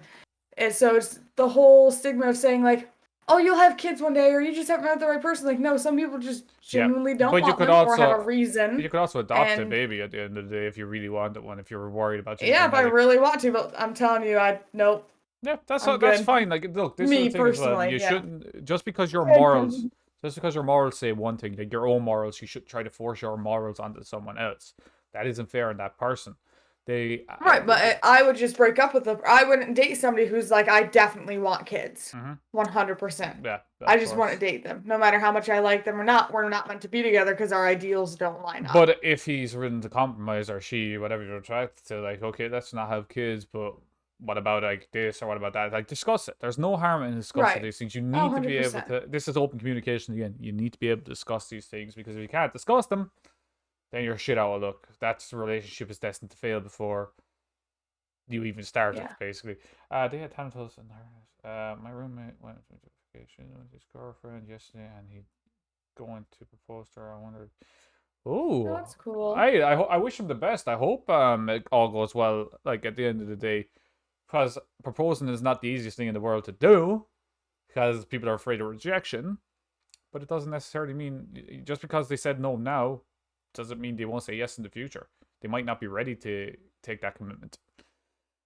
so it's the whole stigma of saying like, "Oh, you'll have kids one day, or you just haven't met the right person." Like, no, some people just Yeah, genuinely don't but you want could them or have a also reason. adopt a And baby at the end of the day if you really wanted one. If you were worried about your yeah, if I genetic. really want to, but I'm telling you, nope, Yeah, I'm that's good. fine. Like, look, this is the Me thing as well. personally, You yeah. shouldn't just because your Yeah, morals, say one thing, like your own morals, you should try to force your morals onto someone else. That isn't fair on that person. They, Right, but I would just break up with them. I wouldn't date somebody who's like, I definitely want kids. Mhm. 100%. Yeah, I of just want to course. date them. No matter how much I like them or not, we're not meant to be together because our ideals don't line up. But if he's willing to compromise or she, whatever you're attracted to, like, okay, let's not have kids, but what about like this or what about that? Like, discuss it. There's no harm in discussing Right. these things. You Oh, need to be able 100%. to. This is open communication again. You need to be able to discuss these things because if you can't discuss them, then you're shit out of luck. That relationship is destined to fail before you even started, Yeah. basically. They had Thanatos in her house. My roommate went to vacation with his girlfriend yesterday, and he going to propose to her. I wondered. Oh, Oh, that's cool. I wish him the best. I hope it all goes well. Like at the end of the day, because proposing is not the easiest thing in the world to do, because people are afraid of rejection. But it doesn't necessarily mean just because they said no now, doesn't mean they won't say yes in the future. They might not be ready to take that commitment.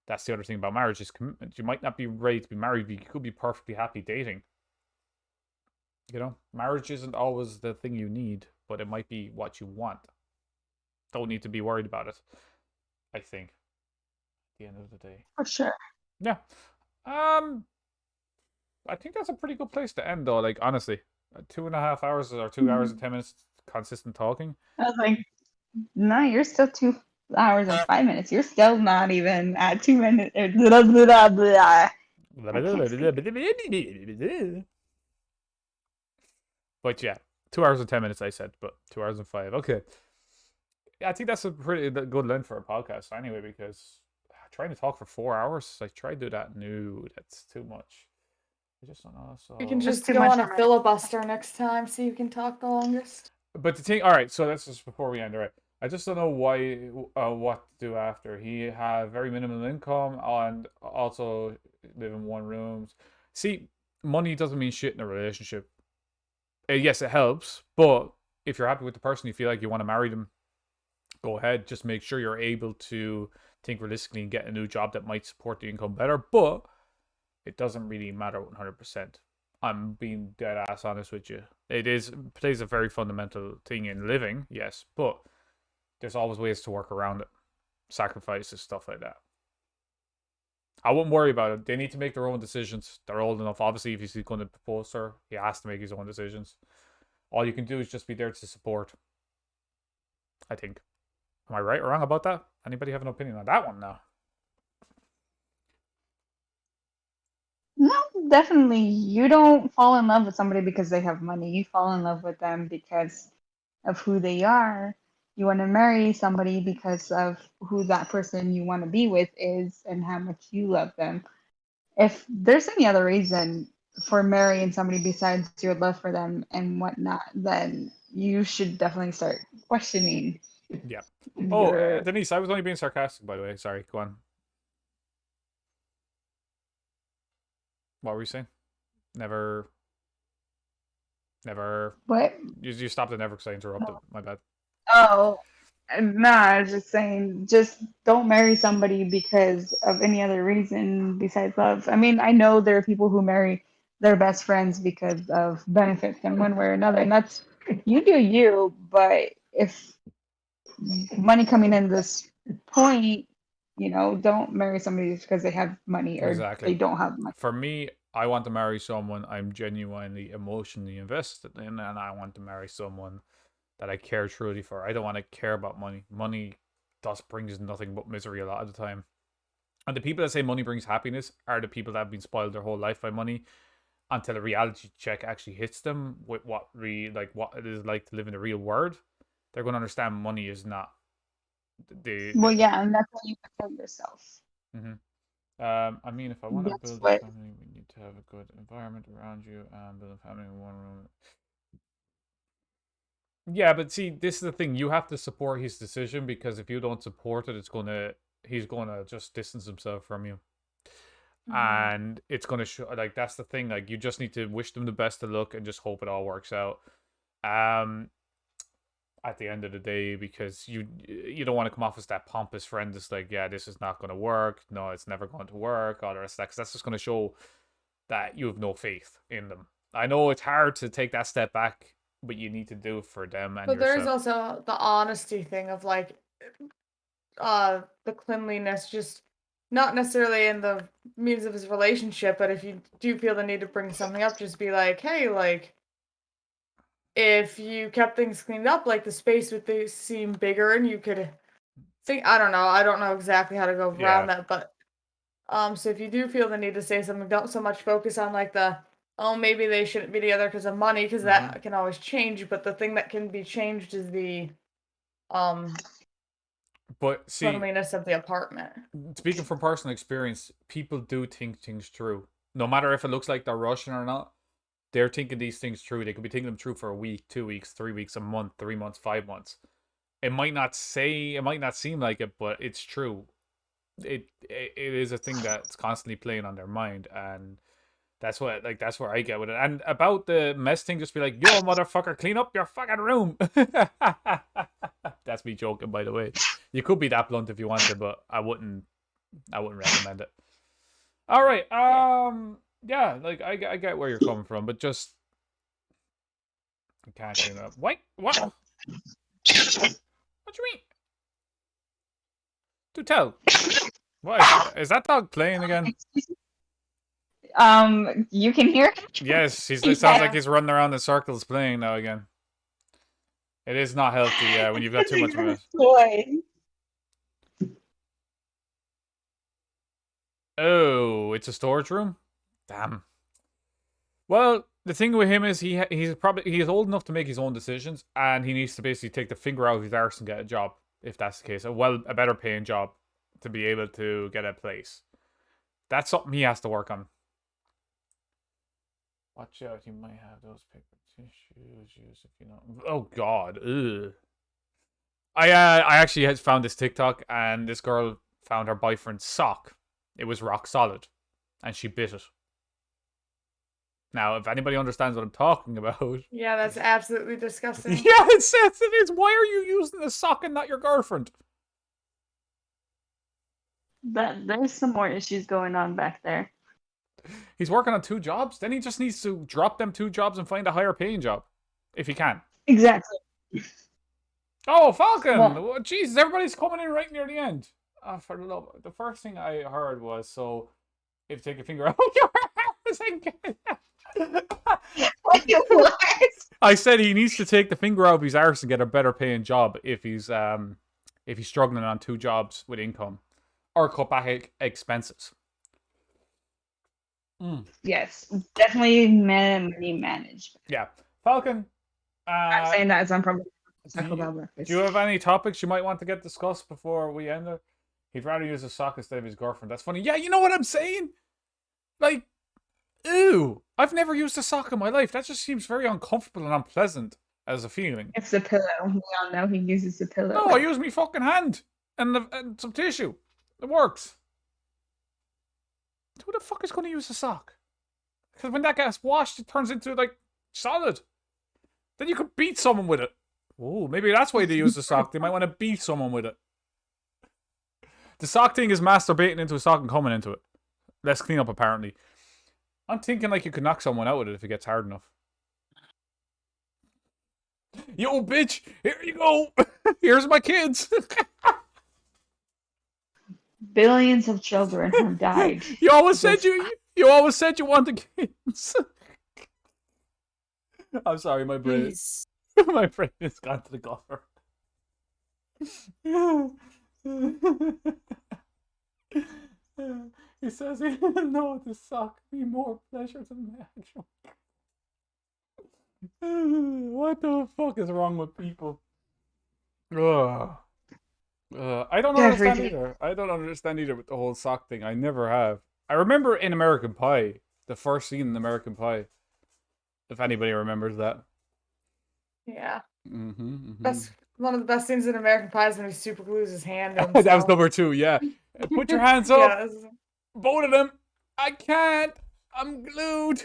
That's the other thing about marriage is commitment. You might not be ready to be married, but you could be perfectly happy dating. You know, marriage isn't always the thing you need, but it might be what you want. Don't need to be worried about it, I think, at the end of the day. for sure. Yeah. Um, I think that's a pretty good place to end, though. Like, honestly, 2.5 hours or 2 hours and 10 minutes consistent talking. I was like, no, you're still 2 hours and 5 minutes. You're still not even at 2 minutes. Blah, blah, blah, blah. I can't speak. But yeah, 2 hours and 10 minutes, I said, but 2 hours and five. Okay. Yeah, I think that's a pretty good length for a podcast anyway, because trying to talk for 4 hours, I tried to do that. No, that's too much. I just don't know. We can So, That's just too go much on for a me. filibuster next time, see who can talk the longest. but the thing, all right. So that's just before we end. All right. I just don't know why, what to do after. He had very minimal income and also live in one room. See, money doesn't mean shit in a relationship. Yes, it helps, but if you're happy with the person, you feel like you want to marry them, go ahead. Just make sure you're able to think realistically and get a new job that might support the income better. But it doesn't really matter 100%. I'm being dead ass honest with you. Plays a very fundamental thing in living, yes, but there's always ways to work around it. Sacrifices, stuff like that. I wouldn't worry about it. They need to make their own decisions. They're old enough. Obviously, if he's going to propose to her, he has to make his own decisions. All you can do is just be there to support. I think. Am I right or wrong about that? Anybody have an opinion on that one now? No, definitely. You don't fall in love with somebody because they have money. You fall in love with them because of who they are. You want to marry somebody because of who that person you want to be with is and how much you love them. If there's any other reason for marrying somebody besides your love for them and whatnot, then you should definitely start questioning Yeah. Oh, your. Denise, I was only being sarcastic, by the way. Sorry, go on. What were you saying? Never. What? You stopped it never because I interrupted. My bad. Oh, no, I was just saying, just don't marry somebody because of any other reason besides love. I mean, I know there are people who marry their best friends because of benefits in one way or another, and that's you do you, but if money coming in this point, don't marry somebody just because they have money or Exactly. they don't have money. For me, I want to marry someone I'm genuinely emotionally invested in, and I want to marry someone that I care truly for. I don't want to care about money. Money just brings nothing but misery a lot of the time. And the people that say money brings happiness are the people that have been spoiled their whole life by money until a reality check actually hits them with what it is like to live in the real world. They're going to understand money is not Well, yeah, and that's how you protect yourself. hmm I mean, if I want to That's build a what. family, we need to have a good environment around you and build a family in one room. Yeah, but see, this is the thing. You have to support his decision because if you don't support it, he's gonna just distance himself from you. Mhm. And it's gonna show, like, that's the thing. Like, you just need to wish them the best of luck and just hope it all works out. Um, at the end of the day, because you don't want to come off as that pompous friend that's like, yeah, this is not gonna work. No, it's never going to work. All the rest of that, 'cause that's just gonna show that you have no faith in them. I know it's hard to take that step back, but you need to do it for them and But there is yourself. also the honesty thing of like the cleanliness, just not necessarily in the means of his relationship, but if you do feel the need to bring something up, just be like, hey, like if you kept things cleaned up, like the space would seem bigger and you could think, I don't know exactly how to go around Yeah. that, but so if you do feel the need to say something, don't so much focus on like oh, maybe they shouldn't be together because of money, because hmm that can always change, but the thing that can be changed is the um But see, cleanliness of the apartment. speaking from personal experience, people do think things through. No matter if it looks like they're rushing or not, they're thinking these things through. They could be thinking them through for a week, 2 weeks, 3 weeks, a month, 3 months, 5 months. It might not seem like it, but it's true. It is a thing that's constantly playing on their mind, and that's where I get with it. And about the mess thing, just be like, yo, motherfucker, clean up your fucking room. That's me joking, by the way. You could be that blunt if you wanted, but I wouldn't recommend it. All right. Yeah. Yeah, like I get where you're coming from, but just I can't clean it up. Wait, what? What do you mean? Do tell. What is that dog playing again? You can hear Yes, it sounds like Yeah. he's running around in circles playing now again. It is not healthy, yeah, when you've got too much of it. toy. Oh, it's a storage room? Damn. Well, the thing with him is he's old enough to make his own decisions, and he needs to basically take the finger out of his arse and get a job, if that's the case. A better paying job to be able to get a place. That's something he has to work on. Watch out, you might have those paper tissues used if you know. Oh God, ugh. I actually had found this TikTok, and this girl found her boyfriend's sock. It was rock solid, and she bit it. Now, if anybody understands what I'm talking about, Yeah, that's absolutely disgusting. yeah, it says it is. Why are you using the sock and not your girlfriend? There's some more issues going on back there. He's working on 2 jobs. Then he just needs to drop them 2 jobs and find a higher paying job, if he can. Exactly. Oh, Falcon! Well, Jesus, everybody's coming in right near the end. For the love, the first thing I heard was, so if you take a finger out your arse again. what? I said he needs to take the finger out of his arse and get a better paying job if he's struggling on 2 jobs with income, or cut back expenses. Yes, definitely money management. Yeah, Falcon. I'm saying that as I'm probably Do Taco you, Bell breakfast. do you have any topics you might want to get discussed before we end it? He'd rather use a sock instead of his girlfriend. That's funny. Yeah, you know what I'm saying? Like, ew. I've never used a sock in my life. That just seems very uncomfortable and unpleasant as a feeling. It's a pillow. We all know he uses a pillow. No, I use my fucking hand and some tissue. It works. Who the fuck is going to use a sock? Because when that gets washed, it turns into, like, solid. Then you could beat someone with it. Oh, maybe that's why they use the sock. They might want to beat someone with it. The sock thing is masturbating into a sock and coming into it. Let's clean up, apparently. I'm thinking like you could knock someone out with it if it gets hard enough. Yo, bitch! Here you go! Here's my kids! Billions of children have died. You always said you wanted kids. I'm sorry, my brain. Jeez. My brain has gone to the golfer. He says he didn't know the sock be more pleasure than the actual. What the fuck is wrong with people? Ugh. I don't Jeffrey understand either. I don't understand either with the whole sock thing. I never have. I remember in American Pie, the first scene in American Pie. If anybody remembers that. Yeah. Mm-hmm. That's one of the best scenes in American Pie is when he super glues his hand to That was himself. number 2. Yeah. Put your hands up. Yes. Both of them. I can't. I'm glued.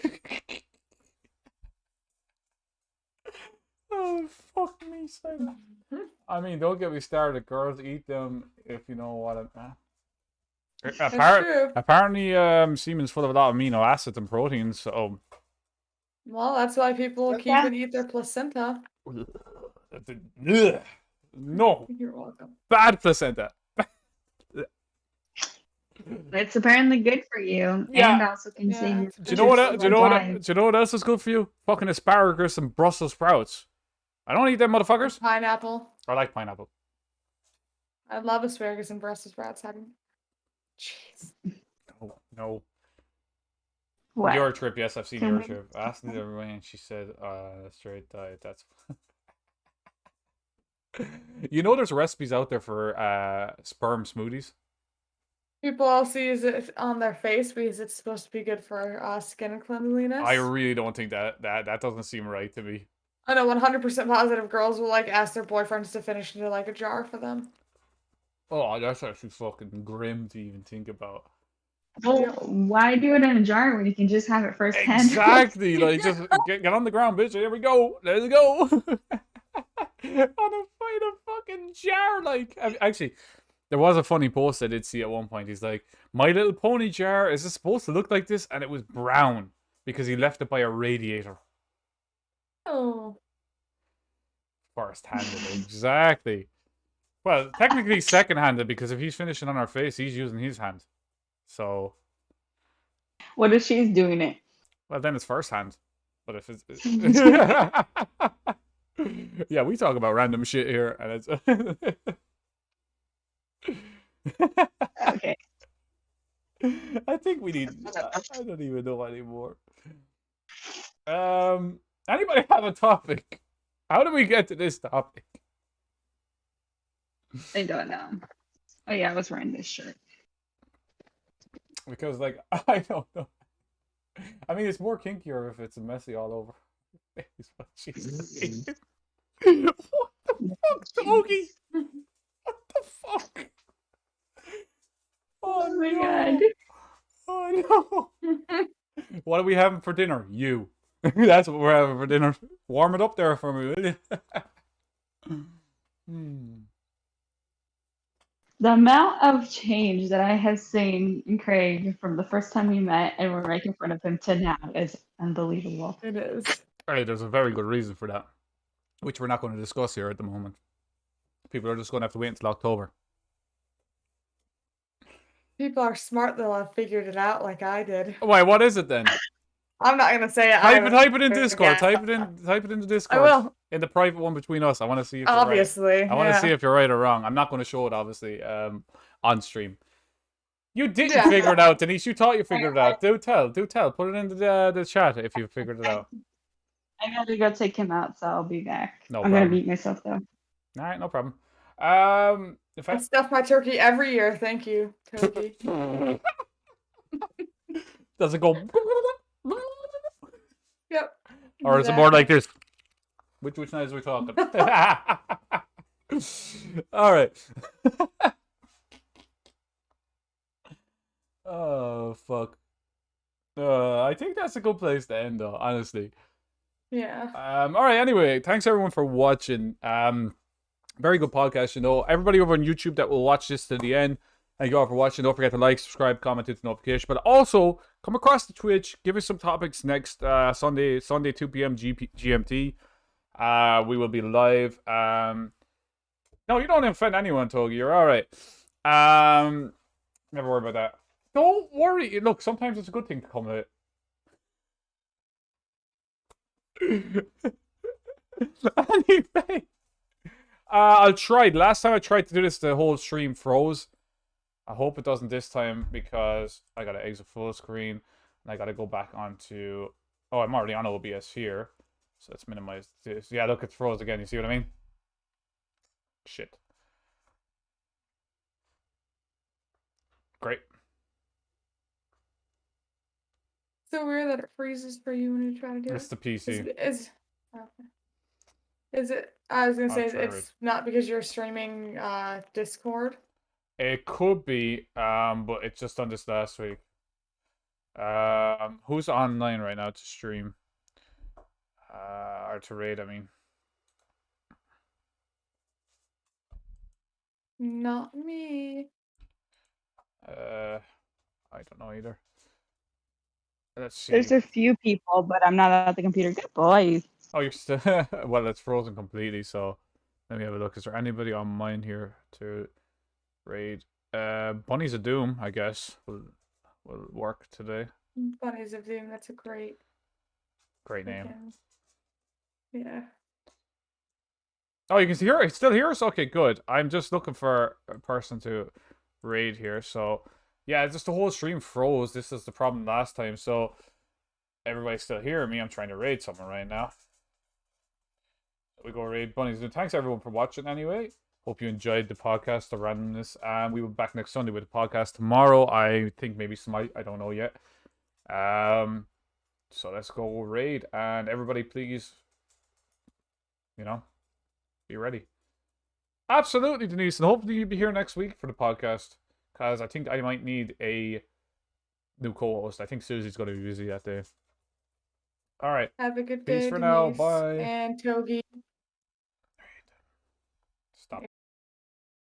Oh, fuck me, son. I mean, don't get me started. Girls eat them if you know what I'm. That's true. Apparently, semen's full of a lot of amino acids and proteins. So, Well, that's why people Okay. keep and eat their placenta. Ugh. No, You're welcome. bad placenta. It's apparently good for you, Yeah. and also can save Yeah. your. Do you know what? future Do you know what? supply. Do you know what else is good for you? Fucking asparagus and Brussels sprouts. I don't eat them motherfuckers. Pineapple. I like pineapple. I love asparagus and Brussels sprouts. Jeez. No, no. What? Your trip, yes, I've seen Can your we- trip. I asked everyone, and she said, straight diet. That's. You know, there's recipes out there for sperm smoothies. People also use it on their face because it's supposed to be good for skin cleanliness. I really don't think that doesn't seem right to me. I know 100% positive girls will like ask their boyfriends to finish into like a jar for them. Oh, that's actually fucking grim to even think about. Well, why do it in a jar when you can just have it firsthand? Exactly, like just get on the ground, bitch. Here we go. Let's go. On a fucking jar, like actually, there was a funny post I did see at one point. He's like, "My Little Pony jar, is it supposed to look like this?" And it was brown because he left it by a radiator. Oh. First-handed, exactly. Well, technically second-handed because if he's finishing on our face, he's using his hand. So, What if she's doing it? well, then it's first-hand. But if it's yeah, we talk about random shit here, and it's. Okay. I think we need. I don't even know anymore. Anybody have a topic? How do we get to this topic? I don't know. Oh yeah, I was wearing this shirt. Because, like, I don't know. I mean, it's more kinkier if it's messy all over. It's what she's saying. What the fuck, Doggy? What the fuck? Oh my no. god. Oh no. What are we having for dinner? You. That's what we're having for dinner. Warm it up there for me, will you? The amount of change that I have seen in Craig from the first time we met and we're making fun of him to now is unbelievable. It is. Hey, there's a very good reason for that, which we're not going to discuss here at the moment. People are just going to have to wait until October. People are smart, they'll have figured it out like I did. Wait, what is it then? I'm not gonna say it. Type it in I- Discord. yeah. Type it into Discord. I will. In the private one between us. I want to see if you're Obviously. right. I want to yeah. see if you're right or wrong. I'm not going to show it, obviously, on stream. You didn't Yeah. figure it out, Denise. You thought you figured it out. Do tell. Put it in the chat if you figured it out. I gotta go take him out, so I'll be back. No I'm gonna problem. beat myself though. All right, no problem. If I stuff my turkey every year. Thank you, turkey. does it go? Yep. Or is it more like this? Which night are we talking? All right. Oh fuck. I think that's a good place to end, though. Honestly. Yeah. All right. Anyway, thanks everyone for watching. Very good podcast. You know, everybody over on YouTube that will watch this to the end. Thank you all for watching. Don't forget to like, subscribe, comment, hit the notification. But also, come across the Twitch. Give us some topics next Sunday 2 p.m. GMT. We will be live. No, you don't offend anyone, Togi. You're all right. Never worry about that. Don't worry. Look, sometimes it's a good thing to come with it. Anyway, I'll try. Last time I tried to do this, the whole stream froze. I hope it doesn't this time because I gotta exit full screen and I gotta go back onto. Oh, I'm already on OBS here, so let's minimize this. Yeah, look, it froze again. You see what I mean? Shit. Great. So weird that it freezes for you when you try to do It's it. the PC. Okay. Is it? I was gonna I'll say try it's not because you're streaming Discord. It could be, but it's just done this last week. Who's online right now to stream? Or to raid, I mean. Not me. I don't know either. Let's see. There's a few people, but I'm not at the computer. Good boy. Oh, you're still well. It's frozen completely. So let me have a look. Is there anybody on mine here to raid? Bunnies of Doom, I guess, will work today. Bunnies of Doom. That's a great Name. freaking- Yeah. Oh, you can see her. Still hear us? Okay, good. I'm just looking for a person to raid here. So yeah, just the whole stream froze. This is the problem last time. So everybody's still hearing me. I'm trying to raid someone right now. We go raid Bunnies. And thanks everyone for watching anyway. Hope you enjoyed the podcast, the randomness, and we will be back next Sunday with the podcast. Tomorrow, I think maybe Smite. I don't know yet. So let's go raid, and everybody, please, be ready. Absolutely, Denise, and hopefully you'll be here next week for the podcast, because I think I might need a new co-host. I think Susie's going to be busy that day. All right. Have a good Peace day, for now. Denise Bye. and Togi. Stop.